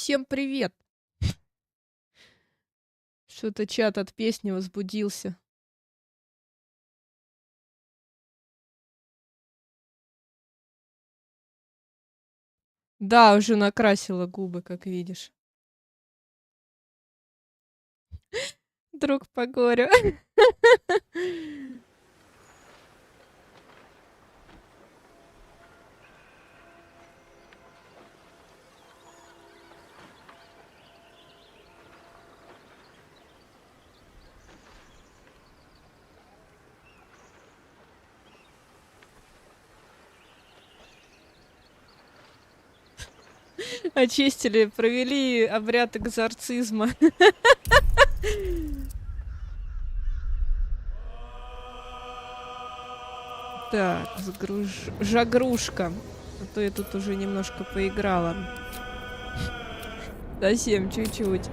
Всем привет! Что-то чат от песни возбудился. Да, уже накрасила губы, как видишь. Друг по горю. Очистили, провели обряд экзорцизма. Так, жагрушка. А то я тут уже немножко поиграла. Совсем чуть-чуть.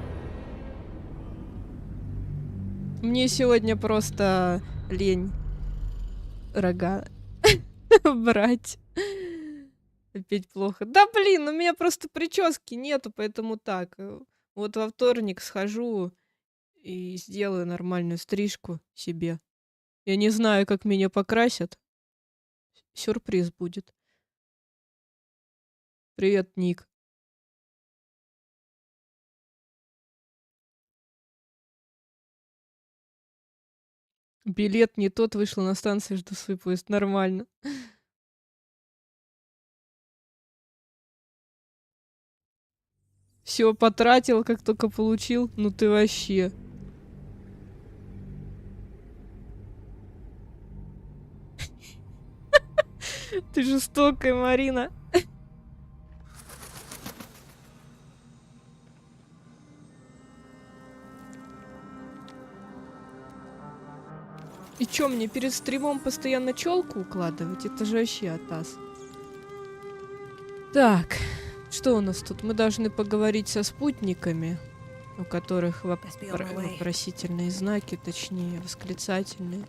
Мне сегодня просто лень рога брать. Опять плохо. Да блин, у меня просто прически нету, поэтому так. Вот во вторник схожу и сделаю нормальную стрижку себе. Я не знаю, как меня покрасят. Сюрприз будет. Привет, Ник. Билет не тот, вышла на станции, жду свой поезд. Нормально. Все потратил, как только получил. Ну ты вообще. Ты жестокая, Марина. И чё, мне перед стримом постоянно челку укладывать? Это же вообще атас. Так, что у нас тут? Мы должны поговорить со спутниками, у которых вопросительные знаки, точнее, восклицательные.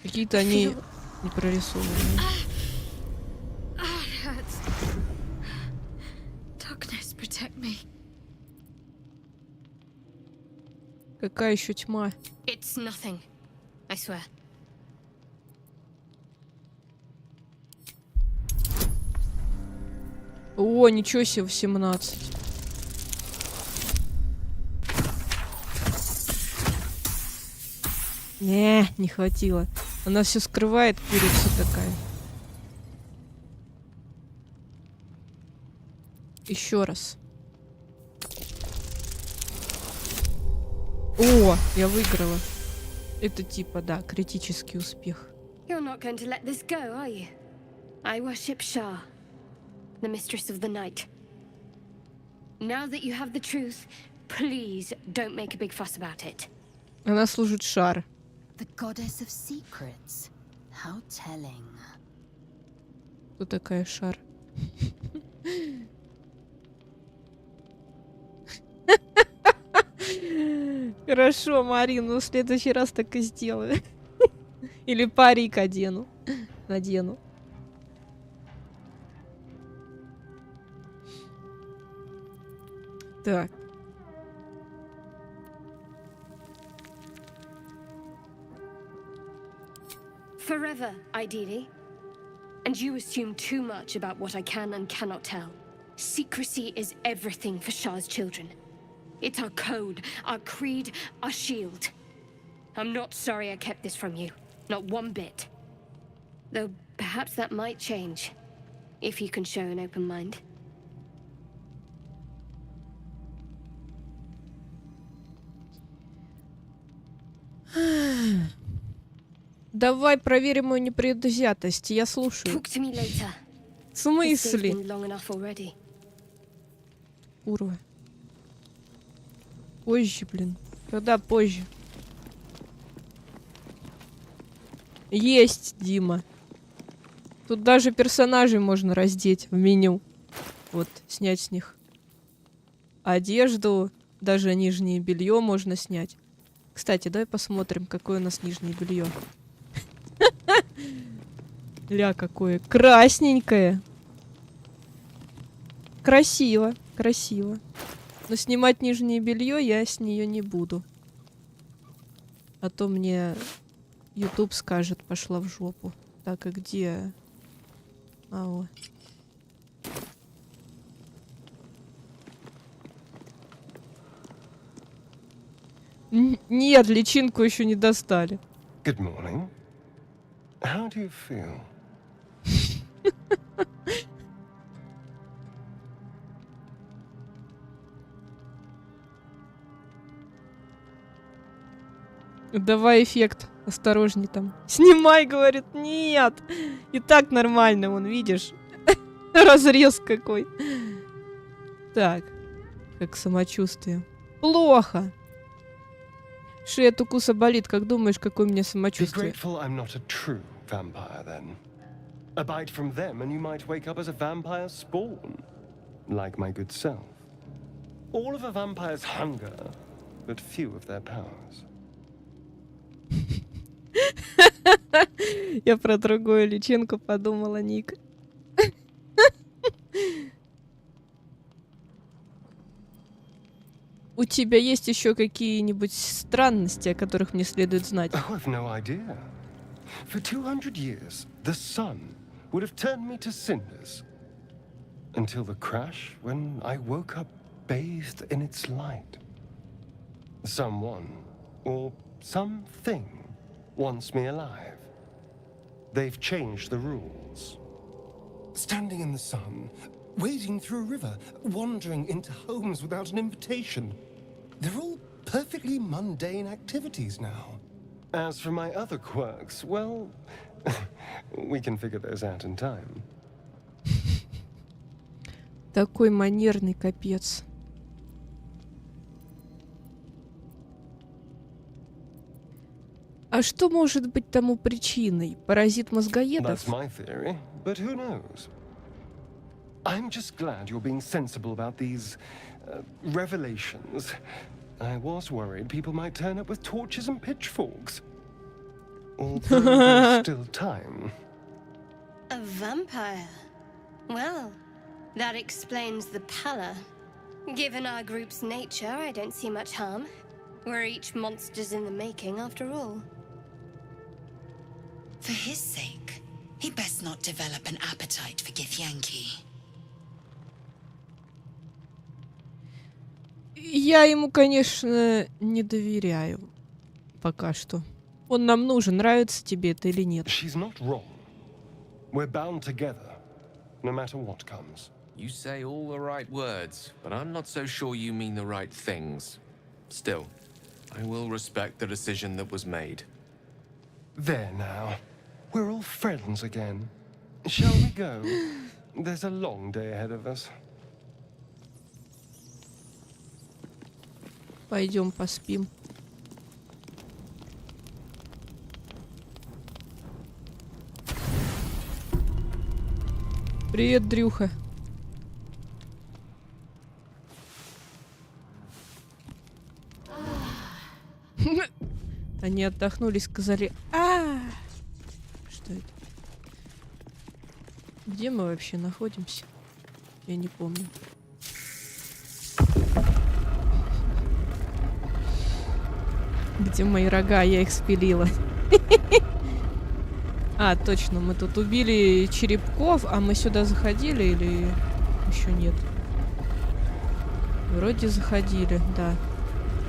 Какие-то они не прорисованные. Какая еще тьма? О, ничего себе, в 17. Не хватило. Она все скрывает, курица такая. Еще раз. О, я выиграла. Это типа, да, критический успех. You're not going to let this go, are you? I worship Shah, the mistress of the night. Now that you have the truth, please don't make a big fuss about it. Она служит Шар. The goddess of secrets. How telling. Кто такая Шар? Хорошо, Марин, ну в следующий раз так и сделаю. Или парик одену. Надену. Так. Forever, ideally. And you assume too much about what I can and cannot tell. Secrecy is everything for Shah's children. It's our code, our creed, our shield. I'm not sorry I kept this from you. Not one bit. Though perhaps that might change. If you can show an open mind. Давай проверим мою непредвзятость. Я слушаю. Talk to me later. В смысле? It's been long enough already. Курва. Позже, блин. Когда позже? Есть, Дима. Тут даже персонажей можно раздеть в меню. Вот, снять с них одежду, даже нижнее белье можно снять. Кстати, давай посмотрим, какое у нас нижнее белье. Ля, какое красненькое. Красиво, красиво. Но снимать нижнее белье я с нее не буду. А то мне YouTube скажет, пошла в жопу. Так, и где? А, вот. Нет, личинку еще не достали. Good morning. How do you feel? Давай эффект. Осторожней там. Снимай, говорит. Нет. И так нормально, вон, видишь? Разрез какой. Так. Как самочувствие. Плохо. Шея от укуса болит. Как думаешь, какое у меня Be самочувствие? grateful I'm not a true vampire then. Abide from them and you might wake up as a vampire spawn. Like my good self. All of a vampire's hunger, but few of their powers. Я про другую личинку подумала, Ник. У тебя есть еще какие-нибудь странности, о которых мне следует знать? Oh, I've no idea. For 200 years, the sun would have turned me to cinders. Until the crash, when I woke up bathed in its light. Someone, or something, wants me alive. They've changed the rules. Standing in the sun, wading through a river, wandering into homes without an invitation. They're all perfectly mundane activities now. As for my other quirks, well, we can figure those out in time. Такой манерный капец. А что может быть тому причиной? Паразит мозгоедов? That's my theory, but who knows? I'm just glad you're being sensible about these revelations. I was worried people might turn up with torches and pitchforks. Although there's still time. A vampire? Well, that explains the pallor. Given our group's nature, I don't see much harm. We're each monsters in the making, after all. For his sake, he best not develop an appetite for Githyanki. Я ему, конечно, не доверяю. Пока что. Он нам нужен, нравится тебе это или нет. She's not wrong. We're bound together, no matter what comes. You say all the right words, but I'm not so sure you mean the right things. Still, I will respect the decision that was made. There now. We're all friends again. Shall we go? There's a long day ahead of us. Пойдем поспим. Привет, Дрюха. Они отдохнули, сказали: что это? Где мы вообще находимся? Я не помню. Где мои рога? Я их спилила. А, точно, мы тут убили черепков, а мы сюда заходили или еще нет? Вроде заходили, да.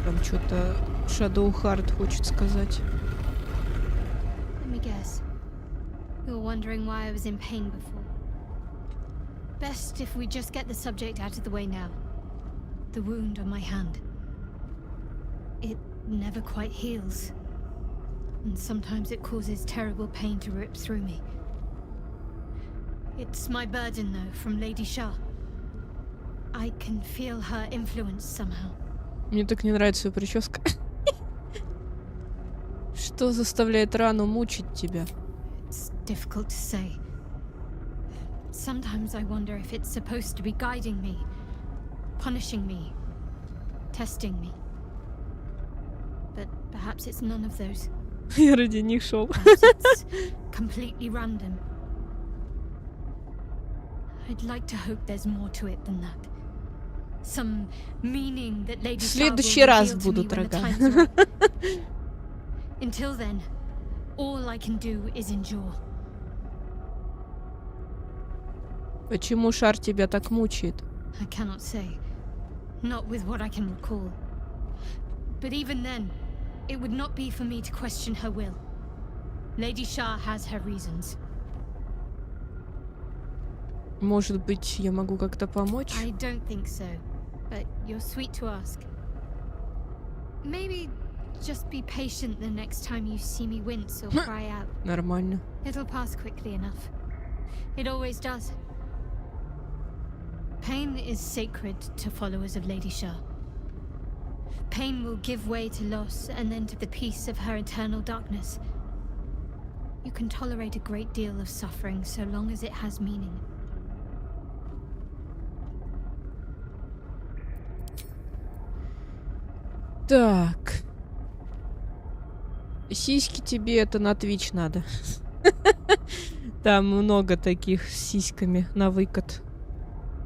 Там что-то Shadow Heart хочет сказать. Let me guess. You were wondering why I was in pain before. Best if we just get the subject out of the way now. The wound on my hand. It never quite heals. And sometimes it causes terrible pain to rip through me. It's my burden, though, from Lady Shah. I can feel her influence somehow. Мне так не нравится ее прическа. Что заставляет рану мучить тебя? It's difficult to say. Sometimes I wonder if it's supposed to be guiding me, punishing me, testing me. But perhaps it's none of those. Я ради них шел. Perhaps it's completely random. I'd like to hope there's more to it than that. Some meaning that Lady В Shah следующий will раз reveal to me будут when the рога. time's right. Until then, all I can do is endure. Почему шар тебя так мучает? I cannot say. Not with what I can recall. But even then, it would not be for me to question her will. Lady Shah has her reasons. Может быть, я могу как-то помочь? I don't think so, but you're sweet to ask. Maybe just be patient the next time you see me wince or cry out. Нормально. It'll pass quickly enough. It always does. Pain is sacred to followers of Lady Shah. Pain will give way to loss and then to the peace of her eternal darkness. You can tolerate a great deal of suffering so long as it has meaning. Так. Сиськи тебе это на Twitch надо. Там много таких с сиськами на выкат.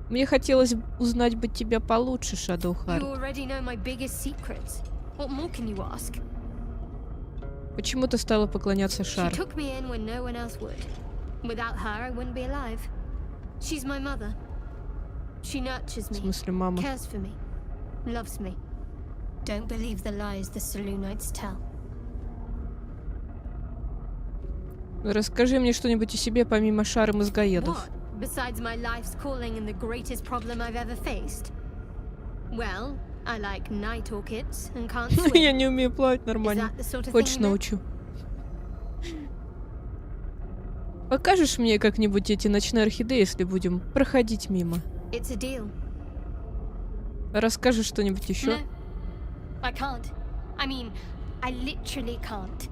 Мне хотелось узнать бы тебя получше, Shadowheart. You already know my biggest secrets. What more can you ask? Почему ты стала поклоняться She шару? took me in when no one else would. Without her, I wouldn't be alive. She's my mother. She nurtures В me, смысле, мама? cares for me, loves me. Don't believe the lies the Selûnites tell. Расскажи мне что-нибудь о себе, помимо шары мозгоедов. What? Besides my life's calling and the greatest problem I've ever faced? Well, I like night orchids and can't swim. Я не умею плавать Is нормально. that the sort of Хочешь, thing you meant? научу. Покажешь мне как-нибудь эти ночные орхидеи, если будем проходить мимо? It's a deal. Расскажешь что-нибудь еще? No, I can't. I mean, I literally can't.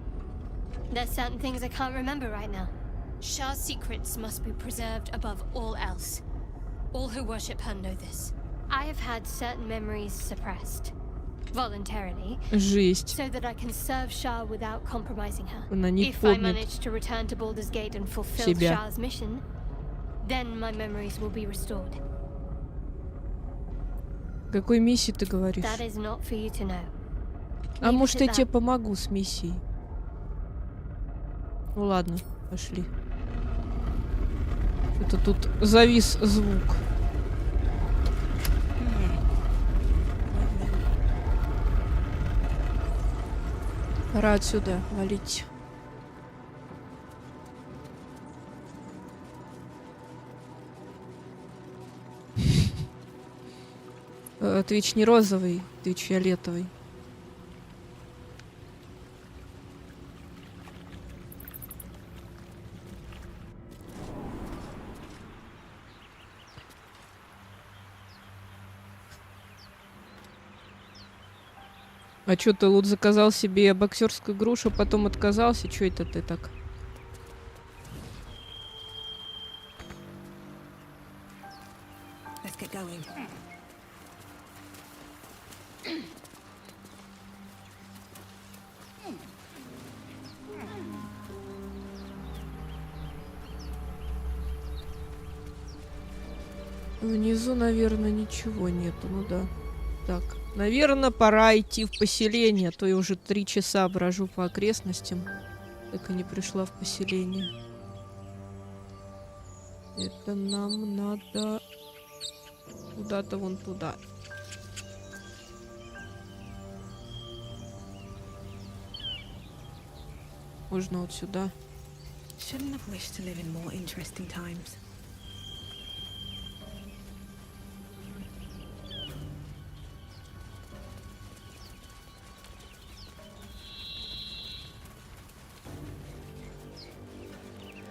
There's certain things I can't remember right now. Shah's secrets must be preserved above all else. All who worship her know this. I have had certain memories suppressed. Voluntarily. Жесть. So that I can serve Shah without compromising her. Она не If I помнит manage to return to Baldur's Gate and fulfill себя. Shah's mission, then my memories will be restored. Какой миссии ты говоришь? That is not for you to know. А Leave может, it я at тебе that. помогу с миссией? Ну ладно, пошли. Что-то тут завис звук. Пора отсюда валить. Твич не розовый, Твич фиолетовый. А чё ты, Лут, заказал себе боксерскую грушу, потом отказался? Чё это ты так? Let's get going. Внизу, наверное, ничего нету. Ну да. Так, наверное, пора идти в поселение. А то я уже 3 часа брожу по окрестностям. Так и не пришла в поселение. Это нам надо куда-то вон туда. Можно вот сюда. Shouldn't have wished to live in more interesting times.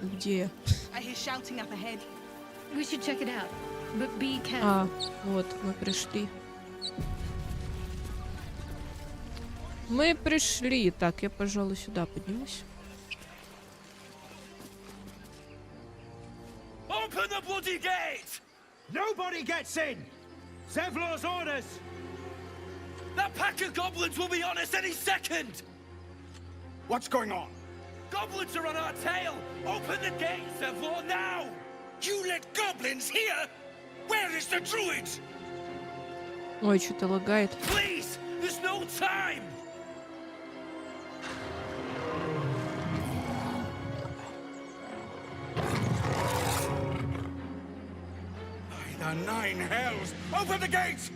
Где? I hear shouting up ahead. We should check it out, but be careful. А, вот, мы пришли. Мы пришли. Так, я, пожалуй, сюда поднимусь. Open the bloody gate! Nobody gets in! Zevlor's orders! That pack of goblins will be on us any second! What's going on? Goblins are on our tail! Open the gate, Zevlor, now! You let goblins here? Where is the druid? Ой, что-то лагает. Please, there's no time. By the nine hells, open the gates!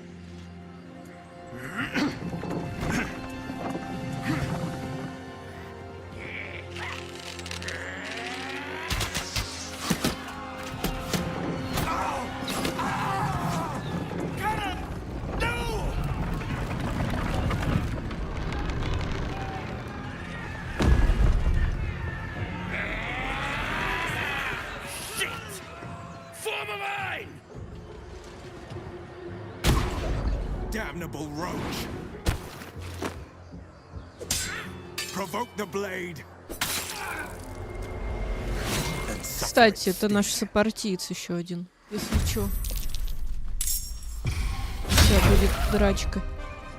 Damnable roach! Provoke the blade. Кстати, это наш сопартиец еще один. Если чё. Сейчас будет драчка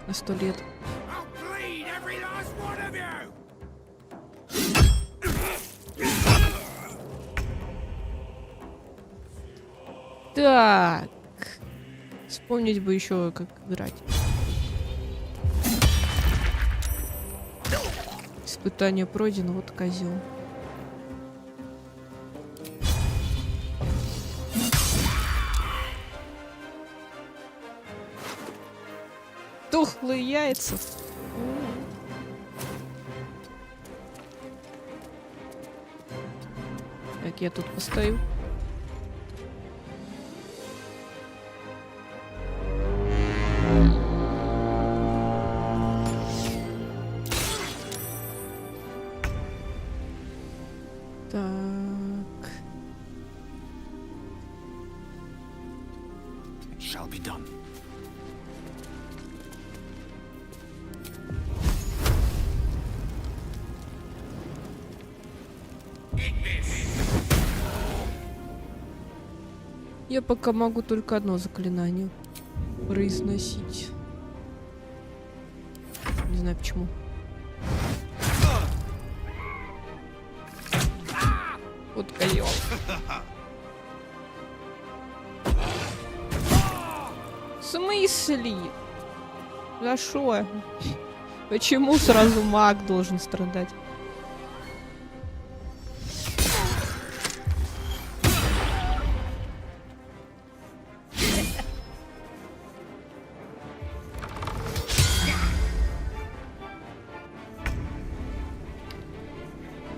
на 100 лет. Так. Вспомнить бы еще, как играть. Испытание пройдено, вот козел. Тухлые яйца. Так, я тут постою. Так. It shall be done. Я пока могу только одно заклинание произносить. Не знаю почему. Вот козел. В смысле? За шо? Почему сразу маг должен страдать?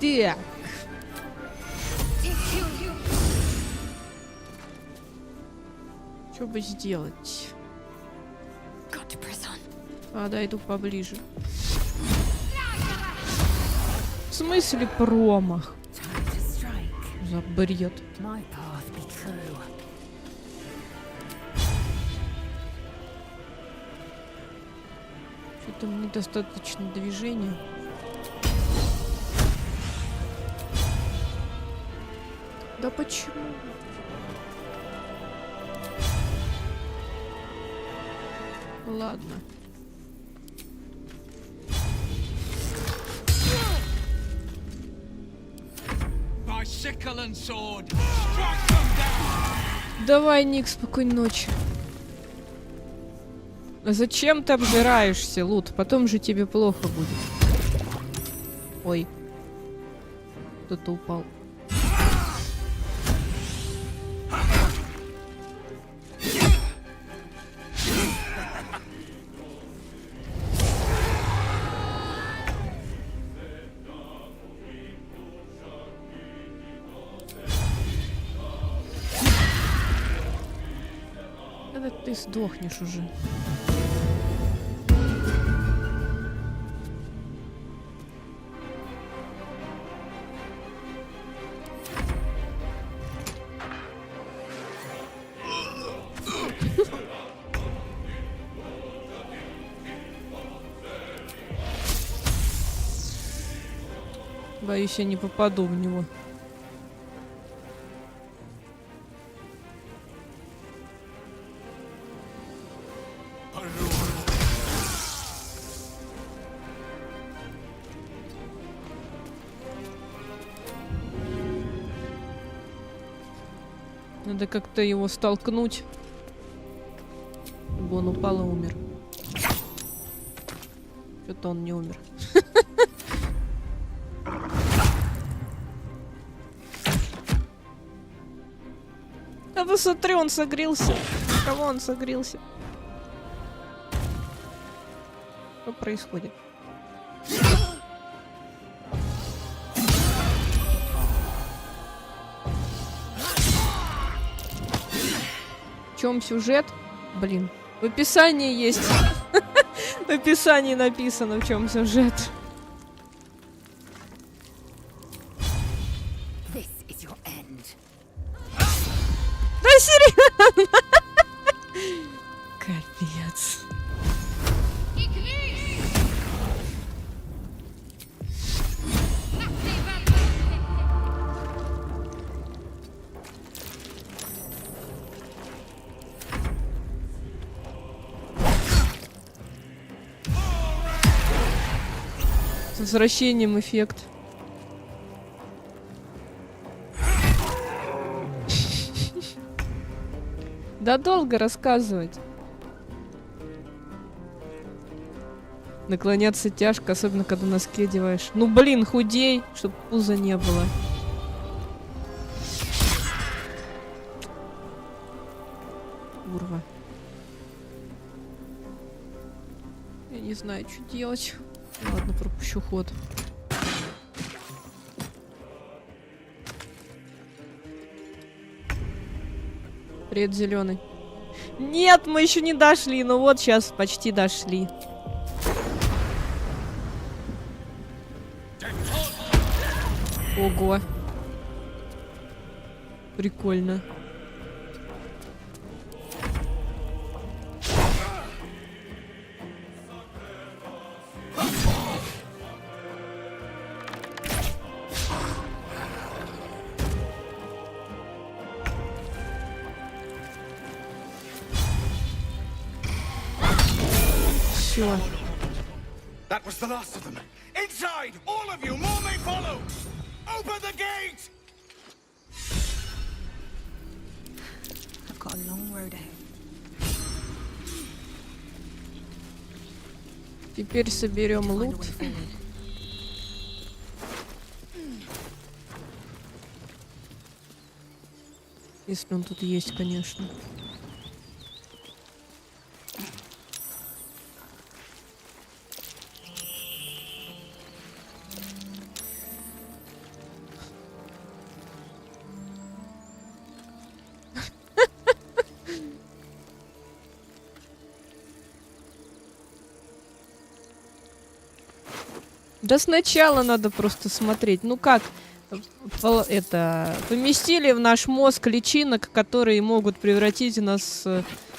Так. Что бы сделать? А, да, иду поближе. В смысле промах? За бред. Что-то недостаточно движения. Да почему? Ладно. Давай, Ник, спокойной ночи. А зачем ты обжираешься, Лут? Потом же тебе плохо будет. Ой. Кто-то упал. Когда ты сдохнешь уже. Боюсь, я не попаду в него. Надо как-то его столкнуть, чтобы он упал и умер. Что-то он не умер. Да посмотри, он согрелся. Кого он согрелся? Что происходит? В чем сюжет? Блин, в описании есть. В описании написано, в чем сюжет. Да серьезно? Капец. С возвращением эффект. Да долго рассказывать. Наклоняться тяжко, особенно когда носки одеваешь. Ну блин, худей, чтобы пуза не было. Курва. Я не знаю, что делать. Ладно, пропущу ход. Привет, зеленый. Нет, мы еще не дошли. Ну вот, сейчас почти дошли. Ого. Прикольно. Все. That was the last of them. Inside! All of you! More may follow! Open the gate! I've got a long road ahead. Теперь соберем лут. Если он тут есть, конечно. Да сначала надо просто смотреть. Ну как, это поместили в наш мозг личинок, которые могут превратить нас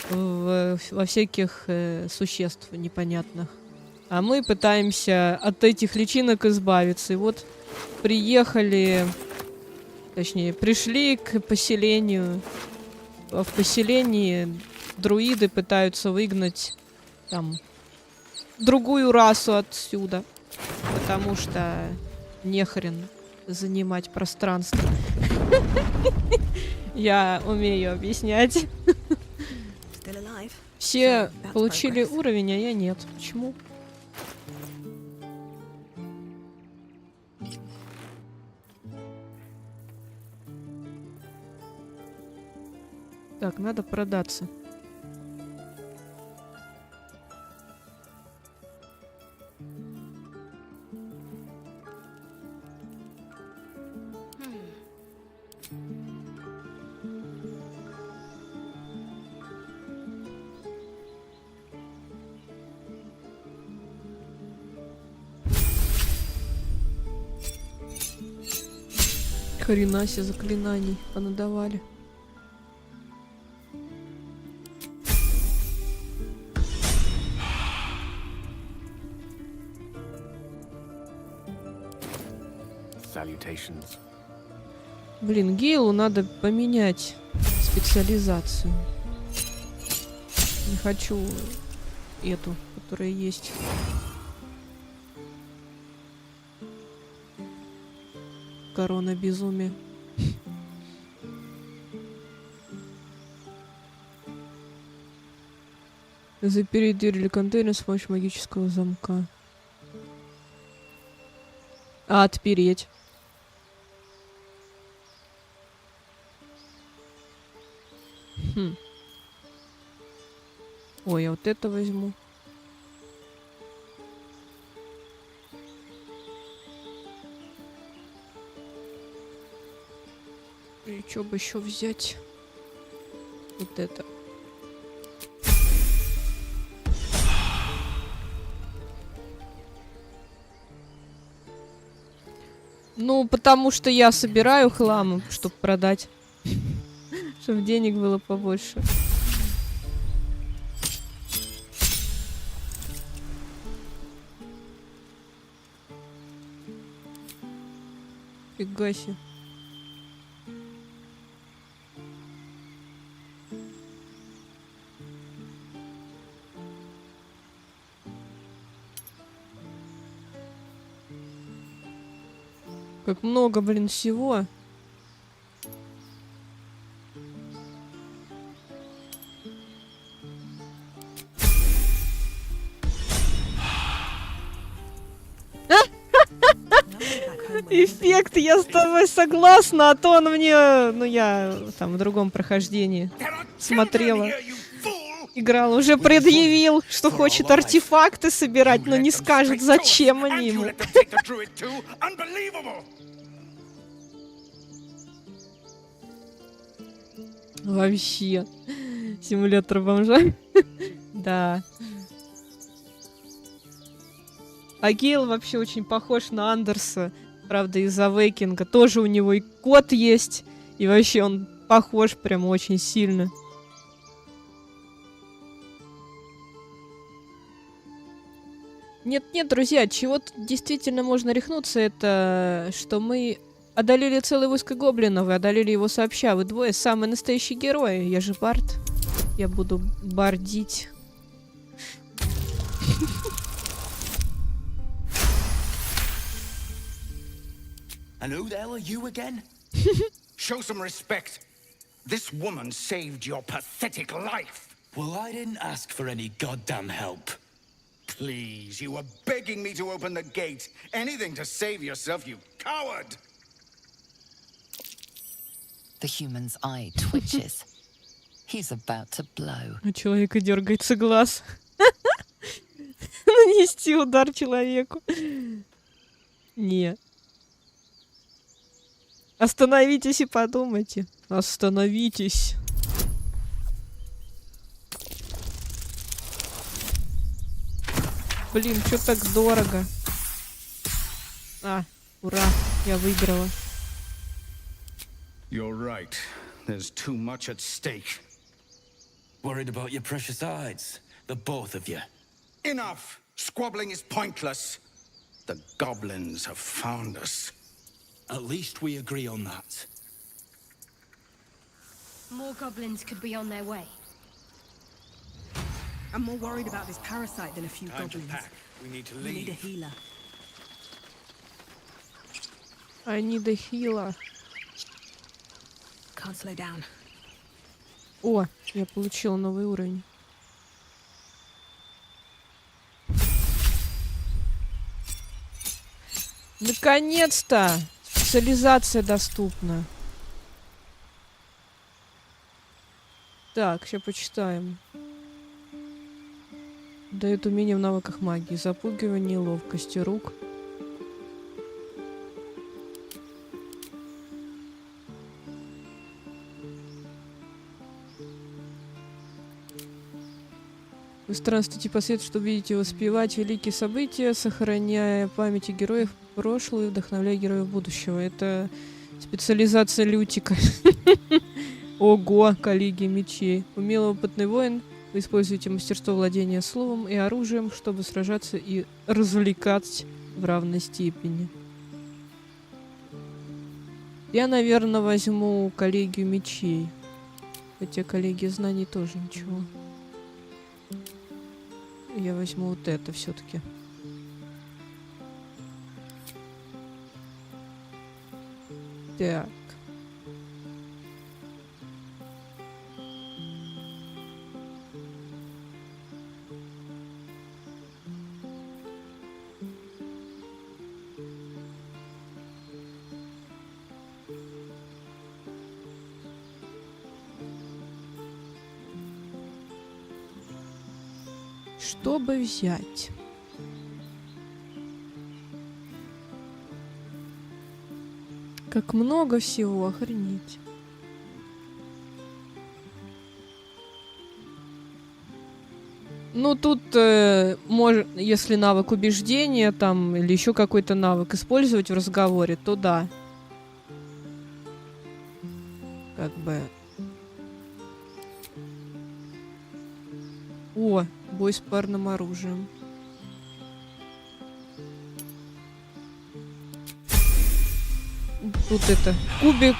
во всяких существ непонятных. А мы пытаемся от этих личинок избавиться. И вот приехали, точнее, пришли к поселению. В поселении друиды пытаются выгнать там другую расу отсюда. Потому что нехрен занимать пространство. Я умею объяснять. Все получили уровень, а я нет. Почему? Так, надо продаться. Хрена себе заклинаний понадавали. Блин, Гейлу надо поменять специализацию. Не хочу эту, которая есть. Корона безумия. Запереть дверь или контейнер с помощью магического замка. А отпереть? Хм. Ой, я вот это возьму. И что бы еще взять? Вот это. Ну, потому что я собираю хлам, чтобы продать. Чтобы денег было побольше. Фига себе. Как много, блин, всего. Эффект, я с тобой согласна, а то он мне... Ну, я там в другом прохождении смотрела. Играл, уже предъявил, что хочет артефакты собирать, но не скажет, зачем они ему. Вообще. Симулятор бомжа. Да. А Гейл вообще очень похож на Андерса. Правда, из-за Вейкинга. Тоже у него и кот есть. И вообще он похож прям очень сильно. Нет-нет, друзья, чего тут действительно можно рехнуться, это что мы одолели целое войско гоблинов и одолели его сообща. Вы двое самые настоящие герои. Я же бард. Я буду бардить. And who the hell are you again? Show some respect. This woman saved your pathetic life. Well, I didn't ask for any goddamn help. Please, you were begging me to open the gate. Anything to save yourself, you coward! The human's eye twitches. He's about to blow. У человека дергается глаз. Нанести удар человеку. Не. Остановитесь и подумайте. Остановитесь. Блин, что так дорого? А, ура, я выиграла. You're right. There's too much at stake. Worried about your precious eyes, the both of you. Enough! Squabbling is pointless. The goblins have found us. At least we agree on that. More goblins could be on their way. I'm more worried about this parasite than a few Time to goblins. pack. We need to We need a leave. healer. I need a healer. Can't slow down. О, я получила новый уровень. Наконец-то! Специализация доступна. Так, сейчас почитаем. Дает умение в навыках магии. Запугивание, ловкости рук. Вы странствуйте по свету, чтобы видеть и воспевать великие события, сохраняя память о героях прошлого и вдохновляя героев будущего. Это специализация Лютика. Ого, коллегия мечей. Умелый опытный воин. Вы используете мастерство владения словом и оружием, чтобы сражаться и развлекать в равной степени. Я, наверное, возьму коллегию мечей. Хотя коллегия знаний тоже ничего. Я возьму вот это все-таки. Так. Чтобы взять. Как много всего, охренеть. Ну, тут, если навык убеждения там или еще какой-то навык использовать в разговоре, то да. Как бы... О, бой с парным оружием. Тут это, кубик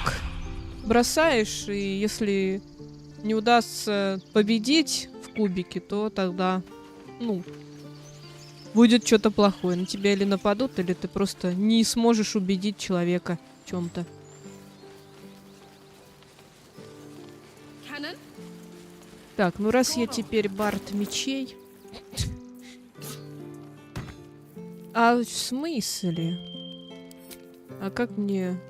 бросаешь, и если не удастся победить в кубике, то тогда, ну, будет что-то плохое. На тебя или нападут, или ты просто не сможешь убедить человека в чем-то. Так, ну раз я теперь бард мечей... А в смысле? А как мне...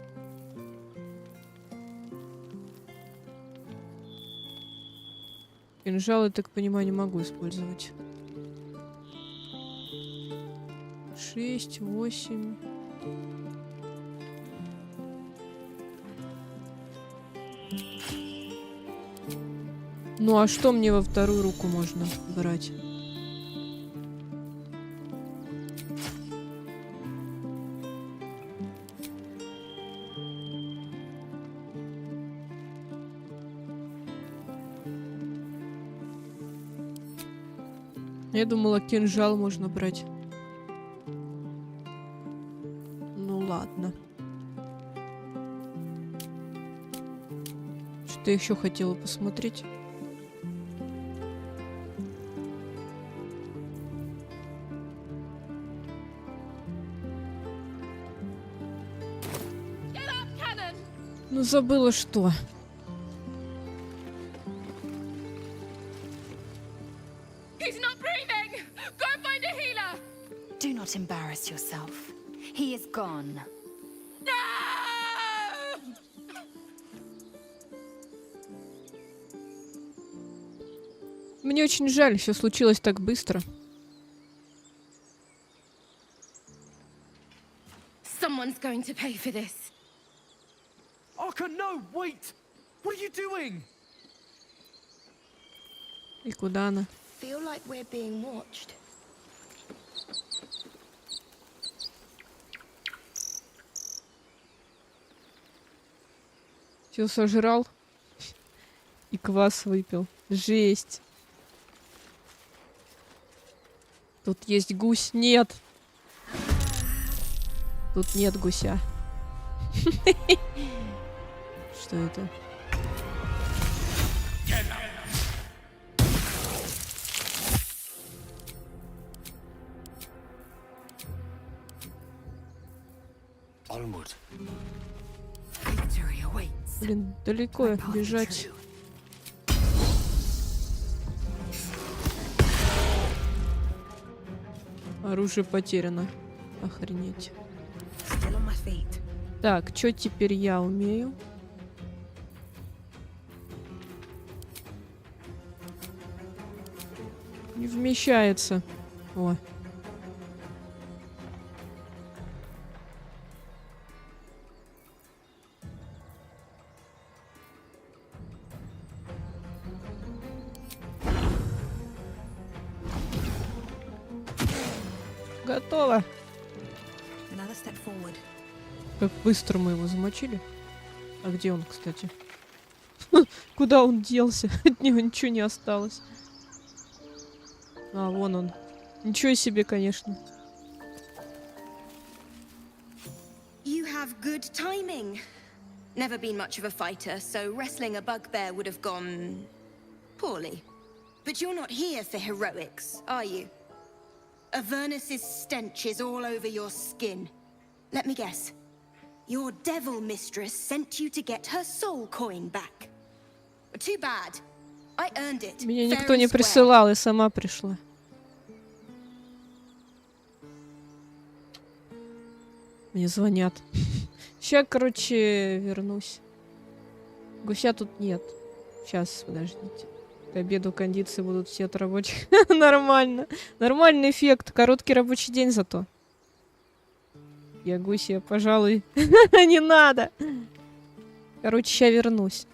Кинжал, я так понимаю, не могу использовать. 6, 8... Ну а что мне во вторую руку можно брать? Я думала, кинжал можно брать. Ну ладно. Что-то еще хотела посмотреть. Ну, забыла что. Do not embarrass yourself. He is gone. Мне очень жаль, все случилось так быстро. Someone's going to pay for this. Arka, no, wait! What are you doing? И куда она? Feel like we're being watched. Все сожрал и квас выпил. Жесть. Тут есть гусь. Нет. Тут нет гуся. Что это? Блин, далеко бежать. Оружие потеряно. Охренеть. Так, что теперь я умею? Не вмещается. О. Готово. Как быстро мы его замочили. А где он, кстати? Куда он делся? От него ничего не осталось. А, вон он. Ничего себе, конечно. You have good timing. Never been much of a fighter, so wrestling a bugbear would have gone poorly. But you're not here for heroics, are you? Avernus's stench is all over your skin. Let me guess. Your devil mistress sent you to get her soul coin back. Too bad. I earned it. Меня никто не присылал, я сама пришла. Мне звонят. Сейчас, короче, вернусь. Гуся тут нет. Сейчас, подождите. К обеду кондиции будут все от рабочих. Нормально. Нормальный эффект. Короткий рабочий день зато. Я гуся, пожалуй. Не надо. Короче, ща вернусь.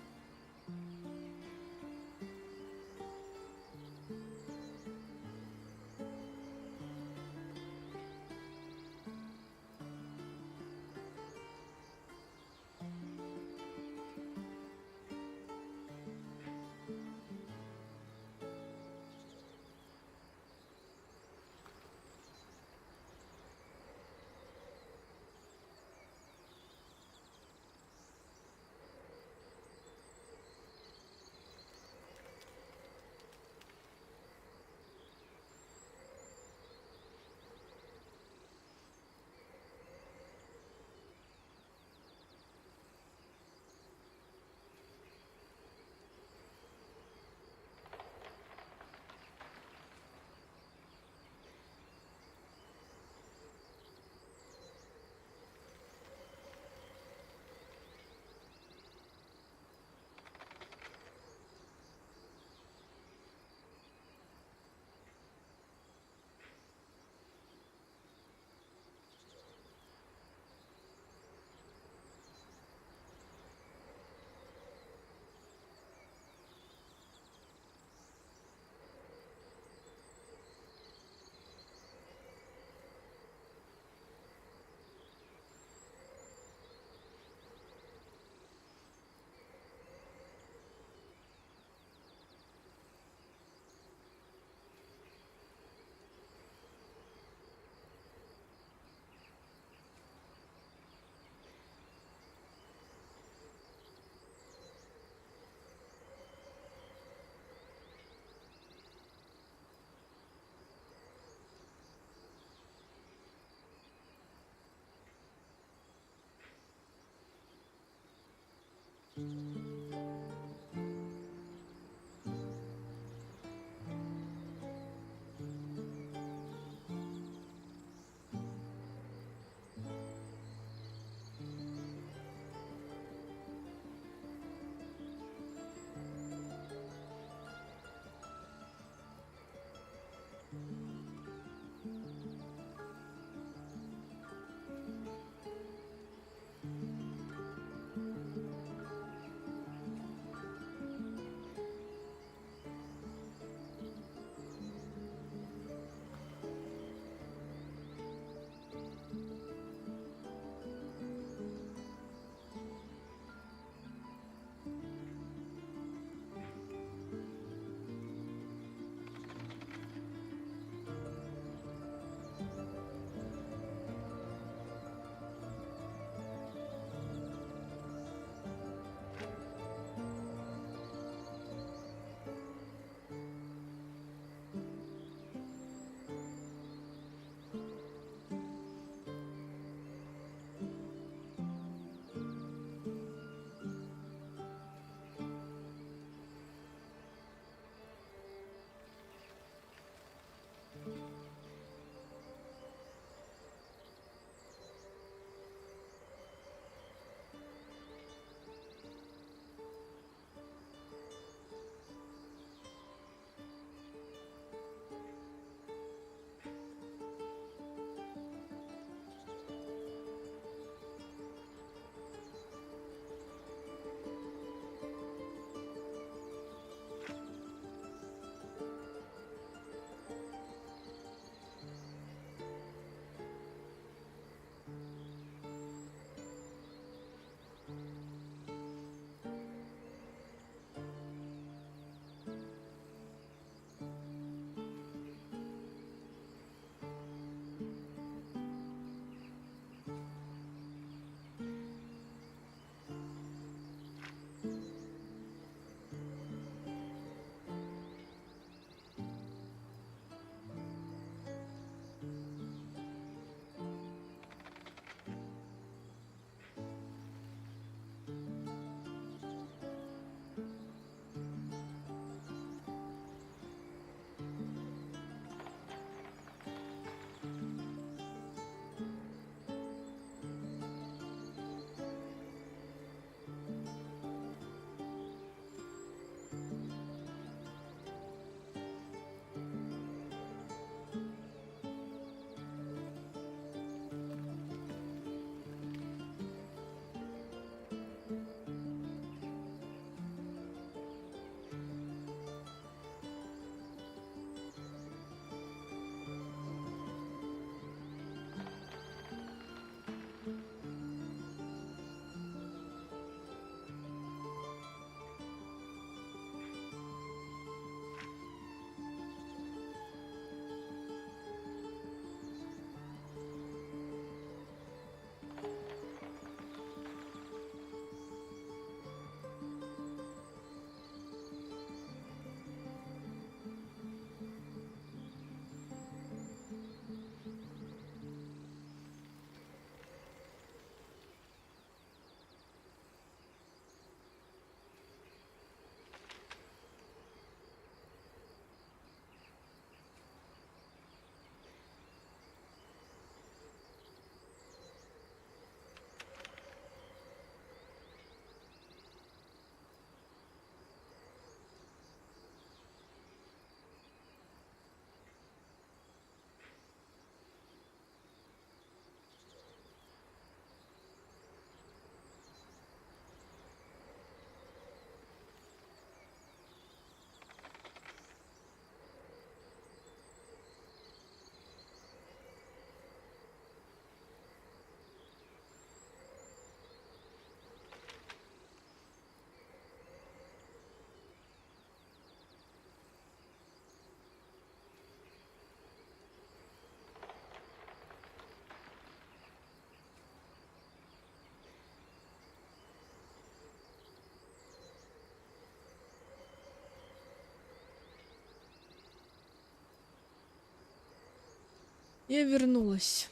Я вернулась.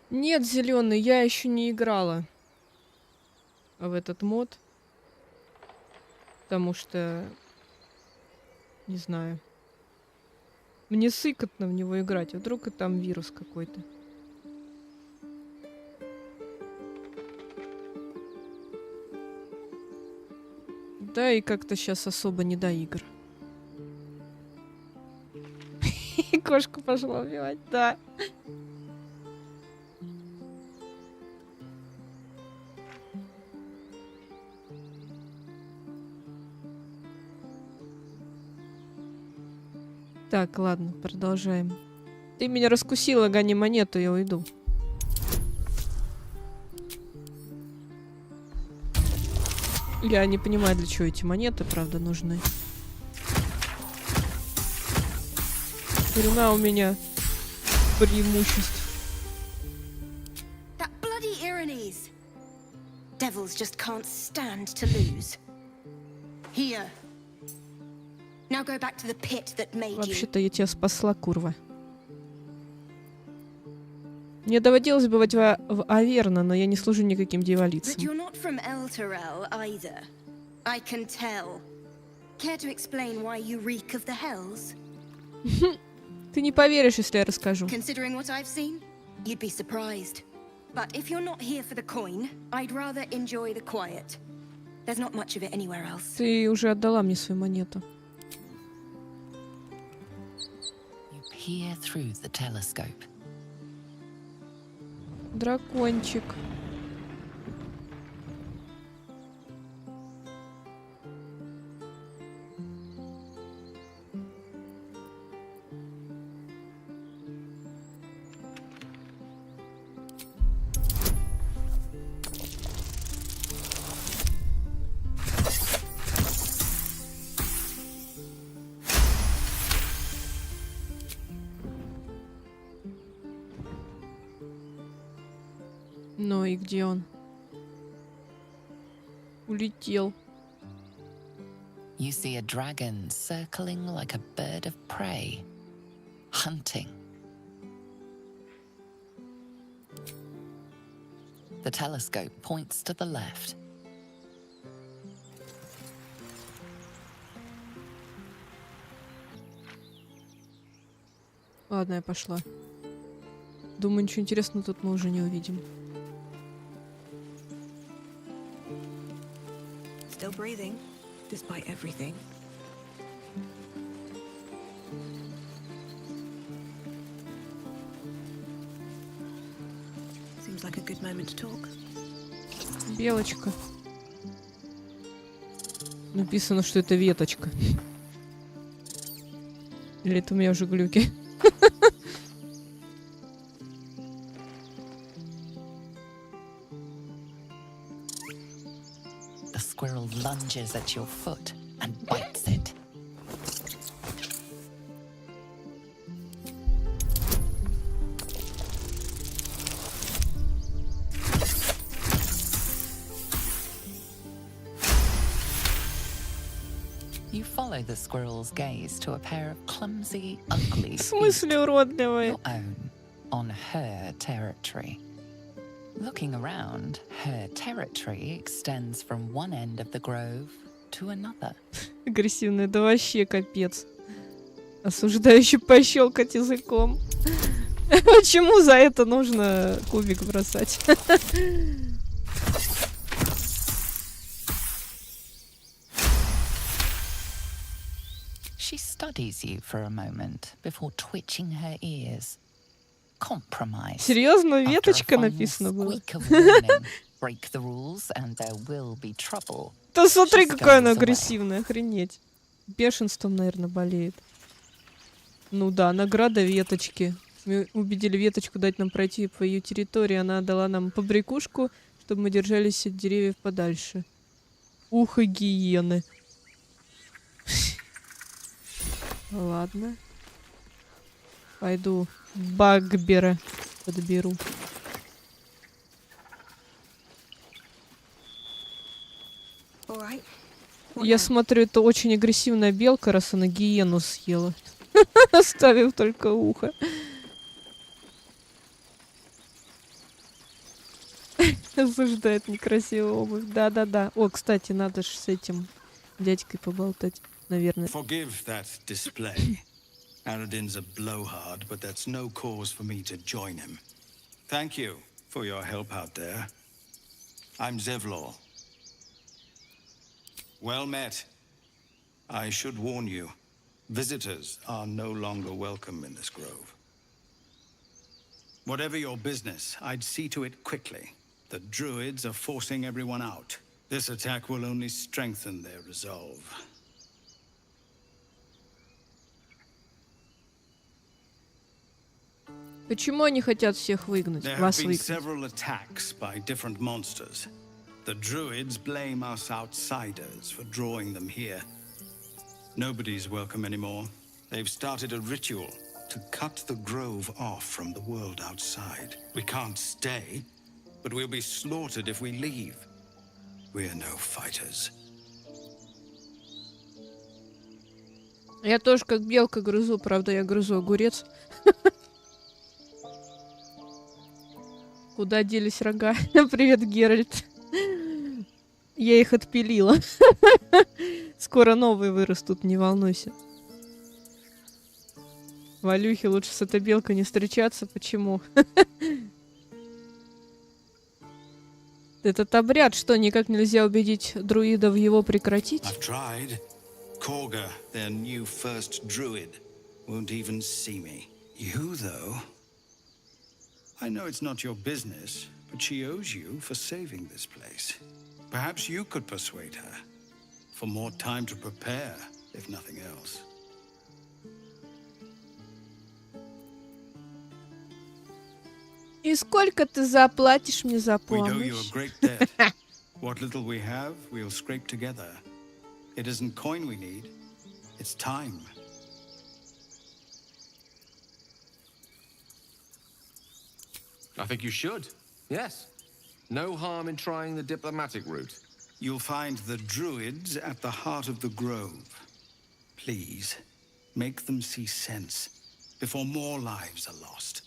Нет, зеленый, я еще не играла в этот мод. Потому что... Не знаю. Мне сыкотно в него играть. А вдруг и там вирус какой-то. Да, и как-то сейчас особо не до игр. Кошку пошла убивать, да. Так, ладно, продолжаем. Ты меня раскусила, гони монету, я уйду. Я не понимаю, для чего эти монеты, правда, нужны. Хрена у меня преимуществ. That bloody Irenes. Devils just can't stand to lose. Here. Now go back to the pit that made you. Вообще-то я тебя спасла, курва. Мне доводилось бывать в Аверно, но я не служу никаким But дьяволицам. you're not from Elturel either. I can tell. Care to explain why you reek of the hells? Ты не поверишь, если я расскажу. Considering what I've seen, you'd be surprised. But if you're not here for the coin, I'd rather enjoy the quiet. There's not much of it anywhere else. Ты уже отдала мне свою монету. You peer through the telescope. Дракончик. Ну и где он? Улетел. You see a dragon circling like a bird of prey, hunting. The telescope points to the left. Ладно, я пошла. Думаю, ничего интересного тут мы уже не увидим. Still breathing, despite everything. Seems like a good moment to talk. Белочка. Написано, что это веточка. Или это у меня уже глюки? The squirrel lunges at your foot and bites it. You follow the squirrel's gaze to a pair of clumsy, ugly В feet, смысле уродливые? your own, on her territory. Looking around, her territory extends from one end of the grove to another. Агрессивные, да вообще капец. Осуждающий пощелкать языком. Почему за это нужно кубик бросать? She studies you for a moment before twitching her ears. Compromise. Серьезно, After a веточка final написано было? squeak of warning, break the rules and there will be trouble. Да смотри, She какая она goes away. агрессивная, охренеть. Бешенством, наверное, болеет. Ну да, награда веточки. Мы убедили веточку дать нам пройти по ее территории. Она дала нам побрякушку, чтобы мы держались от деревьев подальше. Ухо гиены. Ладно. Пойду Багбера подберу. Я смотрю, это очень агрессивная белка, раз она гиену съела. Оставив только ухо. Осуждает некрасивую обувь. Да-да-да. О, кстати, надо же с этим дядькой поболтать, наверное. Forgive that display. Aradin's a blowhard, but that's no cause for me to join him. Thank you for your help out there. I'm Zevlor. Well met. I should warn you, visitors are no longer welcome in this grove. Whatever your business, I'd see to it quickly. The druids are forcing everyone out. This attack will only strengthen their resolve. Почему они хотят всех выгнать? There have Вас been выгнать? several attacks by different monsters. The druids blame us outsiders for drawing them here. Nobody's welcome anymore. They've started a ritual to cut the grove off from the world outside. We can't stay, but we'll be slaughtered if we leave. We're no fighters. Я тоже как белка грызу, правда, я грызу огурец. Куда делись рога? Привет, Геральт. Я их отпилила. Скоро новые вырастут, не волнуйся. Валюхе лучше с этой белкой не встречаться. Почему? Этот обряд, что никак нельзя убедить друидов его прекратить? I've tried. Korga, their new first druid, won't even see me. You, though... I know it's not your business, but she owes you for saving this place. Perhaps you could persuade her. For more time to prepare, if nothing else. И сколько ты заплатишь мне за We owe you помощь? a great debt. What little we have, we'll scrape together. It isn't coin we need, it's time. I think you should. Yes. No harm in trying the diplomatic route. You'll find the druids at the heart of the grove. Please, make them see sense before more lives are lost.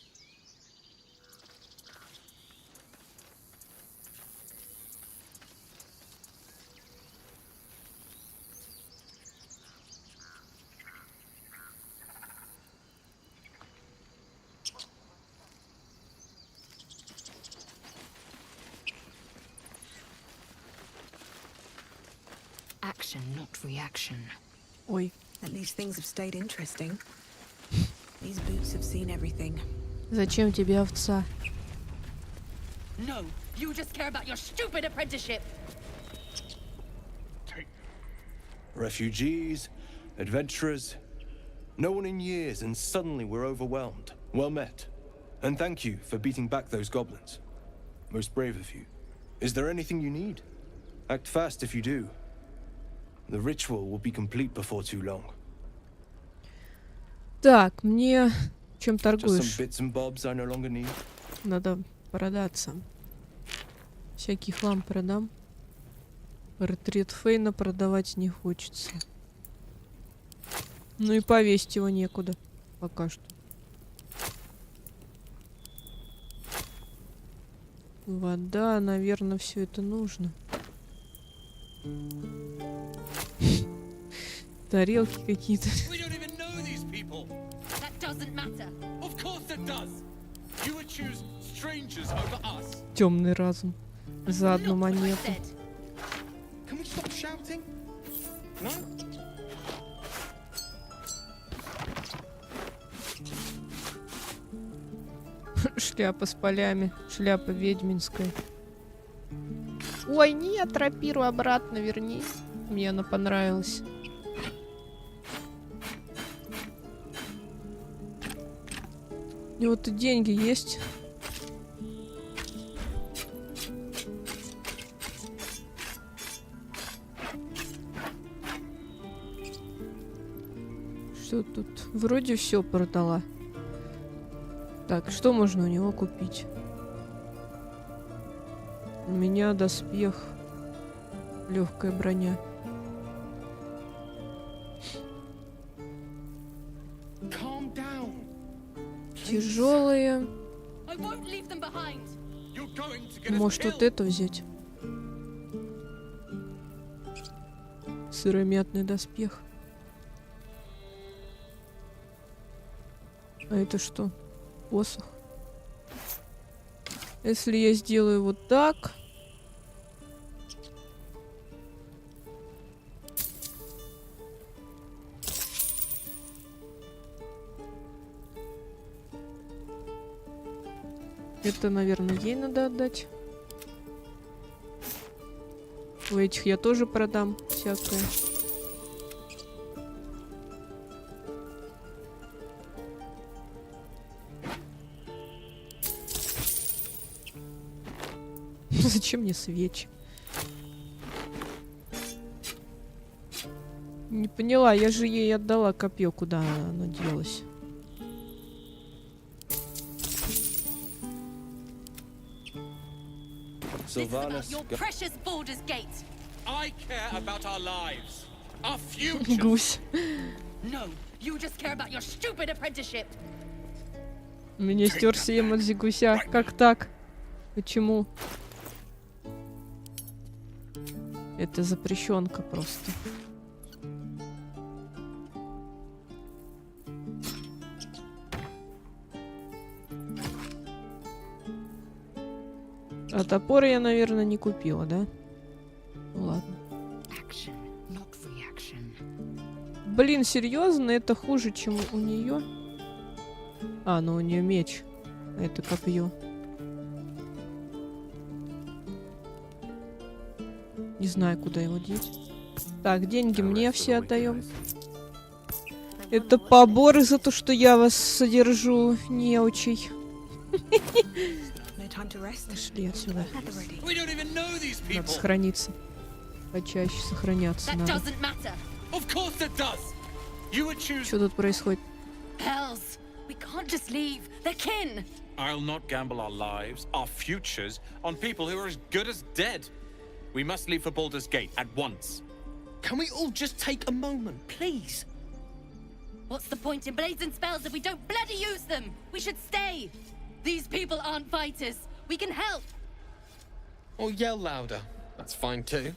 Action, not reaction. Ой, At least things have stayed interesting. These boots have seen everything. зачем тебе овца? No, you just care about your stupid apprenticeship. Refugees, adventurers, no one in years, and suddenly we're overwhelmed. Well met. And thank you for beating back those goblins. Most brave of you. Is there anything you need? Act fast if you do. The ritual will be complete before too long. Так, мне... Чем Just some торгуешь? bits and bobs I no longer need. Надо продаться. Всякий хлам продам. Ретрит Фейна продавать не хочется. Ну и повесить его некуда. Пока что. Вода, наверное, все это нужно. Тарелки какие-то. We don't even know these people. That doesn't matter. Of course it does. You would choose strangers over us. Темный разум. За одну Not what I монету. said. Can we stop shouting? No? Шляпа с полями. Шляпа ведьминская. Ой, нет, рапиру обратно верни. Мне она понравилась. И вот и деньги есть. Что тут? Вроде все продала. Так, что можно у него купить? У меня доспех. Легкая броня. Тяжелые. I won't leave them behind. You're going to get us Может, вот killed. это взять? Сыромятный доспех. А это что? Посох. Если я сделаю вот так... Это, наверное, ей надо отдать. У этих я тоже продам всякое. Зачем мне свечи? Не поняла, я же ей отдала копье, куда оно делось. This is about your precious Baldur's Gate. I care about our lives, our future. Гусь. No, you just care about your stupid apprenticeship. У меня стерся эмодзи гуся. Как так? Почему? Это запрещенка просто. А топор я, наверное, не купила, да? Ну ладно. Блин, серьезно, это хуже, чем у нее? А, ну у нее меч. А это копье. Не знаю, куда его деть. Так, деньги мне все отдаем. Это поборы за то, что я вас содержу, неучей. Пошли отсюда. We don't even know these Надо people. сохраниться. Почаще сохраняться That надо. doesn't matter. Of course it does. You would choose. Что тут происходит? Hells, we can't just leave. They're kin. I'll not gamble our lives, our futures, on people who are as good as dead. We must leave for Baldur's Gate at once. Can we all just take a moment, please? What's the point in blades and spells if we don't bloody use them? We should stay. These people aren't fighters. We can help. Or yell louder. That's fine too.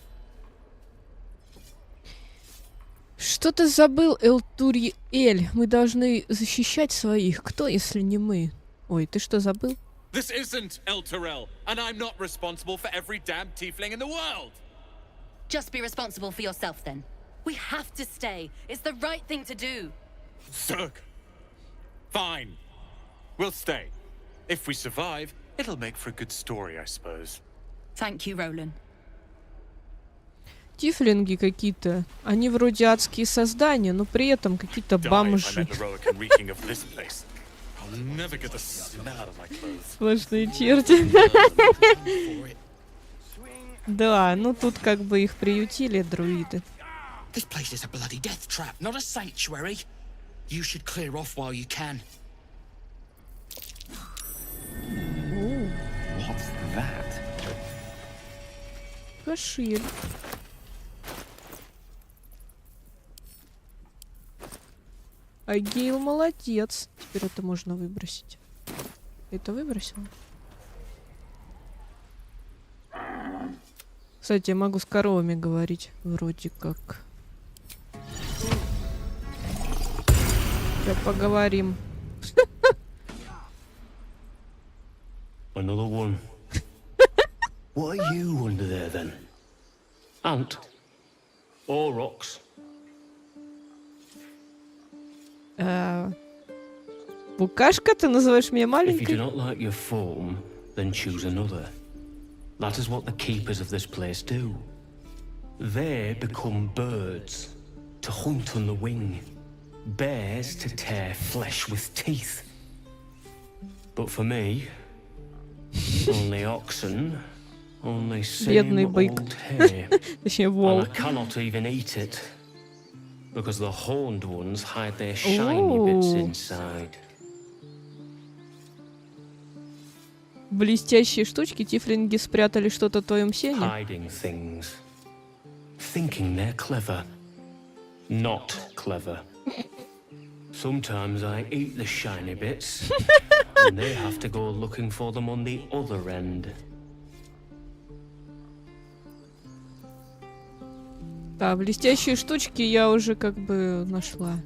Что ты забыл, Элтуриэль? Мы должны защищать своих. Кто, если не мы? Ой, ты что забыл? This isn't El Terrell, and I'm not responsible for every damn tiefling in the world. Just be responsible for yourself then. We have to stay. It's the right thing to do. Zerg. Fine. We'll stay. If we survive, it'll make for a good story, I suppose. Thank you, Roland. Тифлинги какие-то. Они вроде адские создания, но при этом какие-то бомжи. Сплошные черти. Да, ну тут как бы их приютили друиды. This place is a bloody death trap, not a sanctuary. You should clear off while you can. What's that? Кошель. А Гейл молодец. Теперь это можно выбросить. Это выбросил? Кстати, я могу с коровами говорить. Вроде как. Сейчас поговорим. Another one. What are you under there then? Ant? Or rocks? Букашка, ты называешь меня If you маленькой? do not like your form, then choose another. That is what the keepers of this place do. They become birds, to hunt on the wing. Bears to tear flesh with teeth. But for me, only oxen, only Бедный same бык. old hay. Точнее, And I волк. cannot even eat it. Because the horned ones hide their shiny bits inside. Блестящие штучки. Тифлинги спрятали что-то в твоем сене. Hiding things. Thinking they're clever. Not clever. Sometimes I eat the shiny bits, and they have to go looking for them on the other end. Да, блестящие штучки я уже как бы нашла.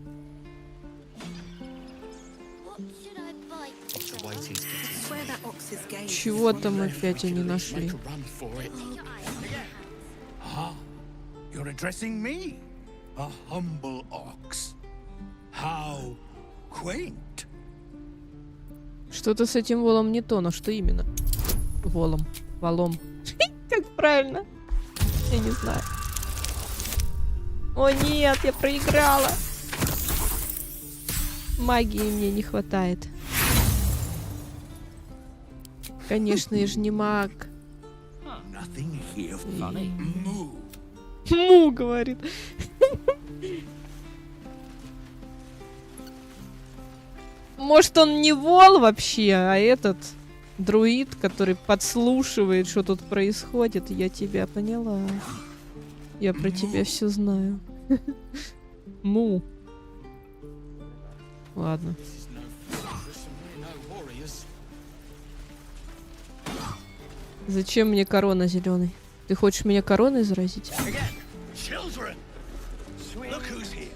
Чего-то мы опять они нашли. You're addressing me, a humble ox. How quaint. Что-то с этим волом не то, но что именно? Волом. Волом. Как правильно? Я не знаю. О нет, я проиграла. Магии мне не хватает. Конечно, я же не маг. Му, говорит. Может, он не вол вообще, а этот друид, который подслушивает, что тут происходит. Я тебя поняла. Я про тебя все знаю. Му. Ладно. Зачем мне корона зеленый? Ты хочешь меня короной заразить?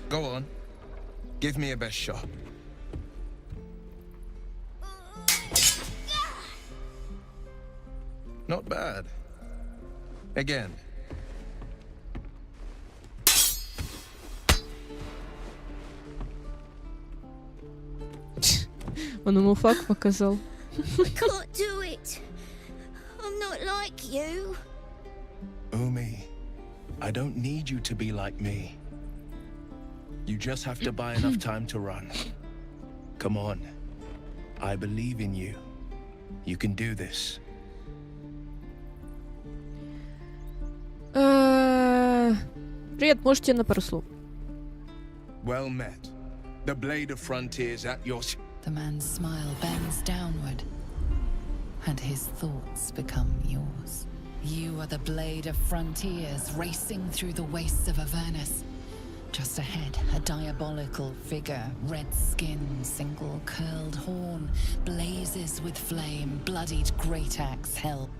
Go on. Give me a best shot. Not bad. Again. Он ему факт показал. I can't do it. I'm not like you. Umi, I don't need you to be like me. You just have to buy enough time to run. Come on. I believe in you. You can do this. Привет, можете на пару слов? Well met. The blade of frontiers at your... The man's smile bends downward, and his thoughts become yours. You are the blade of frontiers racing through the wastes of Avernus. Just ahead, a diabolical figure, red skin, single curled horn, blazes with flame, bloodied great axe hell.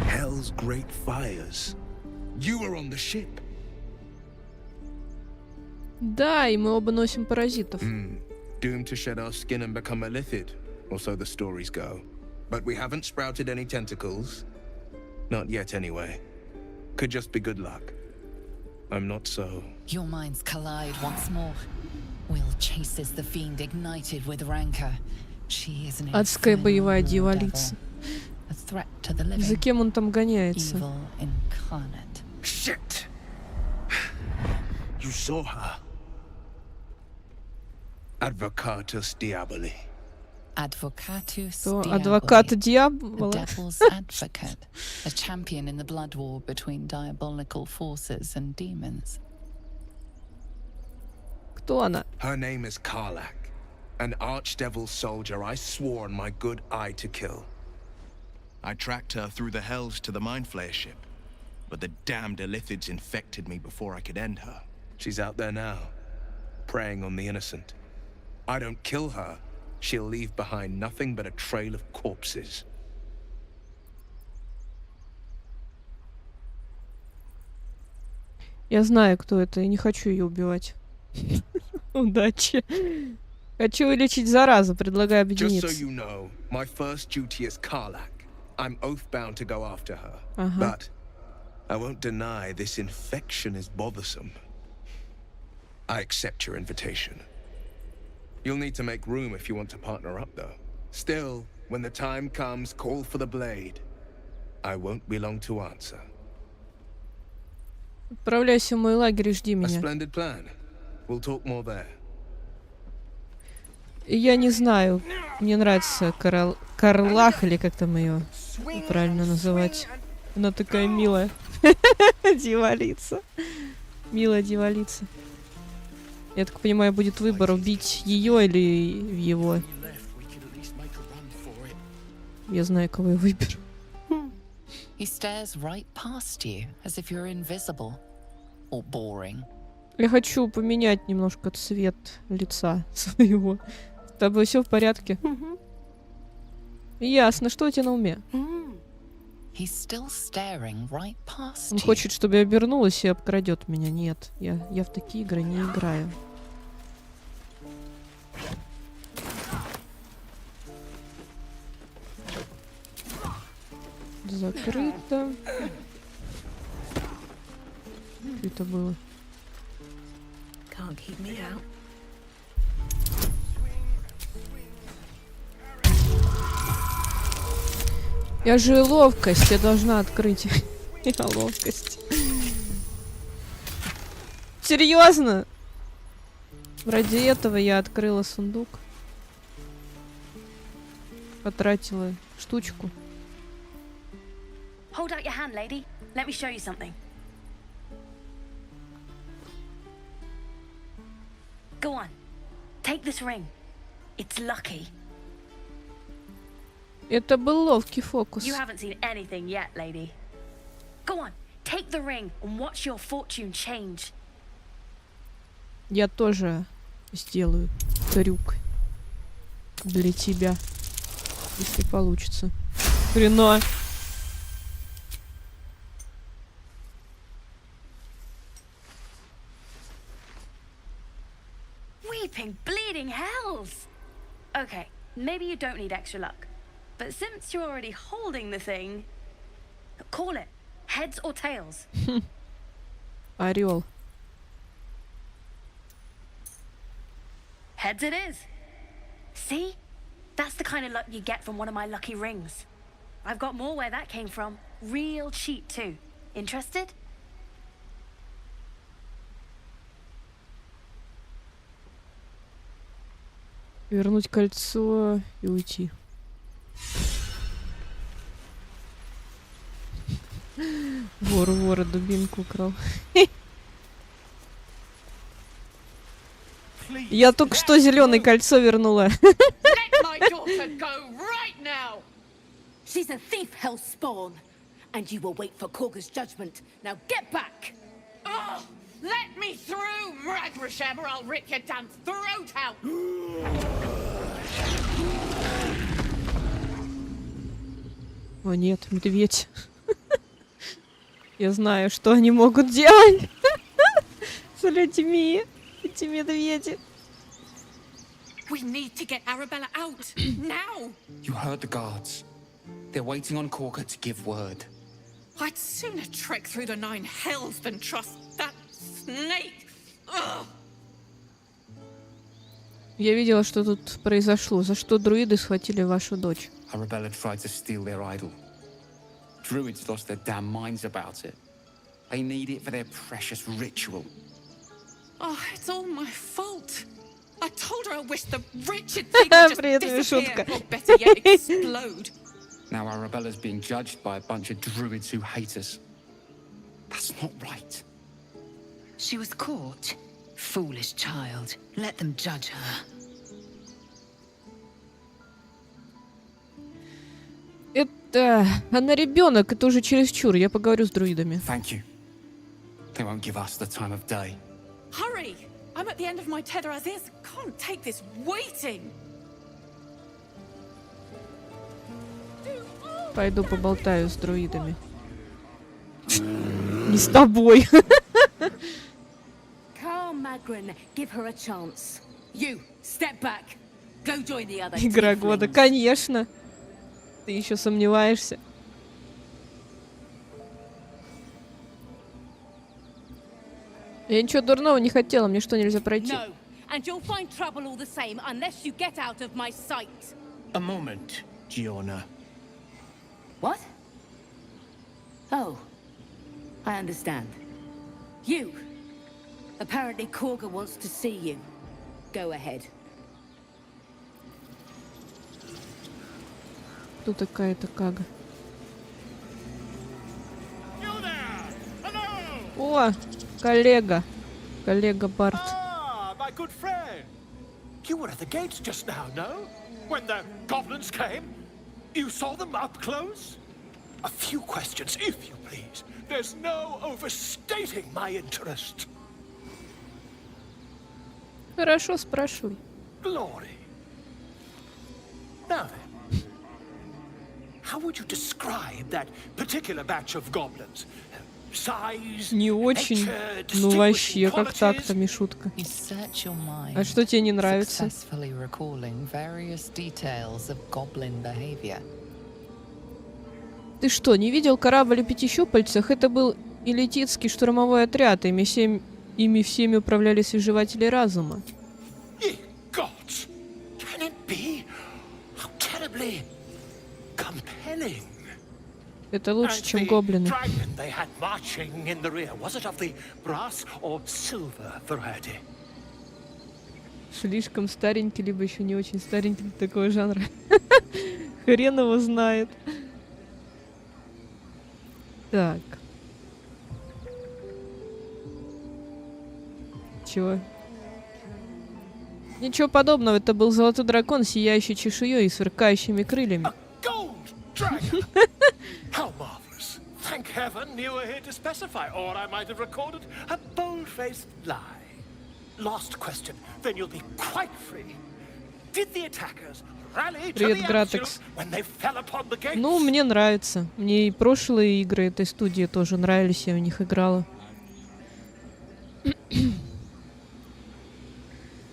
Hell's great fires. You were on the ship. Да, и мы оба носим паразитов. Doomed to shed our skin and become a lithid, or so the stories go. But we haven't sprouted any tentacles. Not yet, anyway. Could just be good luck. I'm not so... Your minds collide once more. Will chases the fiend ignited with rancor. She is an Адская боевая дьяволица. A threat to the living. За кем он там гоняется? Evil incarnate. Shit! You saw her. Advocatus Diaboli. Advocatus То Diaboli. адвокат The дьявола. devil's advocate. A champion in the blood war between diabolical forces and demons. Кто она? Her name is Karlak, an archdevil soldier I swore on my good eye to kill. I tracked her through the hells to the Mind Flayer ship, but the damned Illithids infected me before I could end her. She's out there now, preying on the innocent. I don't kill her, she'll leave behind nothing but a trail of corpses. Я знаю, кто это, и не хочу ее убивать. Удачи. Хочу вылечить заразу, предлагаю Just so объединиться. you know, my first duty is Karlak. I'm oath-bound to go after her. But I won't deny this infection is bothersome. I accept your invitation. You'll need to make room if you want to partner up, though. Still, when the time comes, call for the blade. I won't be long to answer. Отправляйся в мой лагерь и жди A меня. splendid plan. We'll talk more there. Я не знаю. Мне нравится Карлах, или как там ее правильно называть. Она такая милая. Дьяволица. Милая дьяволица. Я так понимаю, будет выбор, убить ее или его. Я знаю, кого я выберу. He stares right past you as if you're invisible or boring. Я хочу поменять немножко цвет лица своего. С тобой все в порядке? Ясно. Что у тебя на уме? Он хочет, чтобы я обернулась и обкрадет меня. Нет, я в такие игры не играю. Закрыто. Что это было? Can't keep me out. Я же ловкость, я должна открыть. Я ловкость. Серьезно? Ради этого я открыла сундук. Потратила штучку. Hold out your hand, lady. Let me show you something. Go on. Take this ring. It's lucky. Это был ловкий фокус. You haven't seen anything yet, lady. Go on. Take the ring and watch your fortune change. Я тоже сделаю трюк для тебя, если получится. Хрена. Weeping, bleeding hells! Okay, maybe you don't need extra luck. But since you're already holding the thing, call it. Heads or tails? Орел. Heads it is. See? That's the kind of luck you get from one of my lucky rings. I've got more where that came from. Real cheap too. Interested? Вернуть кольцо и уйти. Вора дубинку украл. Я только что зеленое кольцо вернула. She's a thief, hell spawn, and you will wait for Korga's judgment. Now get back! Oh, let me through, Mragrasham, or I'll rip your damn throat out! О нет, медведь. Я знаю, что они могут делать с людьми, эти медведи. We need to get Arabella out now. You heard the guards. They're waiting on Korga to give word. I'd sooner trek through the 9 hells than trust that snake. Ugh. Я видела, что тут произошло. За что друиды схватили вашу дочь? Arabella tried to steal their idol. Druids lost their damn minds about it. They need it for their precious ritual. Oh, it's all my fault. I told her I wish the wretched thing would just disappear, or better yet, explode. Now Arabella's being judged by a bunch of druids who hate us. That's not right. She was caught. Foolish child. Let them judge her. Это... Она ребенок, это уже чересчур. Я поговорю с друидами. Thank you. They won't give us the time of day. Hurry! I'm at the end of my tether as is. Can't take this waiting. Пойду поболтаю с друидами. Не с тобой. Calm, Magrin. Give her a chance. You, step back. Go join the other. Игра года, конечно. Ты еще сомневаешься? Я ничего дурного не хотела, мне что, нельзя пройти? No, and you'll find trouble all the same unless you get out of my sight. A moment, Giona. What? Oh, I understand. You. Apparently Korga wants to see you. Go ahead. Тут такая-то кага. О, коллега. Коллега Барт. Ah, my good friend. You were at the gates just now, no? When the goblins came? You saw them up close? A few questions, if you please. There's no overstating my interest. Хорошо, спрашивай. Glory. Now then, how would you describe that particular batch of goblins? Size, Не очень. nature, Ну вообще, distinguishing как так-то, qualities? Мишутка. You search your mind, А что тебе не нравится? successfully recalling various details of goblin behavior. Ты что, не видел корабль о 5 щупальцах? Это был элититский штурмовой отряд. Ими всеми управляли свежеватели разума. Ye gods! Can it be? How terribly compelling. Это лучше, And чем the гоблины. dragon they had marching in the rear, was it of the brass or silver variety? Слишком старенький, либо еще не очень старенький для такого жанра. Хрен его знает. Так. Чего? Ничего подобного, это был золотой дракон, сияющий чешуей и сверкающими крыльями. Gold dragon! How marvelous! Thank heaven you were here to specify, or I might have recorded a bold-faced lie. Last question, then you'll be quite free. Did the attackers rally to Привет, the Гратекс. absolute when they fell upon the gates? Ну, мне нравится. Мне и прошлые игры этой студии тоже нравились, я в них играла.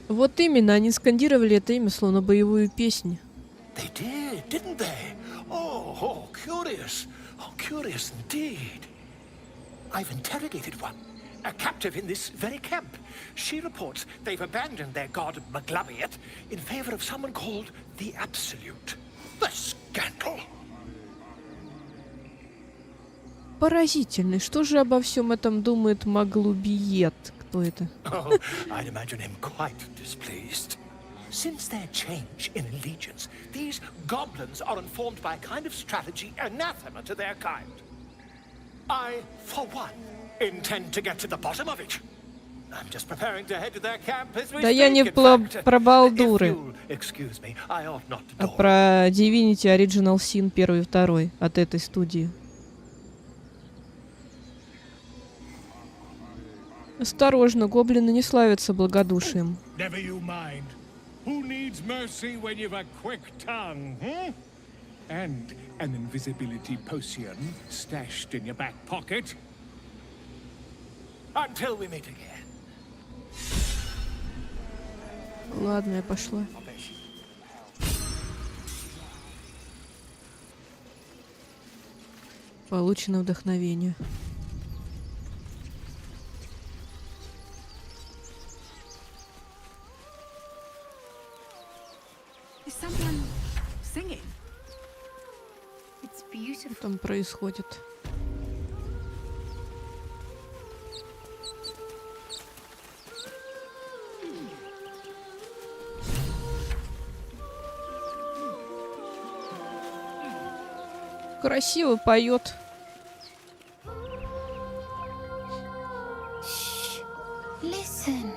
Вот именно, они скандировали это имя, словно боевую песню. They did, didn't they? Oh, curious. Oh, curious indeed. I've interrogated one, a captive in this very camp. She reports they've abandoned their god Maglabiet in favor of someone called the Absolute. The scandal! Поразительно. Что же обо всем этом думает Маглубиет? Кто это? Oh, I'd imagine him quite displeased. Since their change in allegiance, these goblins are informed by a kind of strategy anathema to their kind. I, for one, intend to get to the bottom of it. I'm just preparing to head to their camp as we Да я не speak, in fact. про Балдуры, If you'll excuse me, I ought not to а dawdle. про Divinity Original Sin 1 и 2 от этой студии. Осторожно, гоблины не славятся благодушием. Never you mind. Who needs mercy when you've a quick tongue, hmm? And an invisibility potion stashed in your back pocket? Until we meet again. Ладно, я пошла. Получено вдохновение. Is someone singing? It's beautiful. Что там происходит? Красиво поет. Listen.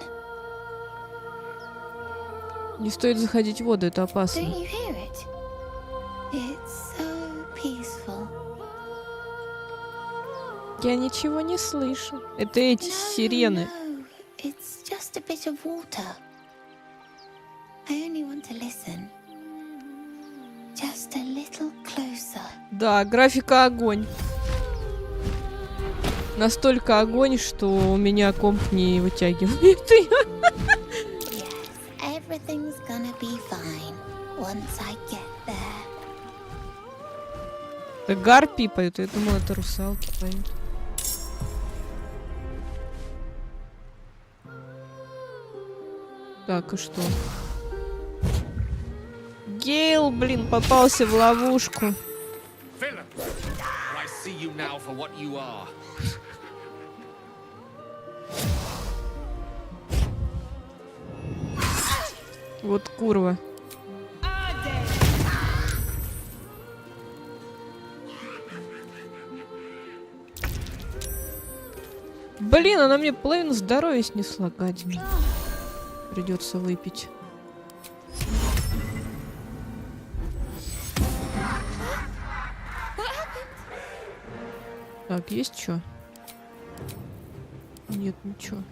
Не стоит заходить в воду, это опасно. Don't you hear it? It's so peaceful. Я ничего не слышу. Это эти сирены. No, it's just a bit of water. I only want to listen. Just a little closer. Да, графика огонь. Настолько огонь, что у меня комп не вытягивает ее. Everything's gonna be fine once I get there. Это гарпии поют, я думала, это русалки поют. Так, и что? Гейл, блин, попался в ловушку. Philip, I see you now for what you are. Вот курва. Блин, она мне половину здоровья снесла, гадина. Придется выпить. Так, есть что? Нет, ничего.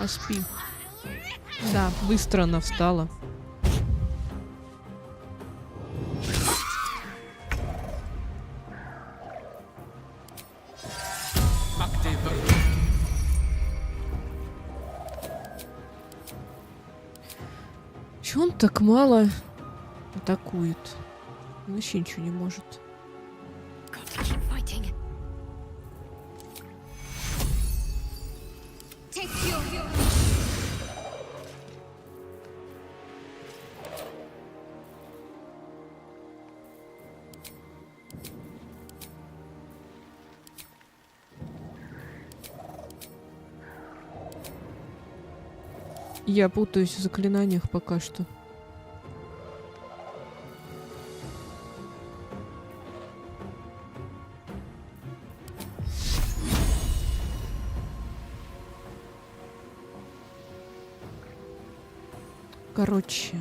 Поспи. Да, быстро она встала. Чё он так мало атакует? Он вообще ничего не может. Я путаюсь в заклинаниях пока что. Короче,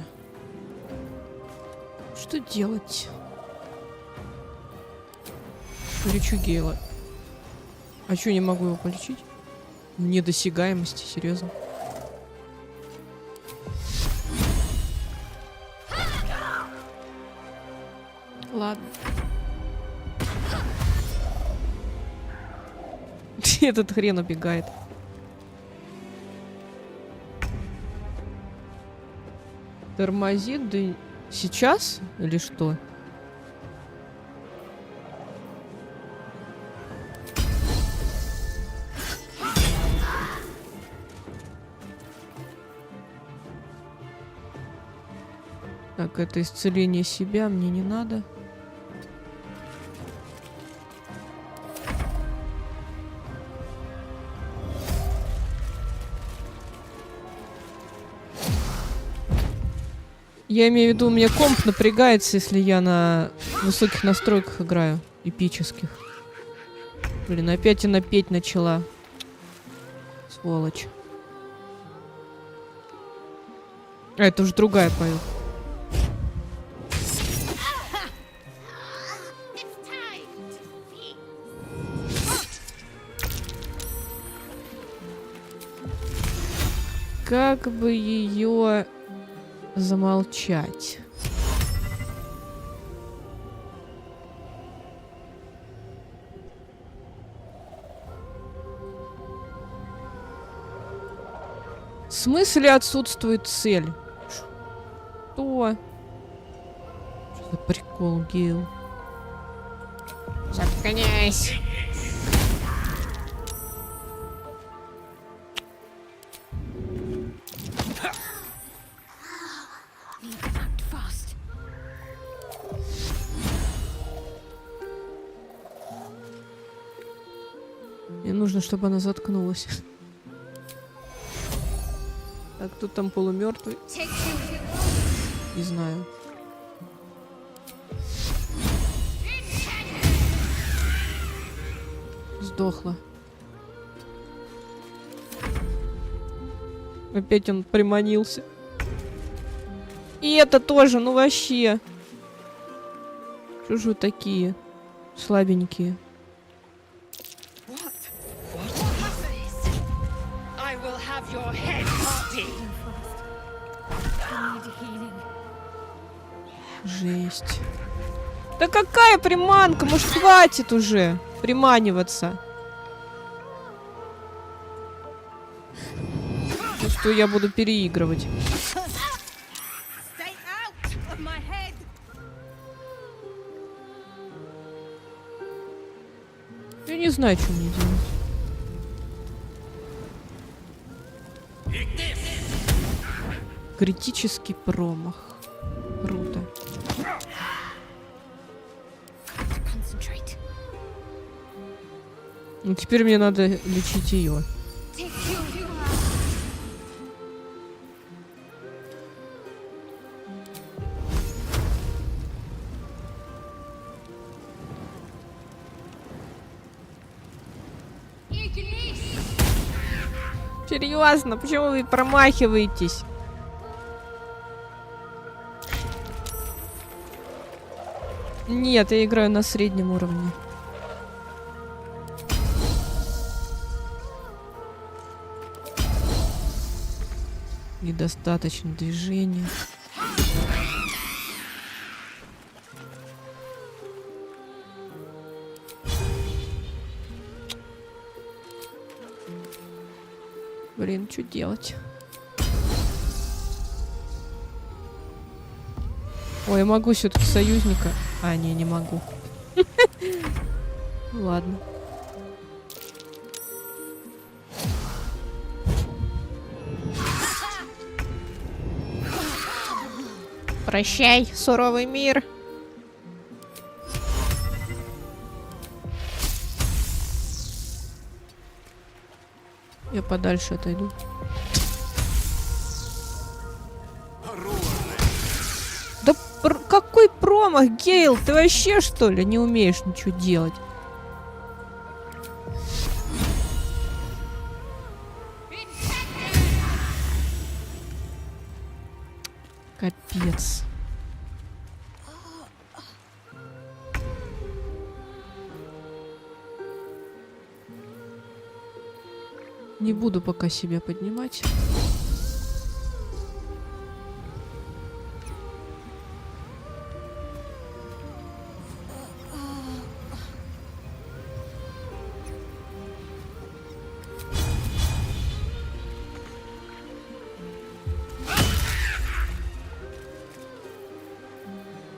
что делать? Полечу Гейла. А чё, не могу его полечить? Недосягаемости, серьезно. Ладно. Этот хрен убегает. Тормозит, да сейчас или что? Так, это исцеление себя мне не надо. Я имею в виду, у меня комп напрягается, если я на высоких настройках играю. Эпических. Блин, опять она петь начала. Сволочь. А, это уже другая поет. Как бы ее замолчать? В смысле отсутствует цель? Что? Что за прикол, Гейл? Заткнись! Мне нужно, чтобы она заткнулась. Так, кто там полумертвый? Не знаю. Сдохла. Опять он приманился. И это тоже, ну вообще. Что же вы такие слабенькие? Жесть. Да какая приманка? Может, хватит уже приманиваться? Ну что, я буду переигрывать. Я не знаю, что мне делать. Критический промах. Круто. Ну, теперь мне надо лечить ее. Серьезно, почему вы промахиваетесь? Нет, я играю на среднем уровне. Недостаточно движения. Блин, что делать? Ой, я могу все-таки союзника. А, не могу. Ладно. Прощай, суровый мир. Я подальше отойду. Да какой промах, Гейл? Ты вообще, что ли, не умеешь ничего делать? Капец. Не буду пока себя поднимать.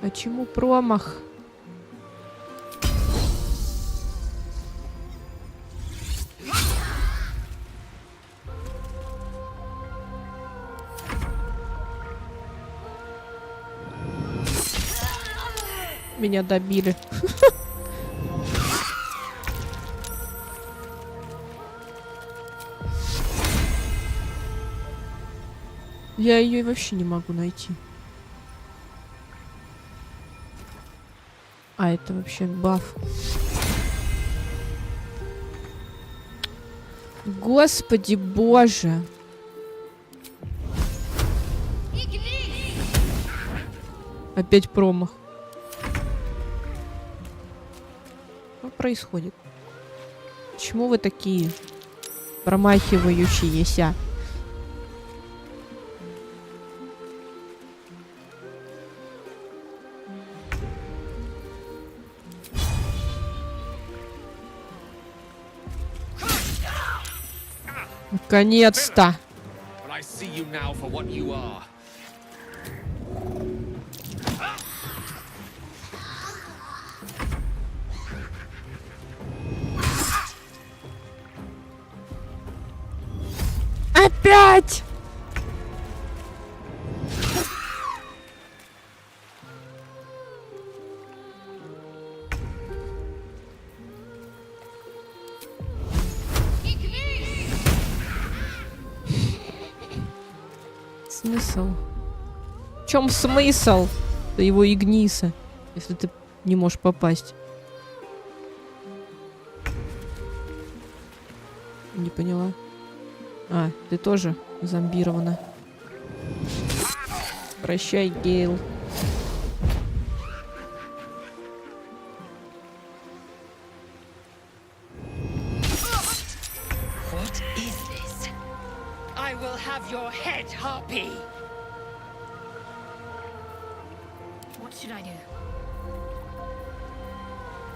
Почему промах? Меня добили. Я ее вообще не могу найти. А, это вообще баф. Господи боже. Опять промах. Что происходит? Почему вы такие промахивающиеся? Наконец-то! Опять! Смысл? В чем смысл его игниса, если ты не можешь попасть? Не поняла. А, ты тоже зомбирована. Прощай, Гейл.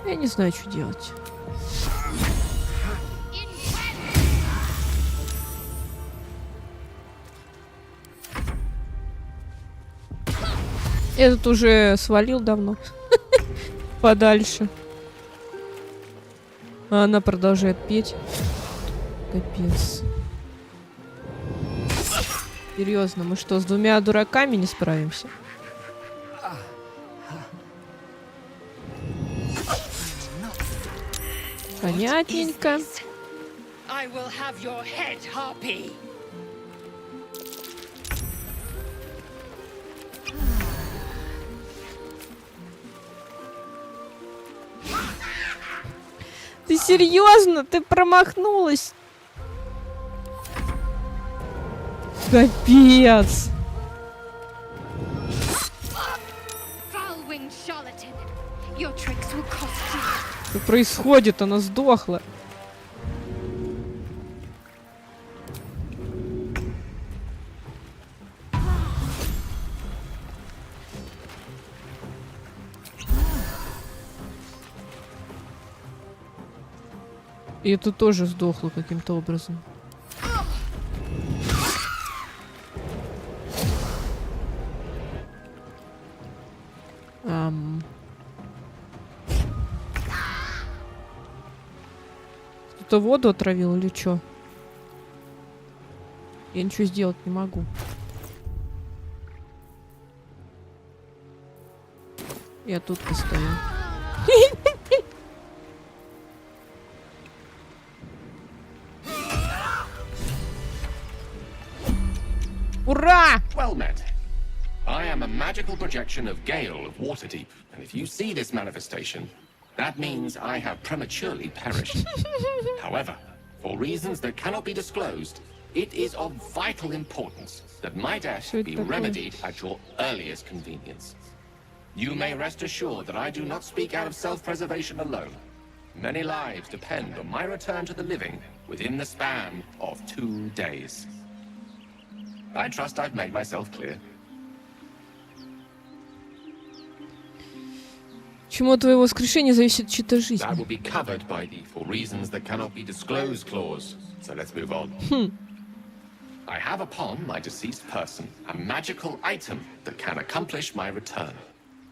Я не знаю, что делать. Этот уже свалил давно. Подальше. А она продолжает петь. Капец. Серьезно, мы что, с двумя дураками не справимся? Понятненько. Ты серьезно? Ты промахнулась? Капец. Что происходит? Она сдохла. И это тоже сдохло каким-то образом. Кто-то воду отравил или что? Я ничего сделать не могу. Я тут постою. Ура! Well met. I am a magical projection of Gale of Waterdeep, and if you see this manifestation, that means I have prematurely perished. However, for reasons that cannot be disclosed, it is of vital importance that my death be remedied at your earliest convenience. You may rest assured that I do not speak out of self-preservation alone. Many lives depend on my return to the living within the span of 2 days. I trust I've made myself clear. Чему от твоего воскрешения зависит чья-то жизнь? That will be covered by the for reasons that cannot be disclosed clause. So let's move on. I have upon my deceased person a magical item that can accomplish my return.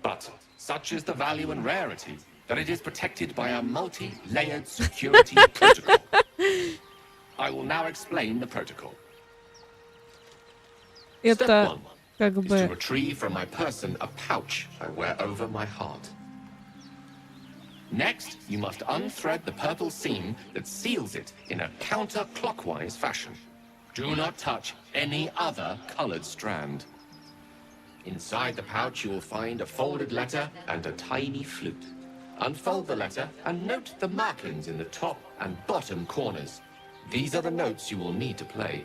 But such is the value and rarity that it is protected by a multi-layered security protocol. I will now explain the protocol. Это Step 1 как is to бы... retrieve from my person a pouch I wear over my heart. Next, you must unthread the purple seam that seals it in a counterclockwise fashion. Do not touch any other colored strand. Inside the pouch, you will find a folded letter and a tiny flute. Unfold the letter and note the markings in the top and bottom corners. These are the notes you will need to play.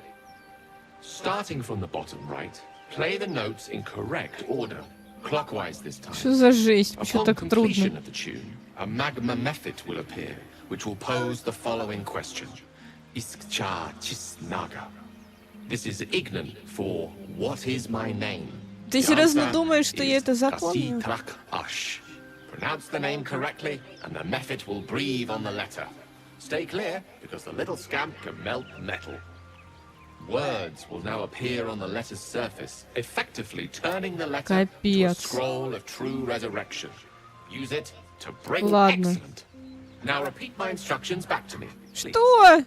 Starting from the bottom right, play the notes in correct order, clockwise this time. Что за жесть? Почему Upon так completion трудно? of the tune, a magma method will appear, which will pose the following question. Iskcha Chisnaga. This is Ignan for what is my name? Ты серьезно думаешь, что я это запомню? Ash. Pronounce the name correctly, and the method will breathe on the letter. Stay clear, because the little scamp can melt metal. Words will now appear on the letter's surface, effectively turning the letter to a scroll of true resurrection. Use it to bring excellent. Now repeat my instructions back to me. Что?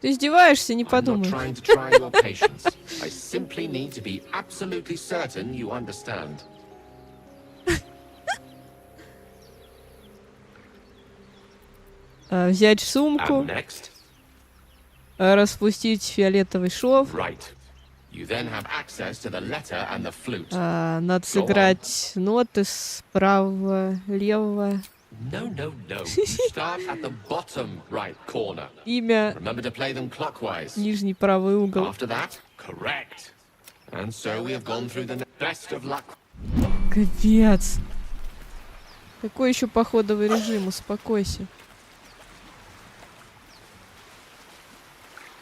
Ты издеваешься, не подумай. I'm not trying to try your patience. I simply need to be absolutely certain you understand. Взять сумку. And next. Распустить фиолетовый шов. Right. You then have access to the letter and the flute. Надо сыграть ноты справа, левого. No. Start at the bottom right corner. Имя. Remember to play them clockwise. Нижний правый угол. After that, correct. And so we have gone through the best of luck. Капец. Какой еще походовый режим? Успокойся.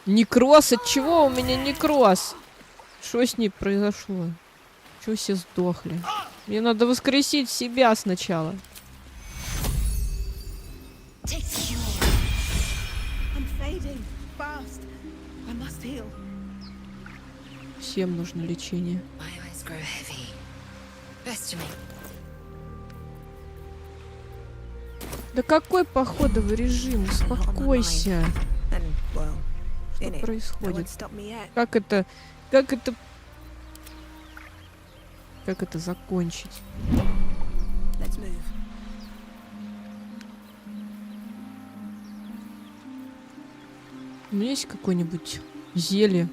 Некроз? От чего у меня некроз? Что с ней произошло? Чего все сдохли? Мне надо воскресить себя сначала. Всем нужно лечение. Да какой походовый режим? Успокойся. Что происходит? Как это закончить? У меня есть какое-нибудь зелье?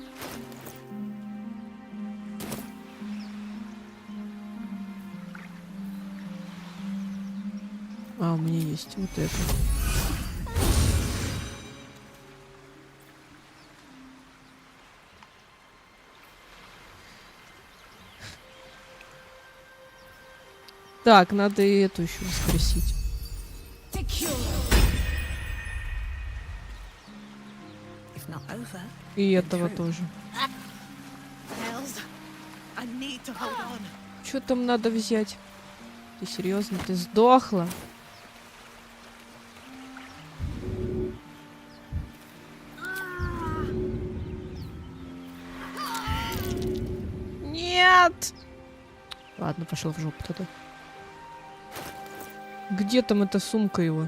А, у меня есть вот это. Так, надо и эту еще воскресить. И этого тоже. Что там надо взять? Ты серьезно? Ты сдохла? Нет! Ладно, пошел в жопу тогда. Где там эта сумка его?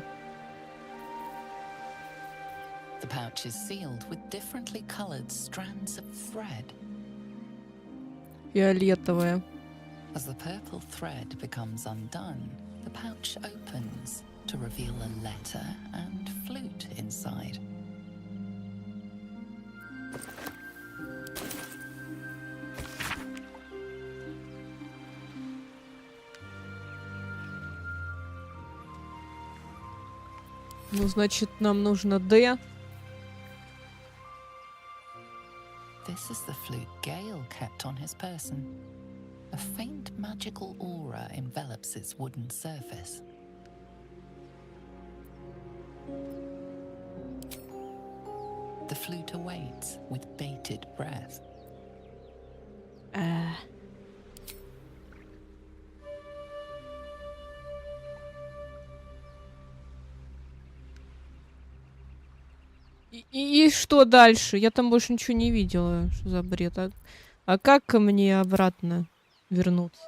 The pouch is sealed with differently colored strands of thread. Фиолетовая. As the purple thread becomes undone, the pouch opens to reveal a letter and flute inside. Ну, значит, нам нужно D. This is the flute Gale kept on his person. A faint magical aura envelops its wooden surface. The flute awaits with bated breath. И что дальше? Я там больше ничего не видела. Что за бред? А как ко мне обратно вернуться?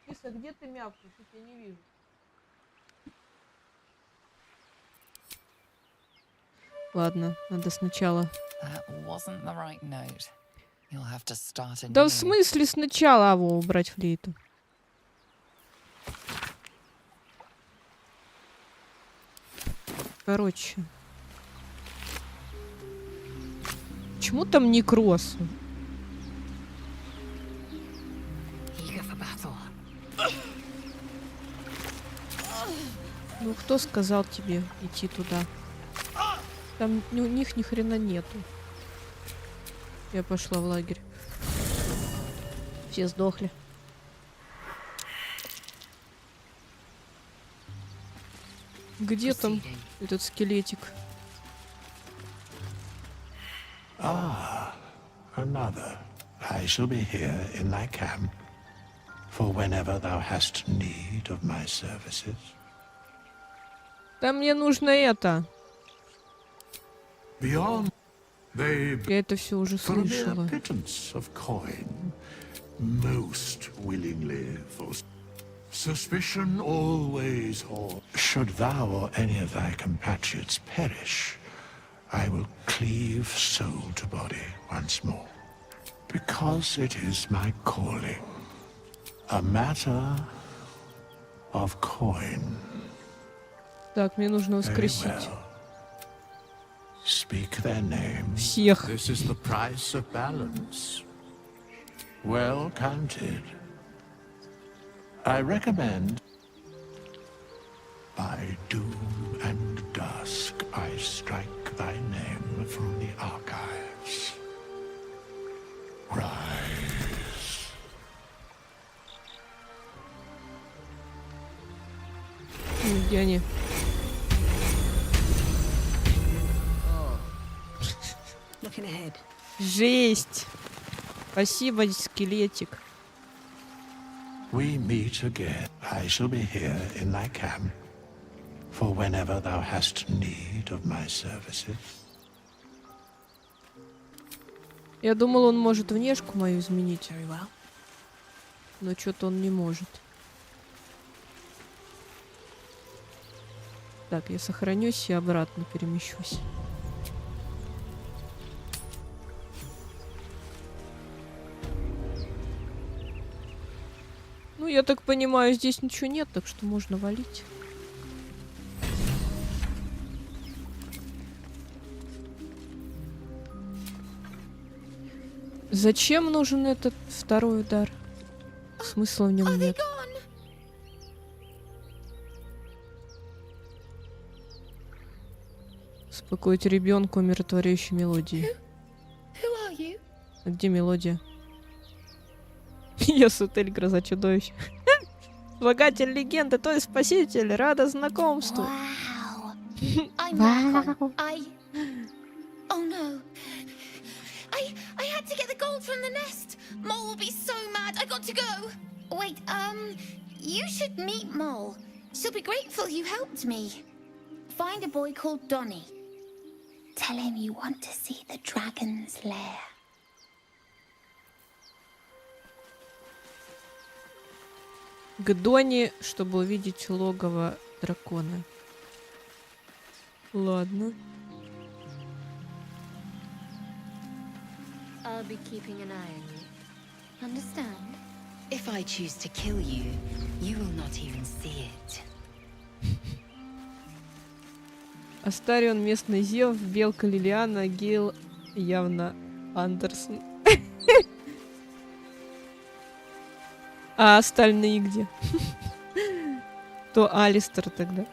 Киса, где ты мявкаешь? Я тебя не вижу. Ладно, надо сначала. Да в смысле сначала его убрать флейту? Короче. Почему там некроз? Ну кто сказал тебе идти туда? Там у них ни хрена нету. Я пошла в лагерь. Все сдохли. Где там этот скелетик? Another. I shall be here in thy camp, for whenever thou hast need of my services. Да мне нужно это. Beyond, they Я это все уже for a mere слышала. pittance of coin, most willingly for suspicion always haunts. Should thou or any of thy compatriots perish, I will cleave soul to body once more, because it is my calling, a matter of coin. Так, мне нужно воскресить. Very well. Speak their names. Всех. This is the price of balance. Well counted. I recommend. By doom and dusk I strike thy name from the archives. Rise. Где они? Жесть. Спасибо, скелетик. We meet again. I shall be here in thy camp, for whenever thou hast need of my services. Я думал, он может внешку мою изменить. Но что-то он не может. Так, я сохранюсь и обратно перемещусь. Ну, я так понимаю, здесь ничего нет, так что можно валить. Зачем нужен этот второй удар? Смысла в нем нет. Успокоить ребенка умиротворяющей мелодией. А где мелодия? Я Сутель, гроза чудовищ. Слагатель легенды, то есть спаситель, рада знакомству. Wow. Oh no. I had to get the gold from the nest. Mole will be so mad. I got to go. Wait, you should meet Mole. She'll be grateful you helped me. Find a boy called Donny. Tell him you want to see the dragon's lair. К Доне, чтобы увидеть логово дракона. Ладно. I'll be keeping an eye on you. Understand? If I choose to kill you, you will not even see it. Астарион, местный Зев, Белка Лилиана, Гейл явно Андерсон. А остальные где? То Алистер тогда.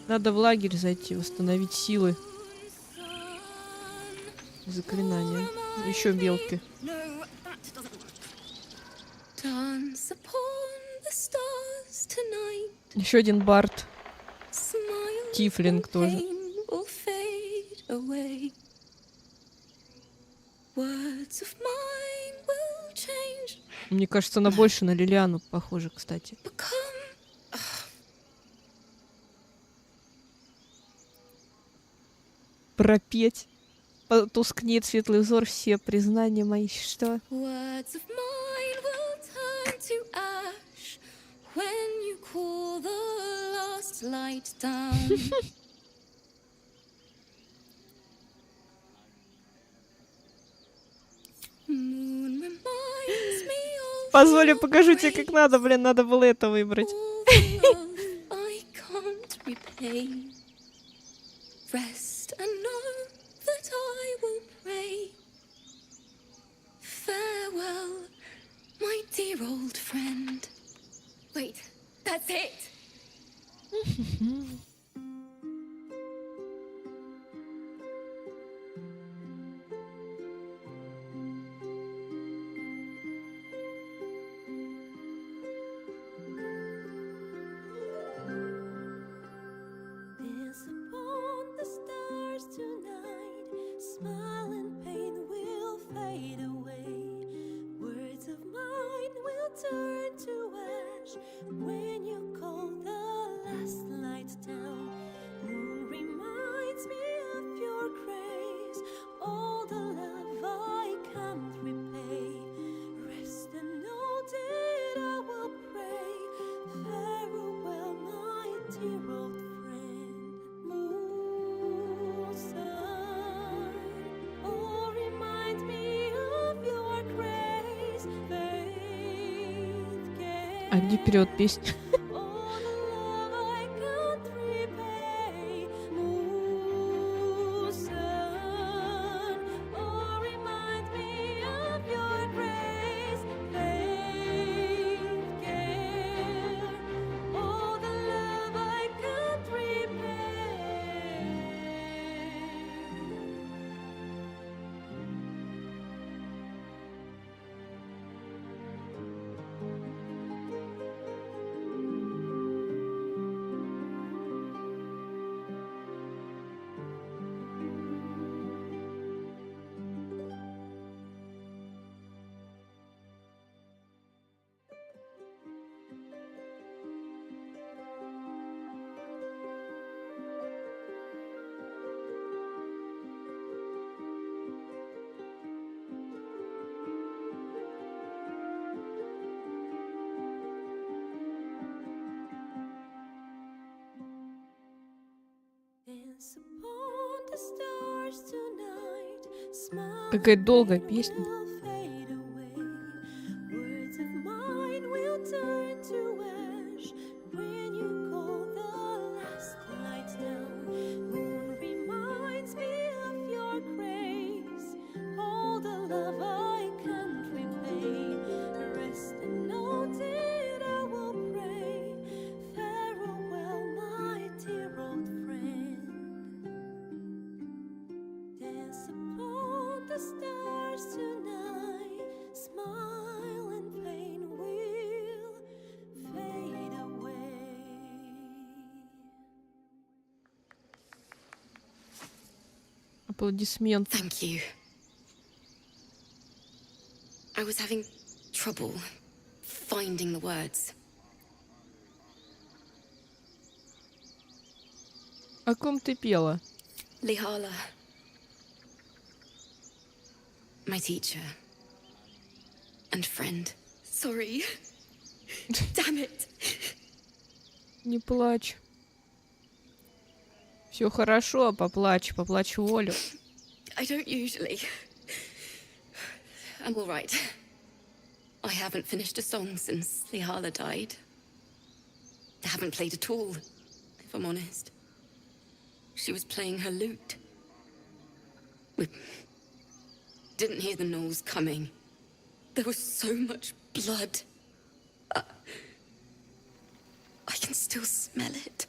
Надо в лагерь зайти, восстановить силы. Заклинания. Еще белки. Еще один бард. Тифлинг тоже. Мне кажется, она больше на Лилиану похожа, кстати. Пропеть. Потускнеет светлый взор, все признания мои. Что? Позволь, покажу тебе, как надо, блин, надо было это выбрать. Rest and know that I will pray. Farewell, my dear old friend. Wait, that's it. А где перевод песни? Какая долгая песня. Аплодисменты. Thank you. I was having trouble finding the words. О ком ты пела? Lihala, my teacher and friend. Sorry. Damn it. Не плачь. Все хорошо, поплачь, поплачь волю. I don't usually. I'm all right. I haven't finished a song since Lihala died. I haven't played at all, if I'm honest. She was playing her lute. We didn't hear the gnolls coming. There was so much blood. I can still smell it.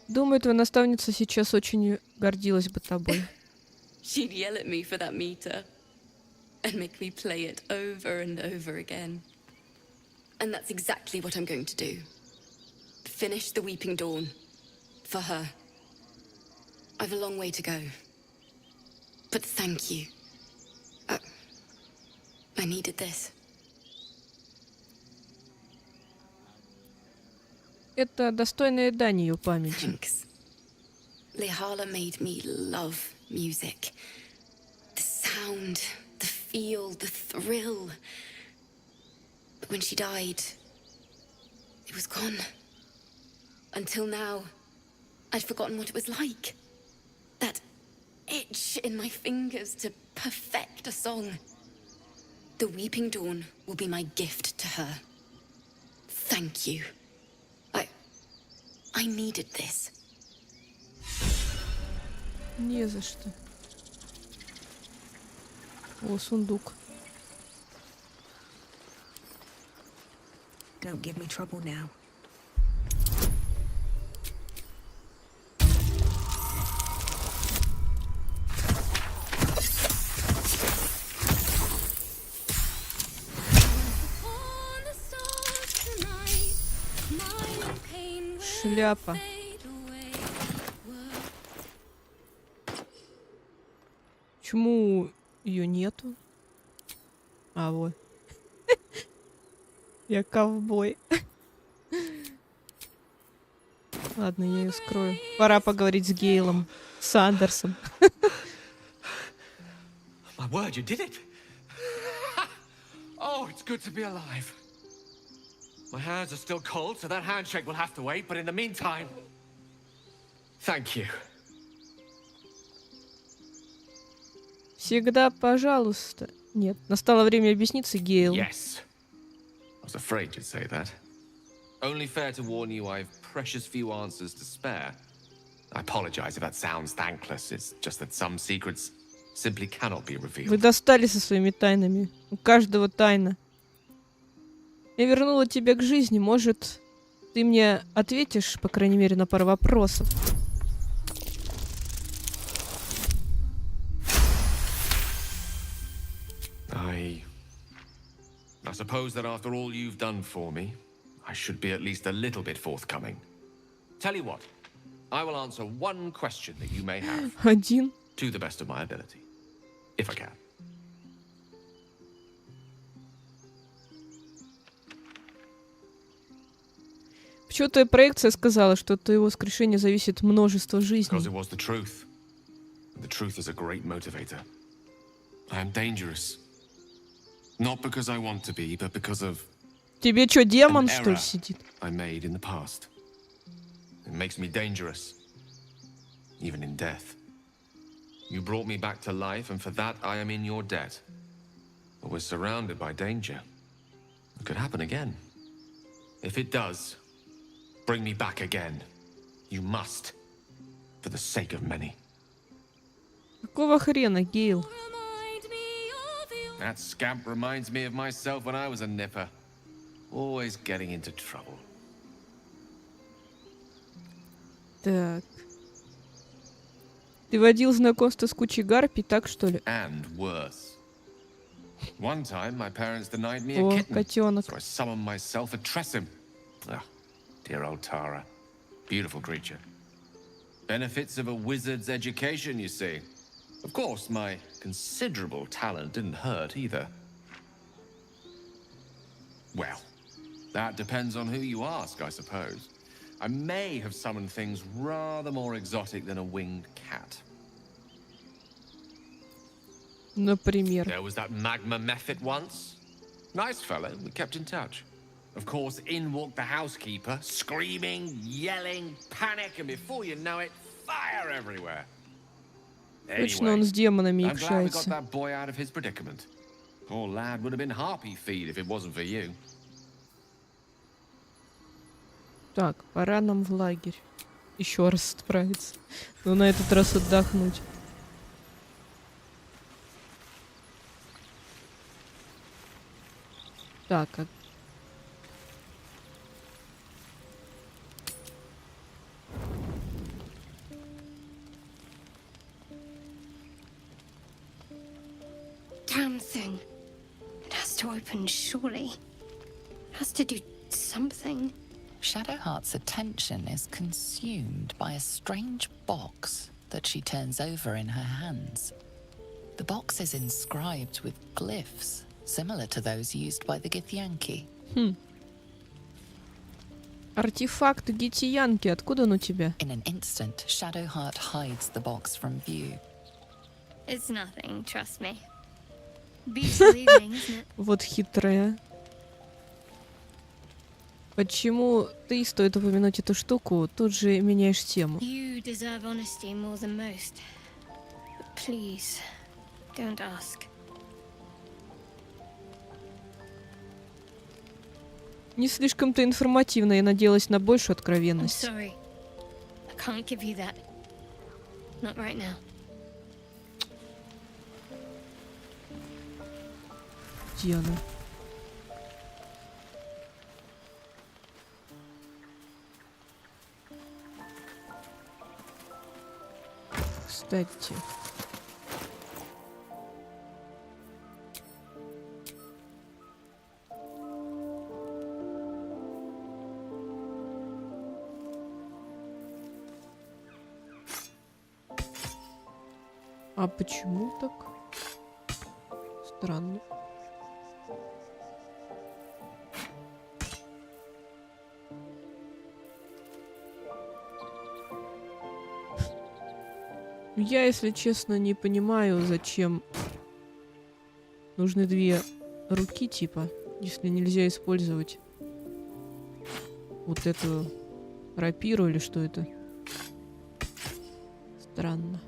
Думаю, твоя наставница сейчас очень гордилась бы тобой. She'd yell at me for that meter and make me play it over and over again. And that's exactly what I'm going to do. Finish the Weeping Dawn. For her. I've a long way to go. But thank you. I needed this. Это достойное дань ее памяти. Thanks. Lihala made me love music. The sound, the feel, the thrill. But when she died, it was gone. Until now, I'd forgotten what it was like. That itch in my fingers to perfect a song. The Weeping Dawn will be my gift to her. Thank you. I needed this. Не за что. О, сундук. Don't give me trouble now. Шляпа. Почему ее нету? А вот. Я ковбой. Ладно, я ее скрою. Пора поговорить с Гейлом, с Андерсом. My word, you did it! Oh, it's good to be alive. My hands are still cold, so that handshake will have to wait, but in the meantime... Thank you. Всегда пожалуйста. Нет, настало время объясниться, Гейл. Yes. I was afraid you'd say that. Only fair to warn you I've precious few answers to spare. I apologize if that sounds thankless. It's just that some secrets simply cannot be revealed. Вы достали со своими тайнами. У каждого тайна. Я вернула тебя к жизни. Может, ты мне ответишь, по крайней мере, на пару вопросов? I suppose that after all you've done for me, I should be at least a little bit forthcoming. Tell you what, I will answer one question that you may have. Один. To the best of my ability. If I can. Почему твоя проекция сказала, что от твоего воскрешения зависит множество жизней? Because it was the truth. And the truth is a great motivator. I am dangerous. Not because I want to be, but because of Тебе что, демон, что ли, сидит? I made in the past. It makes me dangerous. Even in death. You brought me back to life, and for that I am in your debt. But we're surrounded by danger. It could happen again. If it does, bring me back again. You must. For the sake of many. Какого хрена, Гейл? That scamp reminds me of myself when I was a nipper. Always getting into trouble. Так. Ты водил знакомство с кучей гарпий, так что ли? And worse. One time, my parents denied me a О, kitten, котенок. so I summoned myself a Tressim. Oh, dear old Tara. Beautiful creature. Benefits of a wizard's education, you see. Of course, my considerable talent didn't hurt either. Well, that depends on who you ask, I suppose. I may have summoned things rather more exotic than a winged cat. Например. There was that magma method once. Nice fellow, we kept in touch. Of course, in walked the housekeeper, screaming, yelling, panic, and before you know it, fire everywhere. Точно он с демонами I'm glad we got общается. that boy out of his predicament. Poor lad would have been harpy feed if it wasn't for you. Так, пора нам в лагерь. Еще раз отправиться. Но на этот раз отдохнуть. Так, а... Damn thing. It has to open, surely. It has to do something. Shadowheart's attention is consumed by a strange box that she turns over in her hands. The box is inscribed with glyphs similar to those used by the Githyanki. Артефакт гитиянки. Откуда он у тебя? In an instant, Shadowheart hides the box from view. It's nothing, trust me. Beautiful evening, isn't it? Вот хитрая. Почему ты, стоит упомянуть эту штуку, тут же меняешь тему? You deserve honesty more than most. But please, don't ask. Не слишком-то информативно, я надеялась на большую I'm откровенность. sorry. I can't give you that. Not right now. Где она? Кстати. А почему так? Странно. Я, если честно, не понимаю, зачем нужны две руки, типа, если нельзя использовать вот эту рапиру или что это. Странно.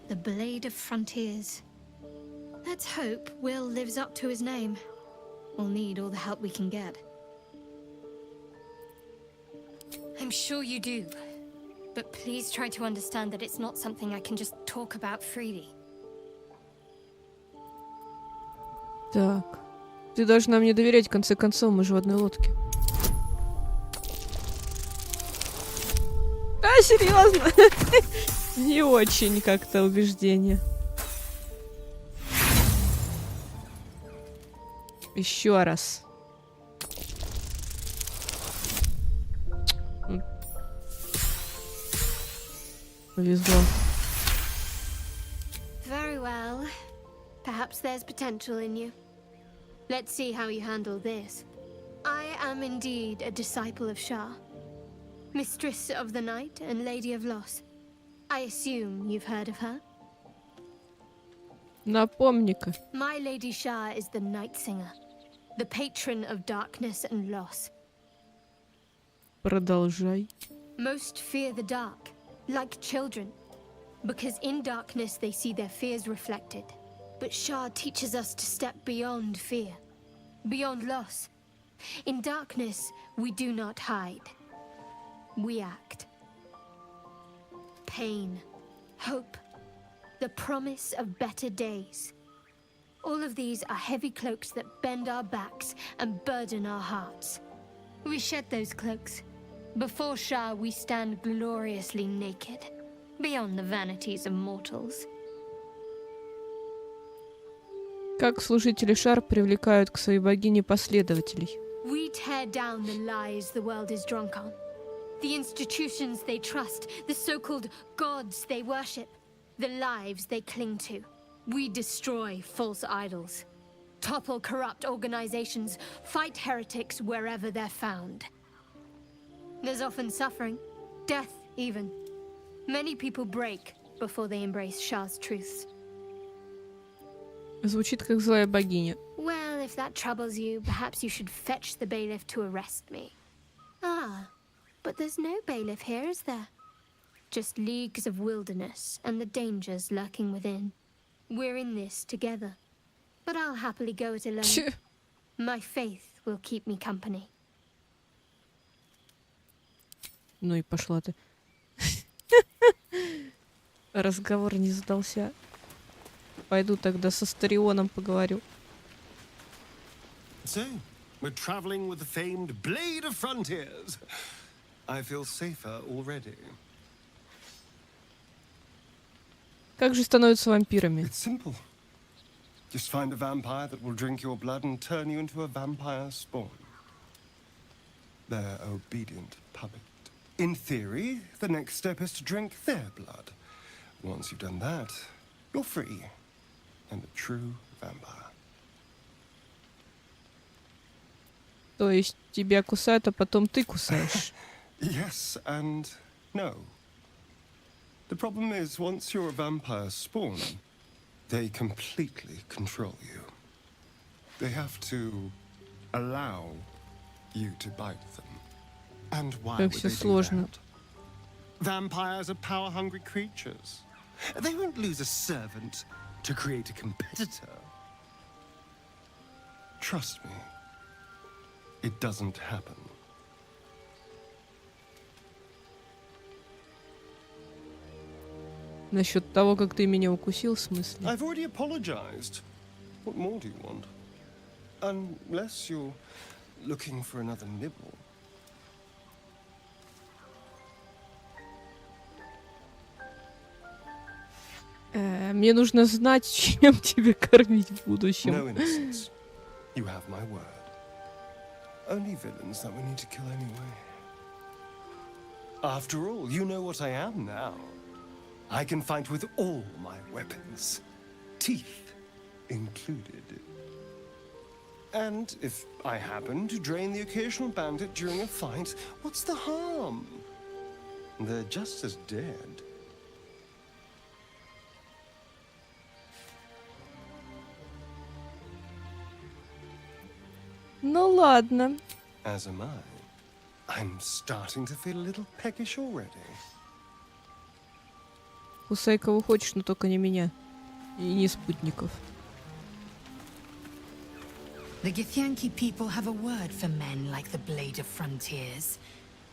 The Blade of Frontiers. Let's hope Will lives up to his name. We'll need all the help we can get. I'm sure you do. But please try to understand that it's not something I can just talk about freely. Так. Ты должна мне доверять, в конце концов, мы же в одной лодке. А, серьезно? Не очень как-то убеждение. Еще раз. Повезло. Very well. Perhaps there's potential in you. Let's see how you handle this. I am indeed a disciple of Shah, Mistress of the Night and Lady of Loss. I assume you've heard of her? Напомни-ка. My Lady Shah is the Night Singer, the patron of darkness and loss. Продолжай. Most fear the dark, like children, because in darkness they see their fears reflected. But Shah teaches us to step beyond fear, beyond loss. In darkness, we do not hide. We act. Pain, hope, the promise of better days. All of these are heavy cloaks that bend our backs and burden our hearts. We shed those cloaks. Before Shah, we stand gloriously naked, beyond the vanities of mortals. Как служители Шар привлекают к своей богине последователей? We tear down the lies the world is drunk on. The institutions they trust, the so-called gods they worship, the lives they cling to. We destroy false idols, topple corrupt organizations, fight heretics wherever they're found. There's often suffering, death even. Many people break before they embrace Shah's truths. Звучит как злая богиня. Well, if that troubles you, perhaps you should fetch the bailiff to arrest me. Ah, but there's no bailiff here, is there? Just leagues of wilderness and the dangers lurking within. We're in this together. But I'll happily go it alone. My faith will keep me company. Ну и пошла ты. Разговор не задался. Пойду тогда со Старионом поговорю. So, we're traveling with the famed Blade of Frontiers. I feel safer already. Как же становятся вампирами? It's simple. Just find a vampire that will drink your blood and turn you into a vampire spawn. Their obedient puppet. In theory, the next step is to drink their blood. Once you've done that, you're free. And a true vampire. То есть тебя кусают, а потом ты кусаешь? Yes and no. The problem is, once you're a vampire spawn, they completely control you. They have to allow you to bite them. And why would they do that? Vampires are power-hungry creatures. They won't lose a servant to create a competitor. Trust me, it doesn't happen. Насчет того, как ты меня укусил, в смысле? I've already apologized. What more do you want? Unless you're looking for another nibble. Мне нужно знать, чем тебя кормить в будущем. No innocence. You have my word. Only villains that we need to kill anyway. After all, you know what I am now. I can fight with all my weapons, teeth included. And if I happen to drain the occasional bandit during a fight, what's the harm? They're just as dead. Ну ладно. As am I. I'm starting to feel a little peckish already. Кусай кого хочешь, но только не меня. И не спутников. The Githyanki people have a word for men like the Blade of Frontiers.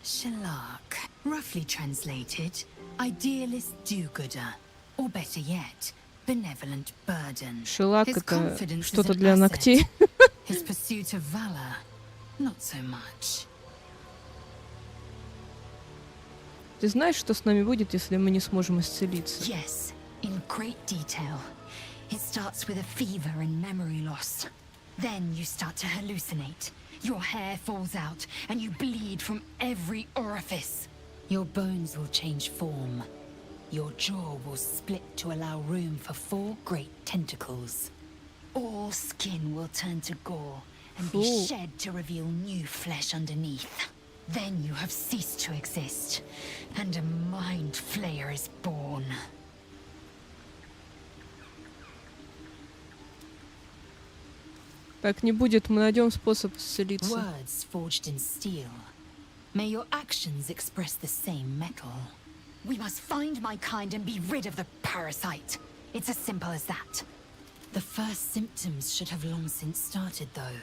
Shalak. Roughly translated, idealist do-gooder. Or better yet, benevolent burden. Шелак — это что-то для ногтей. His pursuit of valor, not so much. Ты знаешь, что с нами будет, если мы не сможем исцелиться? Yes, in great detail. It starts with a fever and memory loss. Then you start to hallucinate. Your hair falls out and you bleed from every orifice. Your bones will change form. Your jaw will split to allow room for 4 great tentacles. All skin will turn to gore and be shed to reveal new flesh underneath. Then you have ceased to exist, and a mind flayer is born. Так не будет, мы найдем способ исцелиться. Words forged in steel. May your actions express the same metal. We must find my kind and be rid of the parasite. It's as simple as that. The first symptoms should have long since started, though.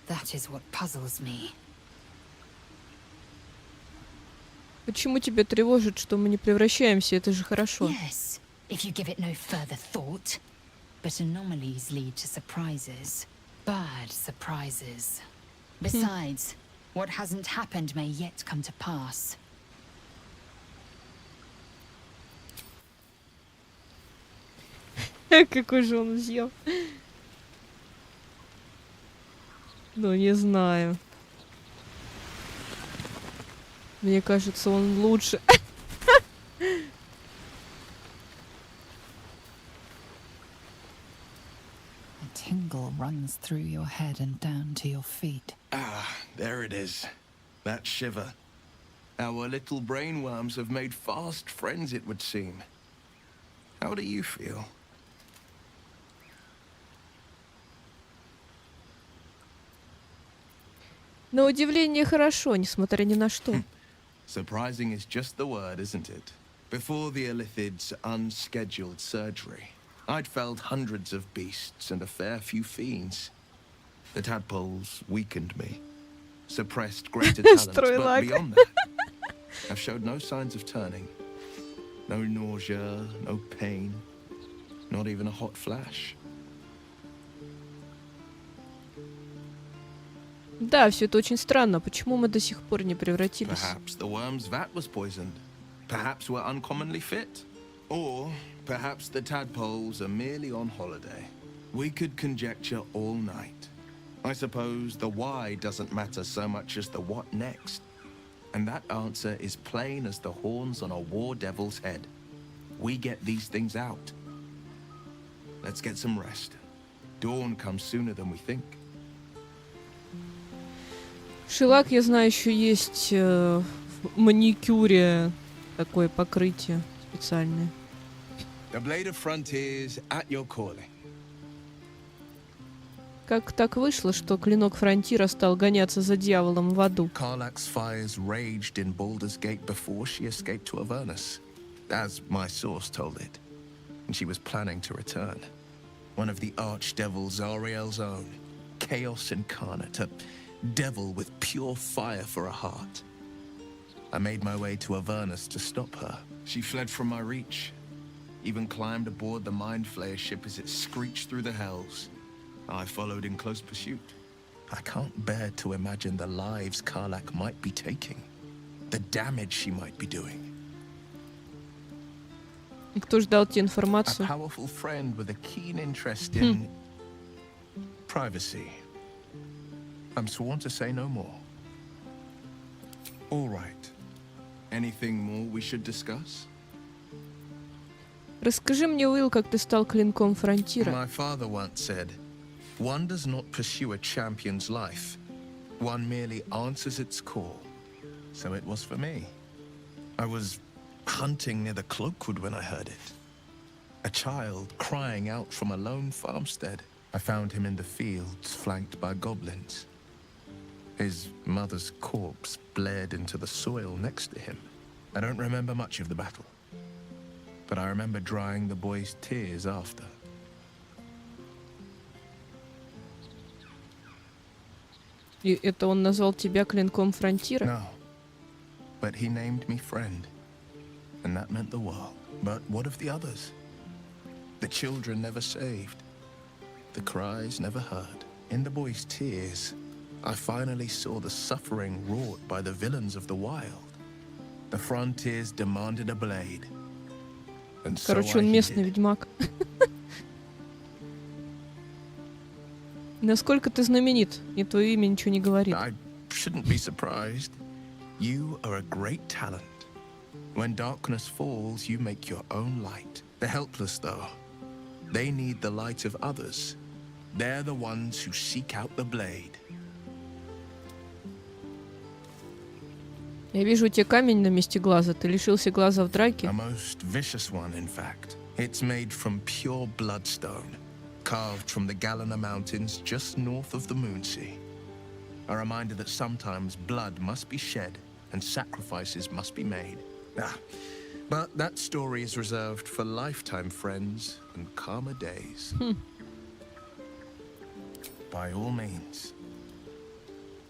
That is what puzzles me. Почему тебя тревожит, что мы не превращаемся? Это же хорошо. Yes, if you give it no further thought. But anomalies lead to surprises. Bad surprises. Besides, what hasn't happened may yet come to pass. Какой же он взял. Ну, не знаю. Мне кажется, он лучше. A tingle runs through your head and down to your feet. Ah, there it is. That shiver. Our little brainworms have made fast friends, it would seem. How do you feel? На удивление хорошо, несмотря ни на что. Surprising is just the word, isn't it? Before the Illithid's unscheduled surgery, I'd felled hundreds of beasts and a fair few fiends. The tadpoles weakened me, suppressed greater talents, but beyond that, I've showed no signs of turning. No nausea, no pain, not even a hot flash. Да, все это очень странно. Почему мы до сих пор не превратились? Perhaps the worm's vat was poisoned. Perhaps we're uncommonly fit. Or perhaps the tadpoles are merely on holiday. We could conjecture all night. I suppose the why doesn't matter so much as the what next. And that answer is plain as the horns on a war devil's head. We get these things out. Let's get some rest. Dawn comes sooner than we think. Шелак, я знаю, еще есть в маникюре такое покрытие специальное. The blade of frontiers at your calling. Как так вышло, что клинок фронтира стал гоняться за дьяволом в аду? Karlach's fires raged in Baldur's Gate before she escaped to Avernus, as my source told it. And she was planning to return. One of the archdevils Ariel's own, chaos incarnate, a devil with pure fire for a heart. I made my way to Avernus to stop her. She fled from my reach, even climbed aboard the Mind Flayer ship as it screeched through the hells. I followed in close pursuit. I can't bear to imagine the lives Karlach might be taking, the damage she might be doing. И кто ж дал тебе A информацию? powerful friend with a keen interest in privacy. I'm sworn to say no more. All right. Anything more we should discuss? Расскажи мне, Уилл, как ты стал клинком фронтира. My father once said, one does not pursue a champion's life. One merely answers its call. So it was for me. I was hunting near the Cloakwood when I heard it. A child crying out from a lone farmstead. I found him in the fields, flanked by goblins. His mother's corpse bled into the soil next to him. I don't remember much of the battle, but I remember drying the boy's tears after. И это он назвал тебя клинком фронтира? No, but he named me friend, and that meant the world. But what of the others? The children never saved, the cries never heard. In the boy's tears, I finally saw the suffering wrought by the villains of the wild. The frontiers demanded a blade. And so Короче, он местный ведьмак. Насколько ты знаменит? И твое имя ничего не говорит. I shouldn't be surprised. You are a great talent. When darkness falls, you make your own light. The helpless, though, they need the light of others. They're the ones who seek out the blade. Я вижу у тебя камень на месте глаза. Ты лишился глаза в драке? A most vicious one, in fact. It's made from pure bloodstone, carved from the Galena Mountains just north of the Moonsea. A reminder that sometimes blood must be shed and sacrifices must be made. But that story is reserved for lifetime friends and calmer days. By all means.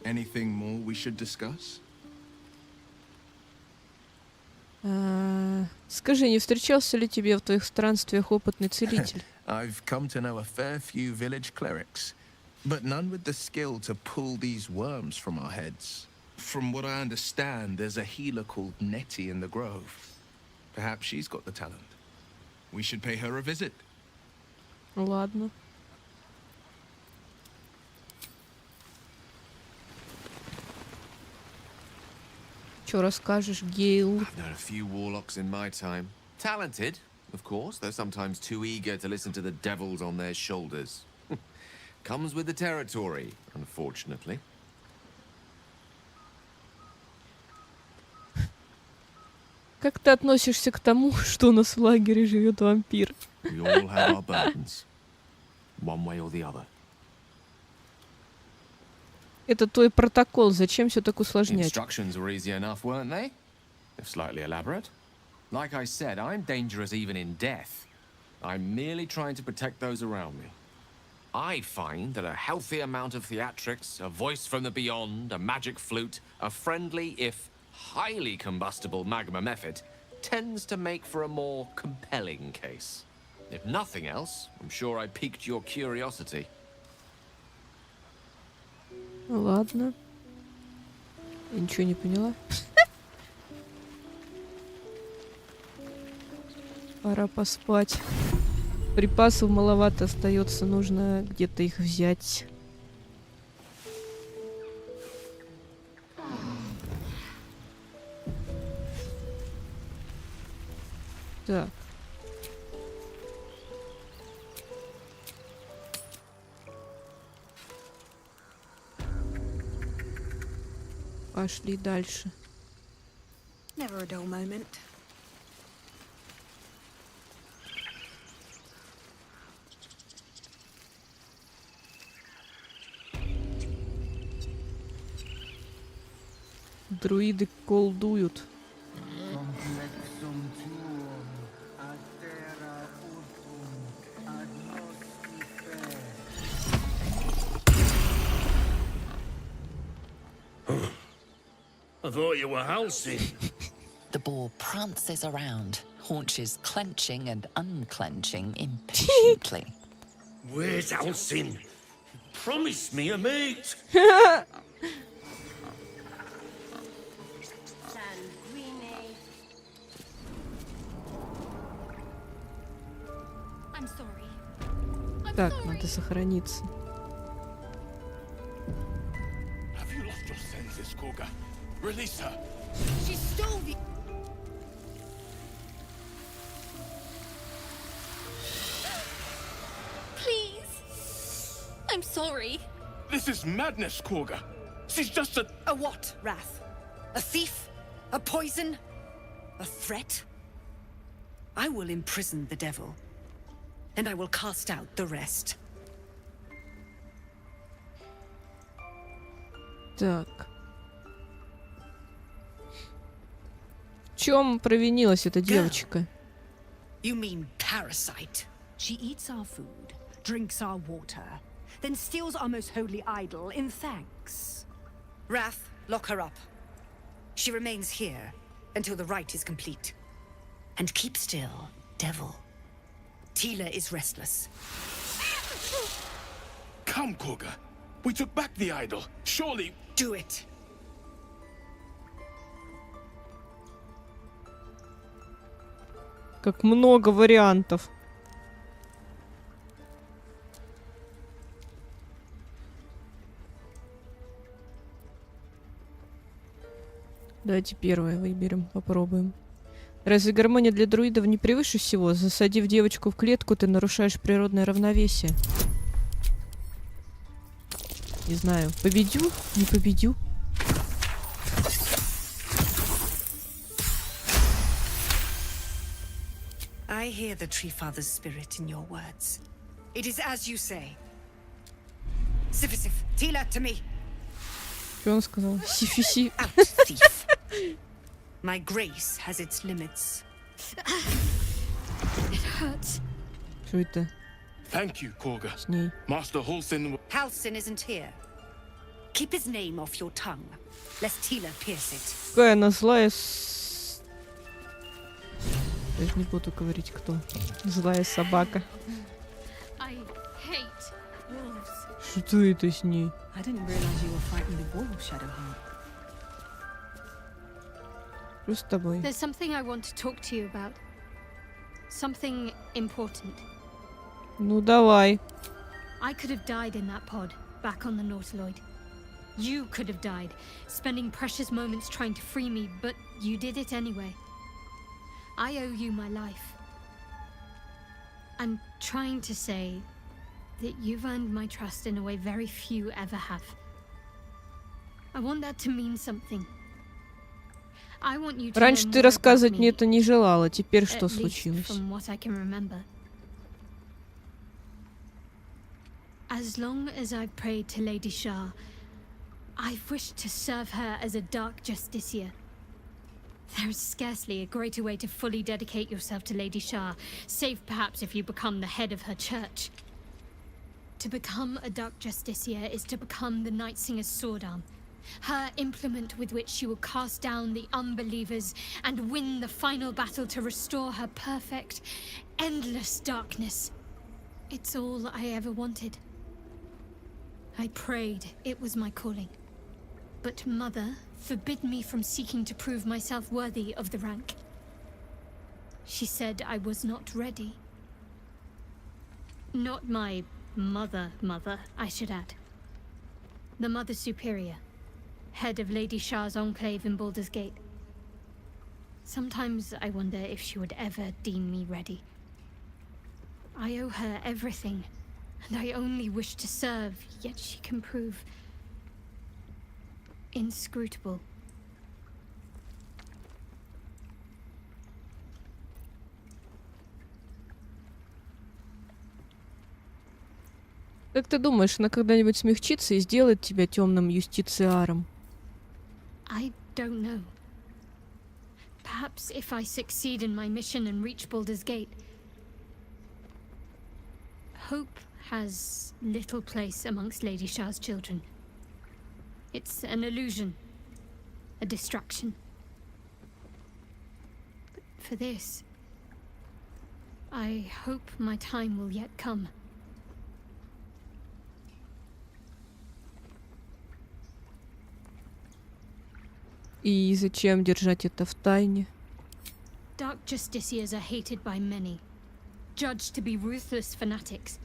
Anything more we should discuss? Скажи, не встречался ли тебе в твоих странствиях опытный целитель? I've come to know a fair few village clerics, but none with the skill to pull these worms from our heads. From what I understand, there's a healer called Nettie in the grove. Perhaps she's got the talent. We should pay her a visit. Ладно. Чё расскажешь, Гейл? I've known a few warlocks in my time. Talented, of course, though sometimes too eager to listen to the devils on their shoulders. Comes with the territory, unfortunately. Как ты относишься к тому, что у нас в лагере живет вампир? We all have our burdens, one way or the other. Это твой протокол. Зачем все так усложнять? Instructions were easy enough, weren't they? If slightly elaborate. Like I said, I'm dangerous even in death. I'm merely trying to protect those around me. I find that a healthy amount of theatrics, a voice from the beyond, a magic flute, a friendly, if highly combustible magma method, tends to make for a more compelling case. If nothing else, I'm sure I piqued your curiosity. Ладно. Я ничего не поняла. Пора поспать. Припасов маловато остается, нужно где-то их взять. Так. Пошли дальше. Never a dull moment. Друиды колдуют. I thought you were Halsey. The boar prances around, haunches clenching and unclenching impatiently. Where's Halsey? Promise me a mate. I'm sorry. Так, надо сохраниться. Have you lost your senses, Koga? Release her. She stole the... Please. I'm sorry. This is madness, Koga. She's just a... A what, Wrath? A thief? A poison? A threat? I will imprison the devil, and I will cast out the rest. Так. В чем провинилась эта девочка? You mean parasite? She eats our food, drinks our water, then steals our most holy idol in thanks. Wrath, lock her up. She remains here until the rite is complete. And keep still, devil. Tila is restless. Come, Koga. We took back the idol. Surely... Do it. Как много вариантов. Давайте первое выберем, попробуем. Разве гармония для друидов не превыше всего? Засадив девочку в клетку, ты нарушаешь природное равновесие. Не знаю, победю? Не победю? I hear the Tree Father's spirit in your words. It is as you say. Sifisif, Tila, to me. Что он сказал? Сифиси. Out, thief. My grace has its limits. It hurts. Что это? Thank you, Koga. С ней. Master Halsin... Halsin isn't here. Keep his name off your tongue, lest Tila pierce it. Какая она злая Даже не буду говорить, кто. Злая собака. I hate wolves. Что это с ней? I didn't realize you were fighting the wolf, Shadowheart. Что с тобой? There's something I want to talk to you about. Something important. Ну давай. I could have died in that pod, back on the Nautiloid. You could have died, spending precious moments trying to free me, but you did it anyway. I owe you my life. I'm trying to say that you've earned my trust in a way very few ever have. I want that to mean something. I want you to Раньше ты рассказывать мне это не желала, теперь что случилось? From what I can remember. As long as I've prayed to Lady Shah, I've wished to serve her as a dark justiciar. There is scarcely a greater way to fully dedicate yourself to Lady Shah, save perhaps if you become the head of her church. To become a dark justiciar is to become the Night Singer's sword arm, her implement with which she will cast down the unbelievers and win the final battle to restore her perfect, endless darkness. It's all I ever wanted. I prayed it was my calling. But Mother forbid me from seeking to prove myself worthy of the rank. She said I was not ready. Not my mother, I should add. The Mother Superior, head of Lady Shah's enclave in Baldur's Gate. Sometimes I wonder if she would ever deem me ready. I owe her everything, and I only wish to serve, yet she can prove inscrutable. Как ты думаешь, она когда-нибудь смягчится и сделает тебя темным юстициаром? I don't know. Perhaps if I succeed in my mission and reach Baldur's Gate. Hope has little place amongst Lady Shah's children. It's an illusion, a distraction. But for this, I hope my time will yet come. И зачем держать это в тайне? Dark justiciars are hated by many, judged to be ruthless fanatics.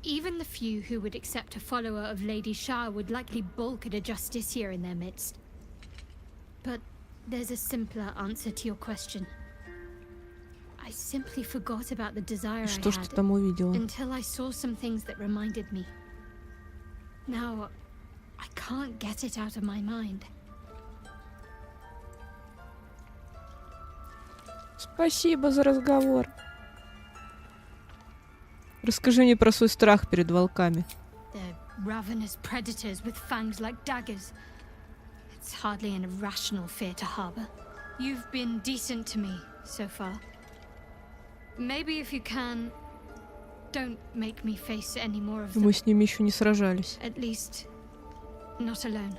Even the few who would accept a follower of Lady Shah would likely balk at a justiciar in their midst. But there's a simpler answer to your question. I simply forgot about the desire I Что ж ты had там увидела? until I saw some things that reminded me. Now, I can't get it out of my mind. Спасибо за разговор. Расскажи мне про свой страх перед волками. They're ravenous predators with fangs like daggers. It's hardly an irrational fear to harbor. You've been decent to me so far. Maybe if you can, don't make me face any more of them. Мы с ними еще не сражались. At least, not alone.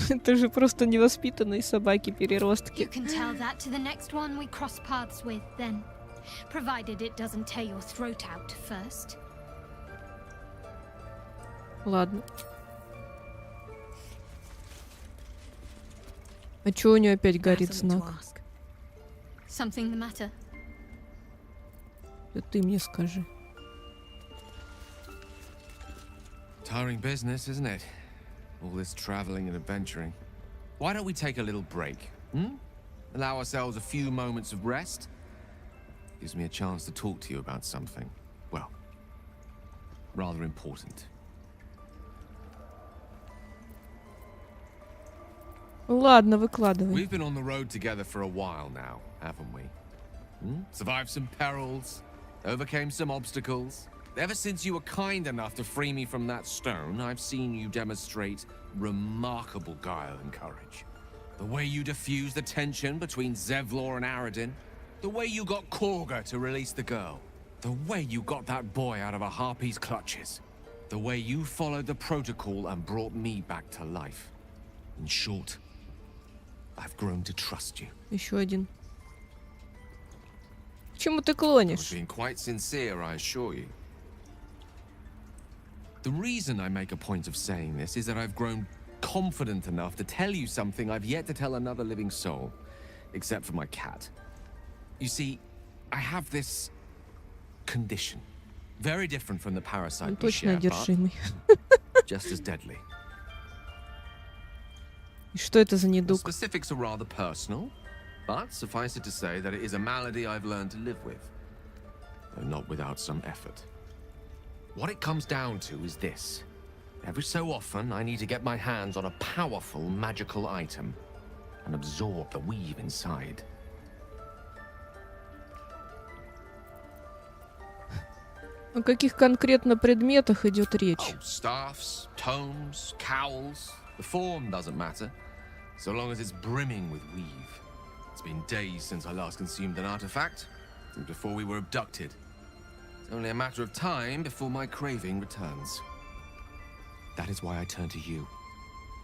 Это же просто невоспитанные собаки-переростки. You can tell that to the next one we cross paths with, then. Provided it doesn't tear your throat out first. Ладно. А чё у нее опять горит знак? Something the matter? Да ты мне скажи. Tiring business, isn't it? All this traveling and adventuring. Why don't we take a little break? Allow ourselves a few moments of rest? Gives me a chance to talk to you about something, well, rather important. Ладно, выкладывай. We've been on the road together for a while now, haven't we? Survived some perils, overcame some obstacles. Ever since you were kind enough to free me from that stone, I've seen you demonstrate remarkable guile and courage. The way you diffused the tension between Zevlor and Aradin. The way you got Korga to release the girl. The way you got that boy out of a harpy's clutches. The way you followed the protocol and brought me back to life. In short, I've grown to trust you. Еще один. К чему ты I was клонишь? being quite sincere, I assure you. The reason I make a point of saying this is that I've grown confident enough to tell you something I've yet to tell another living soul, except for my cat. You see, I have this condition. Very different from the parasite we Точно share, but одержимый. just as deadly. И что это за The недуг? specifics are rather personal, but suffice it to say that it is a malady I've learned to live with, though not without some effort. What it comes down to is this. Every so often, I need to get my hands on a powerful magical item and absorb the weave inside. О каких конкретно предметах идет речь? Oh, staffs, tomes, cowls. The form doesn't matter, so long as it's brimming with weave. It's been days since I last consumed an artifact, since before we were abducted. It's only a matter of time before my craving returns. That is why I turn to you.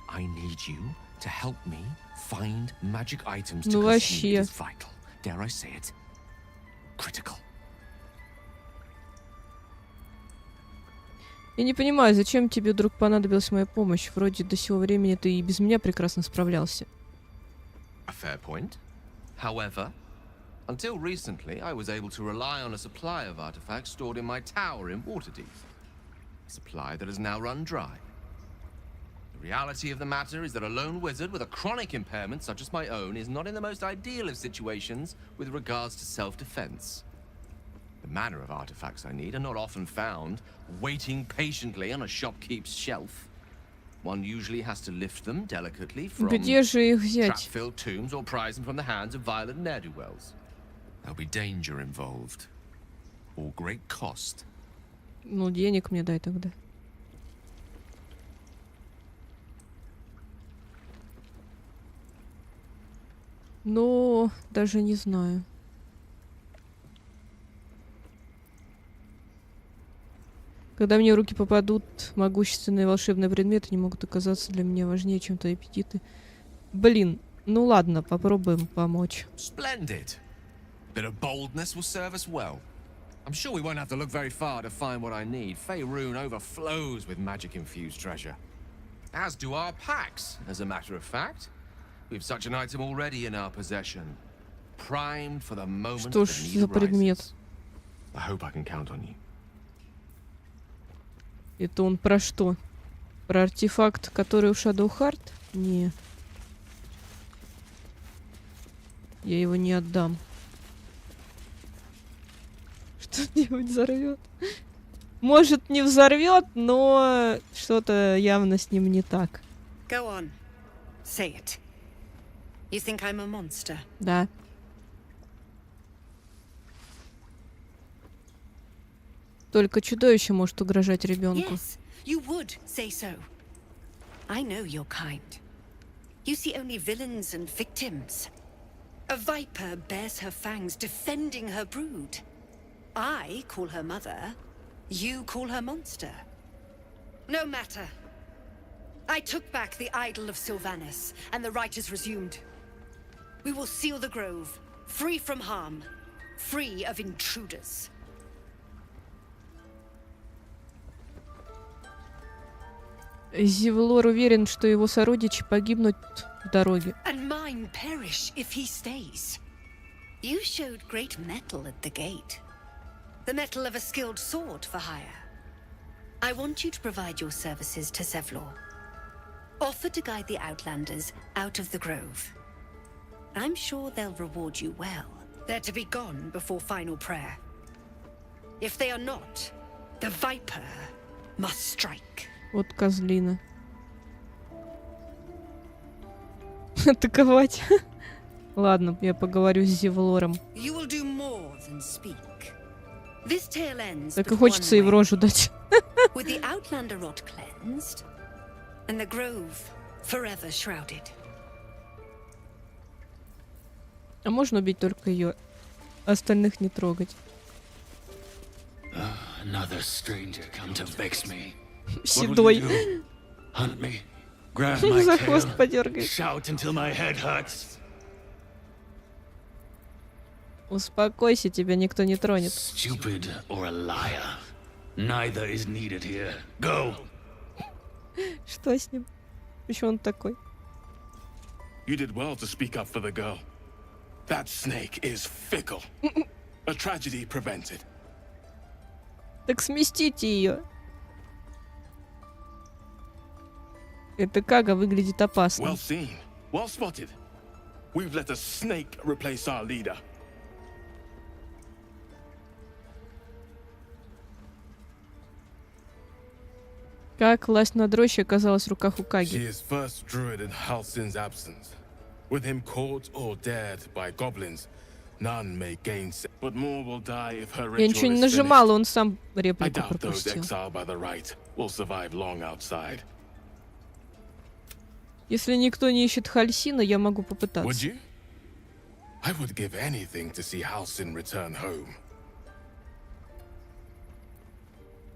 I need you to help me find magic items to consume. It is vital. Dare I say it? Critical. Я не понимаю, зачем тебе вдруг понадобилась моя помощь? Вроде до сего времени ты и без меня прекрасно справлялся. A fair point. However, until recently, I was able to rely on a supply of artifacts stored in my tower in Waterdeep. A supply that has now run dry. The reality of the matter is that a lone wizard with a chronic impairment such as my own is not in the most ideal of situations with regards to self-defense. The manner of artifacts I need are not often found waiting patiently on a shopkeep's shelf. One usually has to lift them delicately from Где же их взять? trap-filled tombs or prise them from the hands of violent ne'er-do-wells. There'll be danger involved, or great cost. Ну, денег мне дай тогда. Ну, даже не знаю. Когда мне в руки попадут могущественные волшебные предметы, они могут оказаться для меня важнее, чем твои аппетиты. Блин, ну ладно, попробуем помочь. Splendid. Bit of boldness will serve us well. I'm sure we won't have to look very far to find what I need. Faerun overflows with magic-infused treasure. As do our packs, as a matter of fact. We've such an item already in our possession. Primed for the moment Что ж the need за предмет? arises. I hope I can count on you. Это он про что? Про артефакт, который у Shadowheart? Не. Я его не отдам. Что-нибудь взорвет? Может, не взорвет, но что-то явно с ним не так. Go on. Say it. You think I'm a monster? Да. Только чудовище может угрожать ребенку. Yes, you would say so. I know your kind. You see only villains and victims. A viper bears her fangs defending her brood. I call her mother. You call her monster. No matter. I took back the idol of Sylvanas, and the rite is resumed. We will seal the grove, free from harm, free of intruders. Зевлор уверен, что его сородичи погибнут в дороге. And mine perish if he stays. You showed great mettle at the gate. The mettle of a skilled sword for hire. I want you to provide your services to Zevlor. Offer to guide the Outlanders out of the grove. I'm sure they'll reward you well. They're to be gone before final prayer. If they are not, the Viper must strike. Вот козлина. Атаковать. Ладно, я поговорю с Зевлором. You will do more than speak. This tale ends Так и хочется и в рожу дать. with the Outlander rot cleansed, and the grove forever shrouded. А можно убить только ее, остальных не трогать. Another stranger come to vex me. Седой. Hunt me, grab my За tail, хвост подергай. shout until my head hurts. Успокойся, тебя никто не тронет. Stupid or a liar. Neither is needed here. Go. Что с ним? Почему он такой? You did well to speak up for the girl. That snake is fickle. A tragedy prevented. Так сместите ее. Это Кага выглядит опасно. Well seen. Well spotted. We've let a snake replace our leader. Как власть над рощей оказалась в руках у She Каги? is first druid in Halsin's absence. With him caught or dared by goblins, none may gainsay. But more will die if her Я ritual ничего не is нажимала, он сам finished. I реплику doubt those пропустил. exiled by the right will survive long outside. Если никто не ищет Хальсина, я могу Would попытаться. you? I would give anything to see Halsin return home.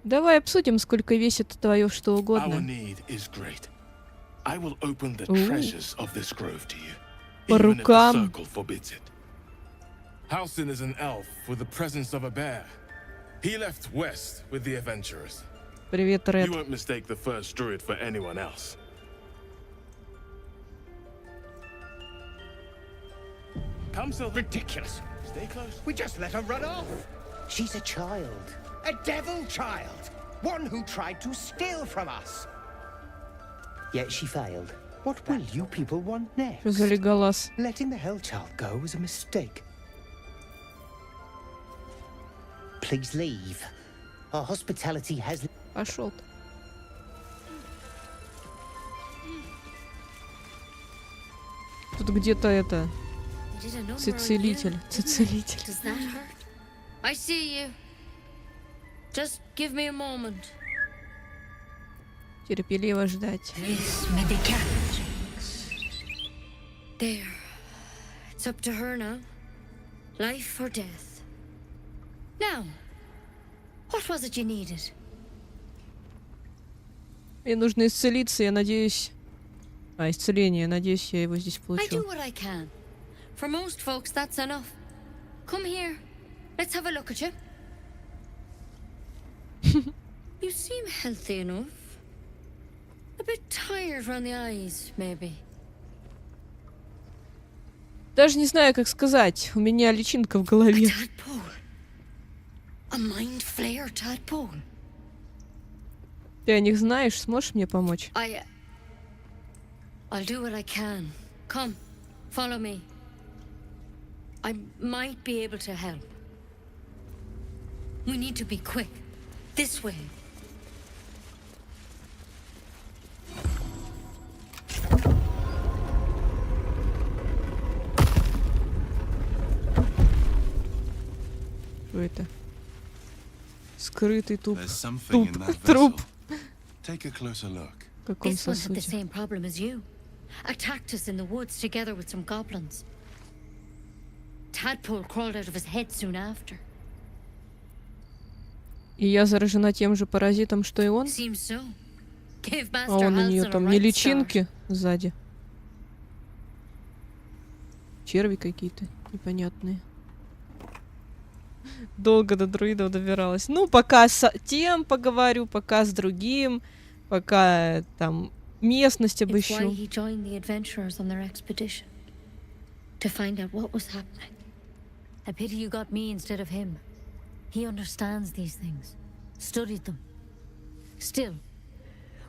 Давай обсудим, сколько весит твое что Our угодно. need is great. I will open the Ooh. treasures of this grove to you, По even if the рукам. circle forbids it. Halsin is an elf with the presence of a bear. He left west with the adventurers. Привет, Ред. You won't mistake the first druid for anyone else. Come, Silver. Ridiculous. Stay close. We just let her run off. She's a child. A devil child. One who tried to steal from us. Yet she failed. What will you people want next? Что за леголаз? Letting the hell child go was a mistake. Please leave. Our hospitality has... Пошел. Тут где-то это... Целитель. Целитель. Does that hurt? I see you. Just give me a moment. Терпеливо ждать. There. It's up to her now. Life or death. Now, what was it you needed? Мне нужно исцелиться, я надеюсь... исцеление. Я надеюсь, я его здесь I do получу. what I can. For most folks, that's enough. Come here. Let's have a look at you. You seem healthy enough. A bit tired around the eyes, maybe. Даже не знаю, как сказать. У меня личинка в голове. A mind flayer tadpole. Ты о них знаешь? Сможешь мне помочь? I'll do what I can. Come, follow me. I might be able to help. We need to be quick. This way. Что это? Скрытый There's something in that труп. vessel. Take a closer look. В каком This one had the сосуде? same problem as you. Attacked us in the woods together with some goblins. Tadpole crawled out of his head soon after. И я заражена тем же паразитом, что и он? Seems so. Give А Master он у нее Halsin a там не right start. личинки сзади. Черви какие-то непонятные. Долго до друидов добиралась. Ну, пока с тем поговорю, пока с другим, пока там местность It's why обыщу. he joined the adventurers on their expedition. To find out what was happening. A pity you got me instead of him. He understands these things. Studied them. Still,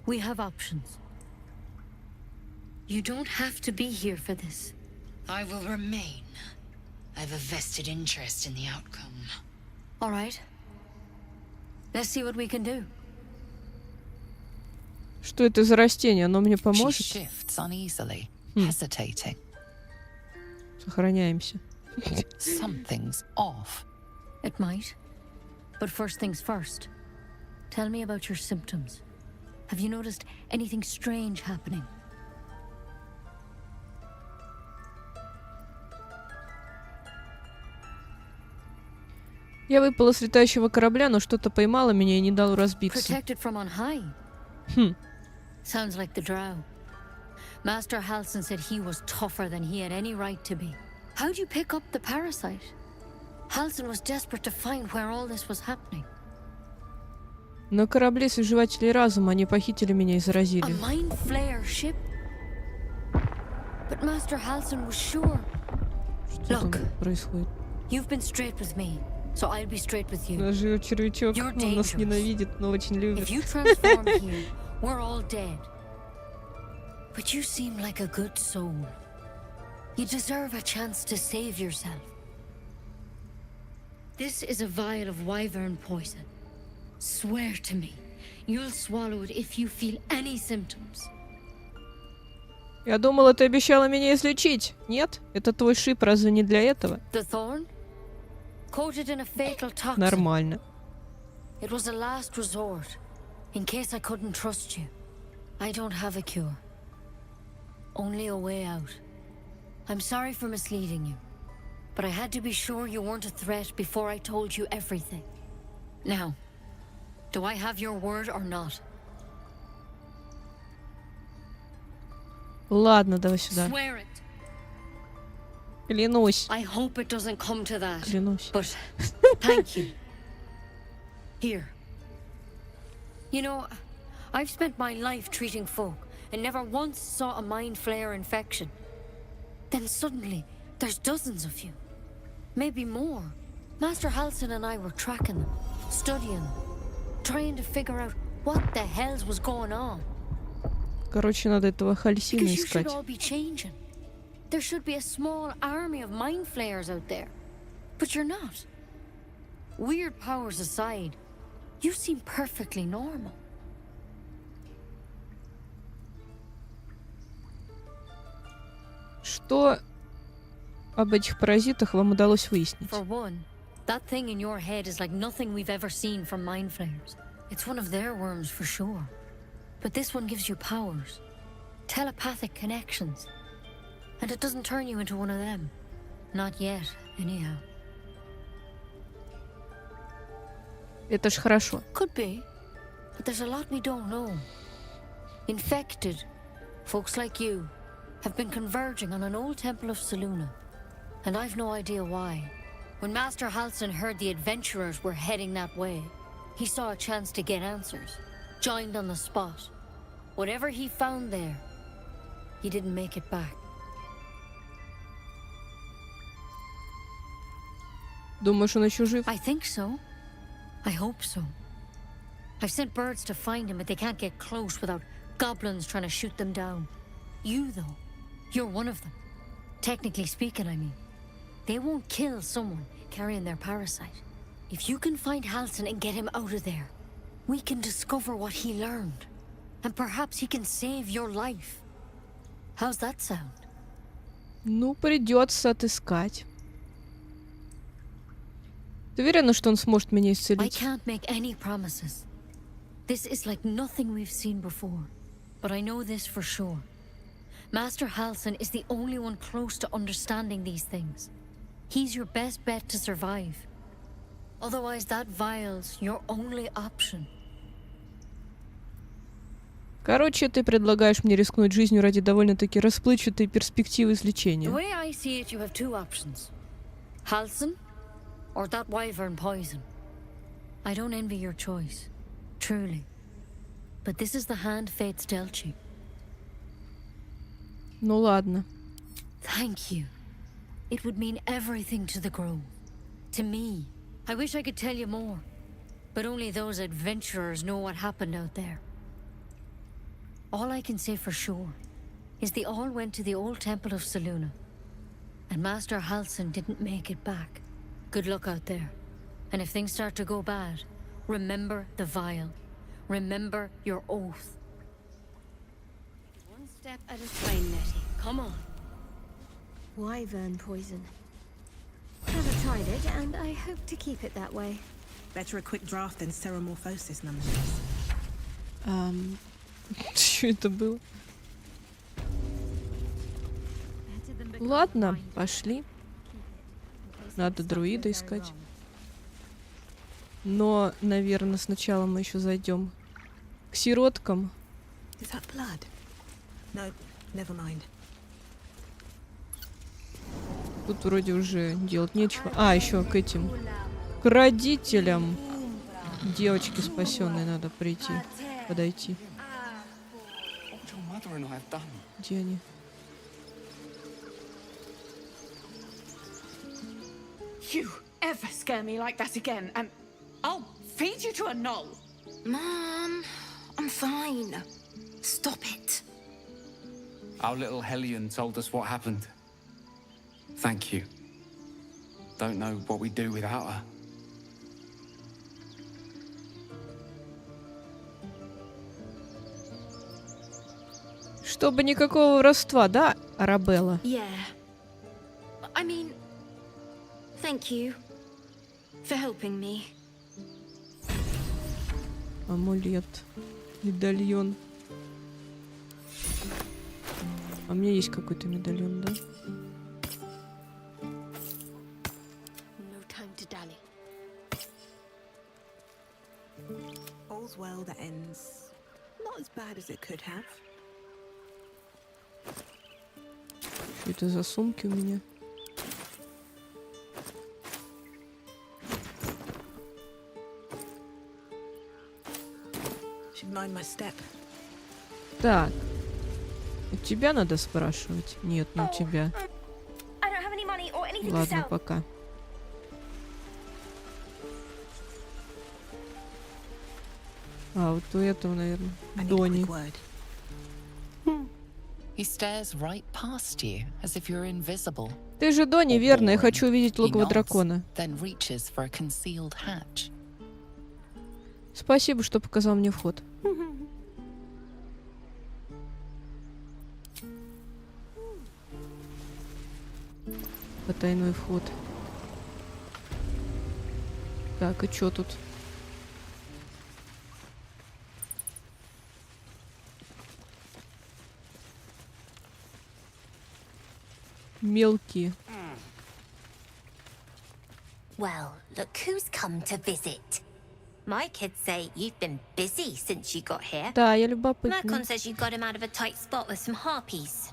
we have options. You don't have to be here for this. I will remain. I have a vested interest in the outcome. All right. Let's see what we can do. Что это за растение? Оно мне She поможет? shifts uneasily, Hmm. hesitating. Сохраняемся. Something's off. It might. But first things first. Tell me about your symptoms. Have you noticed anything strange happening? Я выпала с летающего корабля, но что-то поймало меня и не дало разбиться. Protected from on high. Хм. Sounds like the drow. Master Halsin said he was tougher than he had any right to be. How'd you pick up the parasite? Halsin was desperate to find where all this was happening. На корабле свежевателей разума они похитили меня и A заразили. mind flayer ship? But Master Halsin was sure. Что там Look. происходит? You've been straight with me, so I'll be straight with you. Даже червячок, You're он нас dangerous. ненавидит, но очень любит. If you transform here, we're all dead. But you seem like a good soul. You deserve a chance to save yourself. This is a vial of wyvern poison. Swear to me, you'll swallow it if you feel any symptoms. Я думала, ты обещала меня излечить. Нет? Это твой шип, разве не для этого? The thorn? Coated in a fatal toxin. Нормально. It was a last resort, in case I couldn't trust you. I don't have a cure. Only a way out. I'm sorry for misleading you, but I had to be sure you weren't a threat before I told you everything. Now, do I have your word or not? Ладно, давай сюда. Swear it. Клянусь. I hope it doesn't come to that. Клянусь. But thank you. Here. You know, I've spent my life treating folk and never once saw a mind flayer infection. Then suddenly, there's dozens of you. Maybe more. Master Halsin and I were tracking them, studying them, trying to figure out what the hell was going on. Короче, надо этого Хальсина Because you искать. should all be changing. There should be a small army of mind flayers out there. But you're not. Weird powers aside, you seem perfectly normal. Что об этих паразитах вам удалось выяснить? For one, that thing in your head is like nothing we've ever seen from mind flayers. It's one of their worms for sure. But this one gives you powers. Telepathic connections. And it doesn't turn you into one of them. Not yet, anyhow. Это ж хорошо. Could be. But there's a lot we don't know. Infected, folks like you, have been converging on an old temple of Selûne. And I've no idea why. When Master Halsin heard the adventurers were heading that way, he saw a chance to get answers. Joined on the spot. Whatever he found there, he didn't make it back. Думаешь, он еще жив? I think so. I hope so. I've sent birds to find him, but they can't get close without goblins trying to shoot them down. You, though, you're one of them. Technically speaking, I mean. They won't kill someone carrying their parasite. If you can find Halsin and get him out of there, we can discover what he learned. And perhaps he can save your life. How's that sound? Ну, придется отыскать. Ты уверена, что он сможет меня I исцелить? can't make any promises. This is like nothing we've seen before. But I know this for sure. Master Halsin is the only one close to understanding these things. He's your best bet to survive. Otherwise, that vial's your only option. Короче, ты предлагаешь мне рискнуть жизнью ради довольно-таки расплывчатой перспективы The излечения. way I see it, you have two options. Halsin, or that wyvern poison. I don't envy your choice. Truly. But this is the hand fate's dealt you. Ну ладно. Thank you. It would mean everything to the grove. To me. I wish I could tell you more. But only those adventurers know what happened out there. All I can say for sure is they all went to the old temple of Selûne. And Master Halsin didn't make it back. Good luck out there. And if things start to go bad, remember the vial. Remember your oath. One step at a time, Nettie. Come on. Wyvern poison. Haven't tried it, and I hope to keep it that way. Better a quick draft than seromorphosis, nonetheless. Что это было? Ладно, пошли. Надо друида искать. Но, наверное, сначала мы еще зайдем к сироткам. Is that blood? No, never mind. Тут вроде уже делать нечего. А, еще к этим. К родителям девочки спасенной надо прийти. Подойти. Где они? you ever scare me like that again, and I'll feed you to a knoll. Mom, I'm fine. Stop it. Our little hellion told us what happened. Thank you. Don't know what we'd do without her. Чтобы никакого воровства, да, Арабелла? Yeah. I mean, thank you for helping me. Амулет. Медальон. А у меня есть какой-то медальон, да? No time to dally. All's well that ends not as bad as it could have. Что это за сумки у меня? Should mind my step. Так. У тебя надо спрашивать? Нет, не у тебя. I don't have any money or anything to Ладно, sell. пока. А, вот у этого, наверное, Дони. He stares right past you, as if you're invisible. Ты же Дони, верно? Я хочу увидеть логово дракона. Then reaches for a concealed hatch. Спасибо, что показал мне вход. Потайной вход. Так, и чё тут? Мелкие. Well, look who's come to visit. My kids say you've been busy since you got here. Да, я любопытна. Mercon says you got him out of a tight spot with some harpies.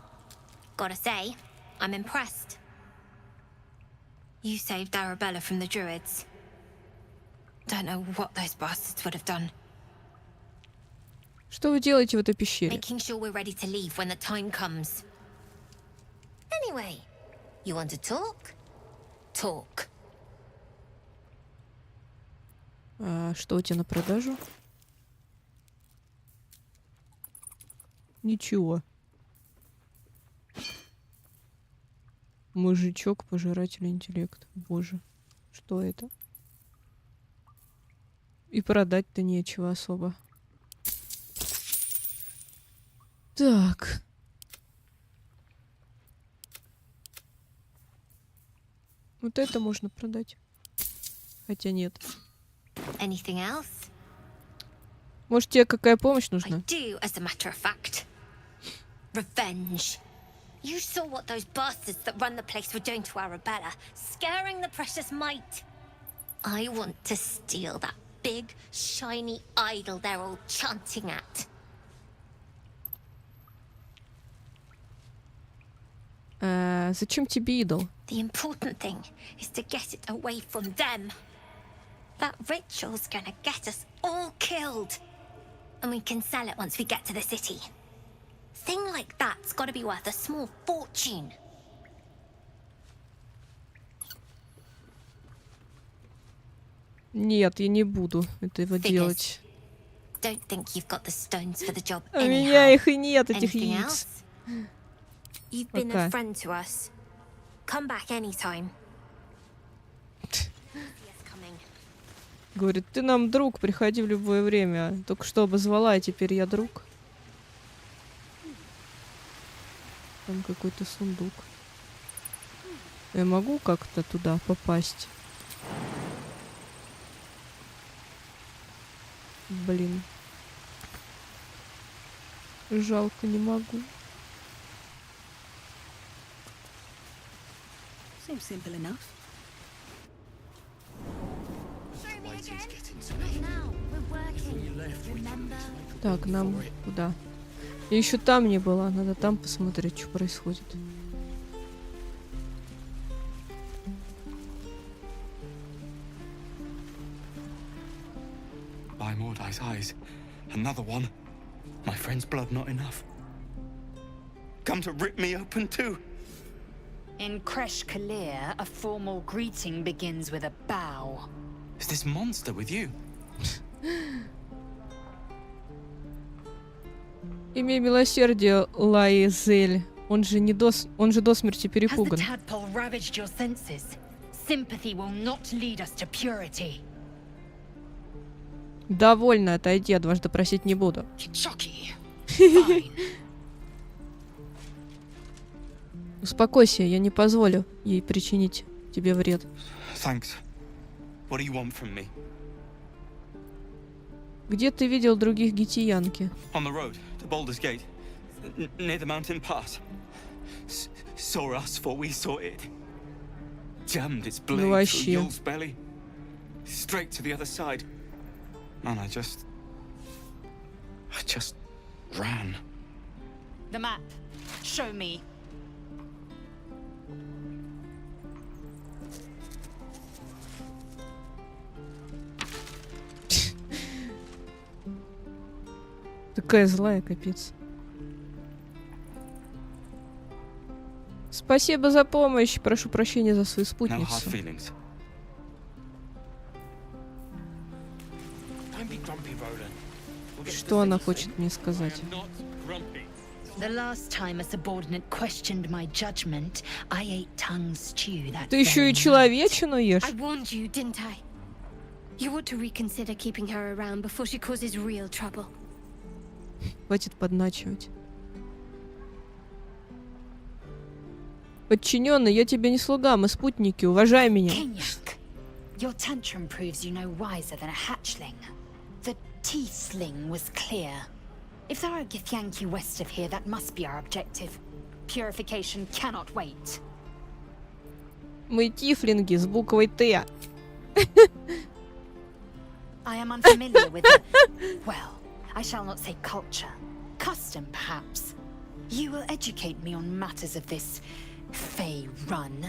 Gotta say, I'm impressed. You saved Arabella from the druids. Don't know what those bastards would have done. Что вы делаете в этой пещере? Making sure we're ready to leave when the time comes. Anyway, you want to talk? Talk. А что у тебя на продажу? Ничего. Мужичок, пожиратель интеллекта. Боже, что это? И продать-то нечего особо. Так. Вот это можно продать. Хотя нет. Anything else? Может, тебе какая помощь нужна? Do, as a matter of fact. Revenge. You saw what those bastards that run the place were doing to Arabella, scaring the precious mite. I want to steal that big, shiny idol they're all chanting at. Зачем тебе идол? The important thing is to get it away from them. That ritual's gonna get us all killed. And we can sell it once we get to the city. Thing like that's gotta be worth a small fortune. Нет, я не буду этого делать. Don't think you've got the stones for the job У меня их и нет, этих Anything яиц. else? You've been a friend to us. Come back anytime. Говорит, ты нам друг, приходи в любое время. Только что обозвала, а теперь я друг. Там какой-то сундук. Я могу как-то туда попасть? Блин. Жалко, не могу. Seems simple enough. Так, нам куда? Я еще там не была. Надо там посмотреть, что происходит. By Mordai's eyes, another one. My friend's blood not enough. Come to rip me open too. In Kresh Kalir, a formal greeting begins with a bow. Is this monster with you? Имей милосердие, Лаизель. Он же до смерти перепуган. Has the tadpole ravaged your senses? Sympathy will not lead us to purity. Довольно, отойди, я дважды просить не буду. Успокойся, я не позволю ей причинить тебе вред. Thanks. What do you want from me? Где ты видел других гитиянки? On the road to Baldur's Gate, near the mountain pass. Saw us for we saw it. Jammed its blade through Yul's belly, straight to the other side. And I just ran. The map. Show me. Такая злая, капец. Спасибо за помощь. Прошу прощения за свою спутницу. Что она хочет мне сказать? The last time a subordinate questioned my judgment, I ate tongue stew that Ты еще и человечину ешь? I warned you, didn't I? You ought to reconsider keeping her around before she causes real trouble. Хватит подначивать. Подчиненный, я тебе не слуга, мы спутники, уважай меня. Your tantrum proves you no wiser than a hatchling. The tiefling was clear. If there are Githyanki west of here, that must be our objective. Purification cannot wait. Мы тифлинги с буквой Т. I am unfamiliar with the... Well, I shall not say culture. Custom, perhaps. You will educate me on matters of this Fey run.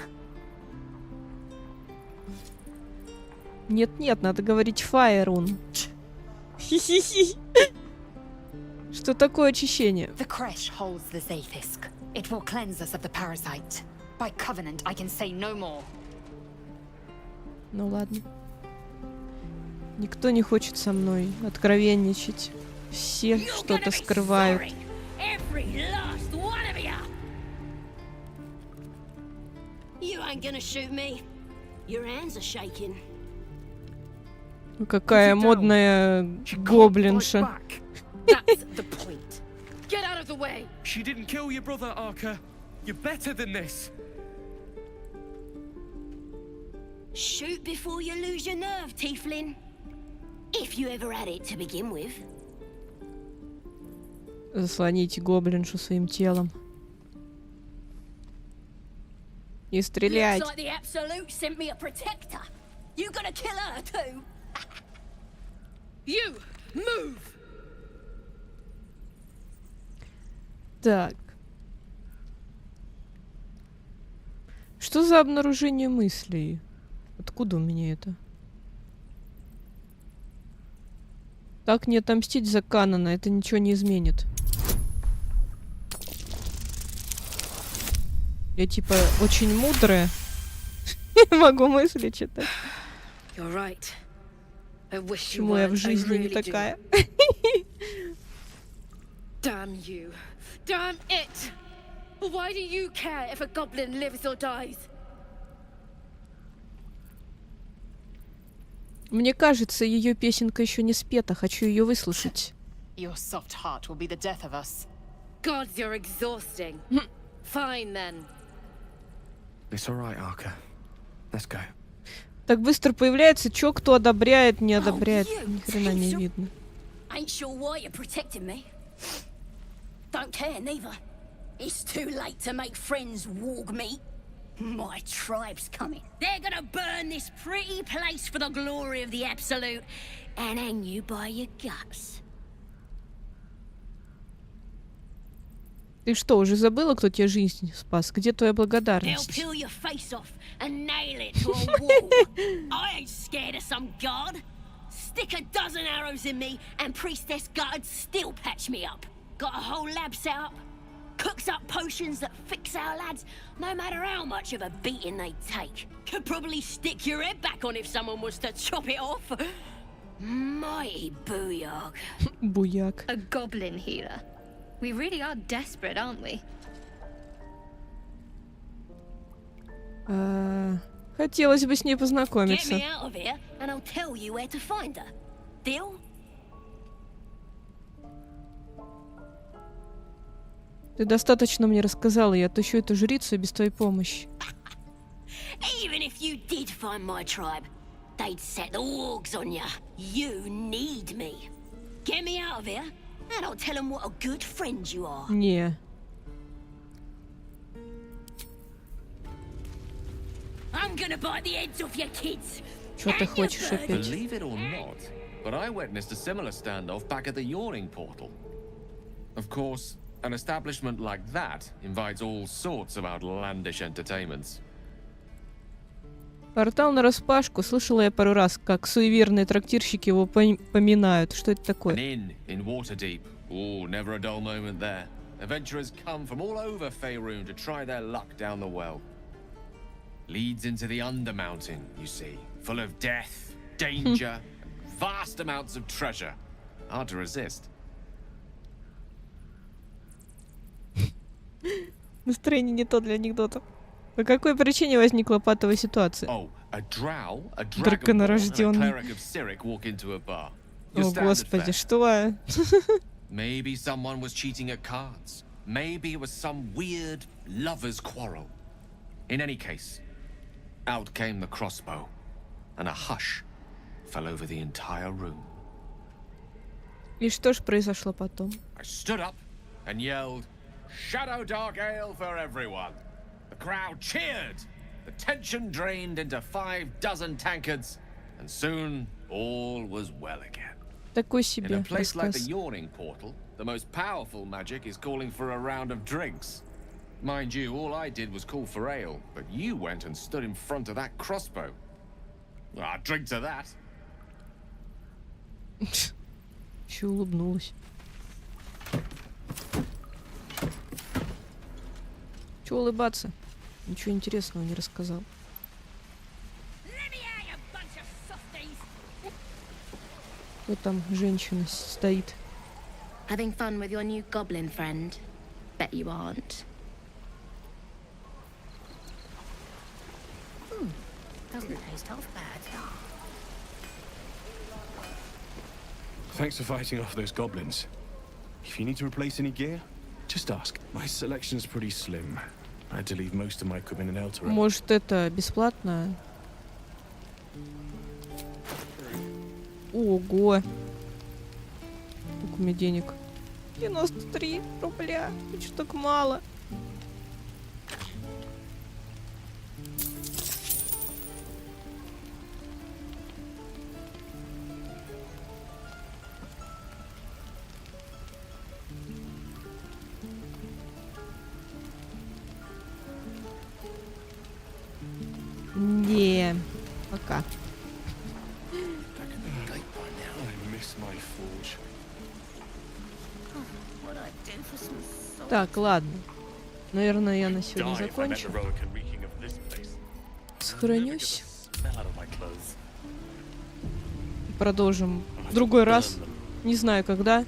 Нет-нет, надо говорить фаерун. Хи-хи-хи. Что такое очищение? The Kresh holds the Zafisk. It will cleanse us of the parasite. By covenant, I can say no more. Ну ладно. Никто не хочет со мной откровенничать. Все что-то скрывают. Какая модная гоблинша. She didn't kill your brother, Arca. You're better than this. Shoot before you lose your nerve, Tiefling. If you ever had it to begin with. Заслоните гоблиншу своим телом. И стрелять. Looks like the Absolute sent me a protector. You gonna kill her too? You move. Так. Что за обнаружение мыслей? Откуда у меня это? Так не отомстить за Канона, это ничего не изменит. Я типа очень мудрая. Могу мысли читать. Почему я в жизни не такая? Damn you. Damn it! Why do you care if a goblin lives or dies? Мне кажется, ее песенка еще не спета. Хочу ее выслушать. Your soft heart will be the death of us. Gods, you're exhausting. Fine then. It's all right, Arca. Let's go. Так быстро появляется, чё кто одобряет, не одобряет. Ни хрена не видно. Ain't sure why you're protecting me. Don't care neither. It's too late to make friends warg meat. My tribe's coming. They're gonna burn this pretty place for the glory of the Absolute and hang you by your guts. Ты что, уже забыла, кто тебе жизнь спас? Где твоя They'll благодарность? peel your face off and nail it to a wall. I ain't scared of some god. Stick a dozen arrows in me and Priestess Guards still patch me up. Got a whole lab set up. Cooks up potions that fix our lads, no matter how much of a beating they take. Could probably stick your head back on if someone was to chop it off. Mighty booyog. Буяк. A goblin healer. We really are desperate, aren't we? Хотелось бы с ней Get познакомиться. me out of here, and I'll tell you where to find her. Deal? Ты достаточно мне рассказала, я отыщу эту жрицу и без твоей помощи. Even if you did find my tribe, they'd set the wargs on ya. You need me. Get me out of here, and I'll tell them what a good friend you are. Не. I'm gonna bite the heads off your kids. Что ты хочешь опять? Believe it or not, but I witnessed a similar standoff back at the Yawning Portal. Of course, an establishment like that invites all sorts of outlandish entertainments. Портал нараспашку. Слышала я пару раз, как суеверные трактирщики его поминают. Что это такое? An inn in Waterdeep. Oh, never a dull moment there. Adventurers come from all over Faerun to try their luck down the well. Leads into the Undermountain, you see, full of death, danger, and vast amounts of treasure. Hard to resist. Настроение не то для анекдотов. По какой причине возникла патовая ситуация? Oh, a drow, a dragonborn, and a Драконорожденный. cleric of Cyric walk into a bar. О, Your standard господи, fare. что? Maybe someone was cheating at cards. Maybe it was some weird lover's quarrel. In any case, out came the crossbow, and a hush fell over the entire room. И что ж произошло потом? I stood up and yelled, "Shadow Dark Ale for everyone!" The crowd cheered. The tension drained into 6 tankards, and soon all was well again. Такой In себе a place like the рассказ. Yawning Portal, the most powerful magic is calling for a round of drinks. Mind you, all I did was call for ale, but you went and stood in front of that crossbow. Ah, drink to that. Еще улыбнулась. Чего улыбаться? Ничего интересного не рассказал. Кто там женщина стоит? Having fun with your new goblin friend? Bet you aren't. Doesn't taste half bad. Thanks for fighting off those goblins. If you need to replace any gear, just ask. My selection's pretty slim. I had to leave most of my equipment in Elturel. Может, это бесплатно? Ого! Сколько у меня денег? 93 рубля. Что так мало? Не, пока. Так, ладно. Наверное, я на сегодня закончу. Сохранюсь. Продолжим в другой раз. Не знаю, когда.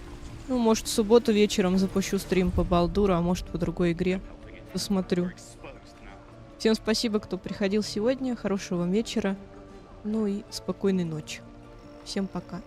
Ну, может, в субботу вечером запущу стрим по Балдуру, а может, по другой игре. Посмотрю. Всем спасибо, кто приходил сегодня. Хорошего вам вечера. Ну и спокойной ночи. Всем пока.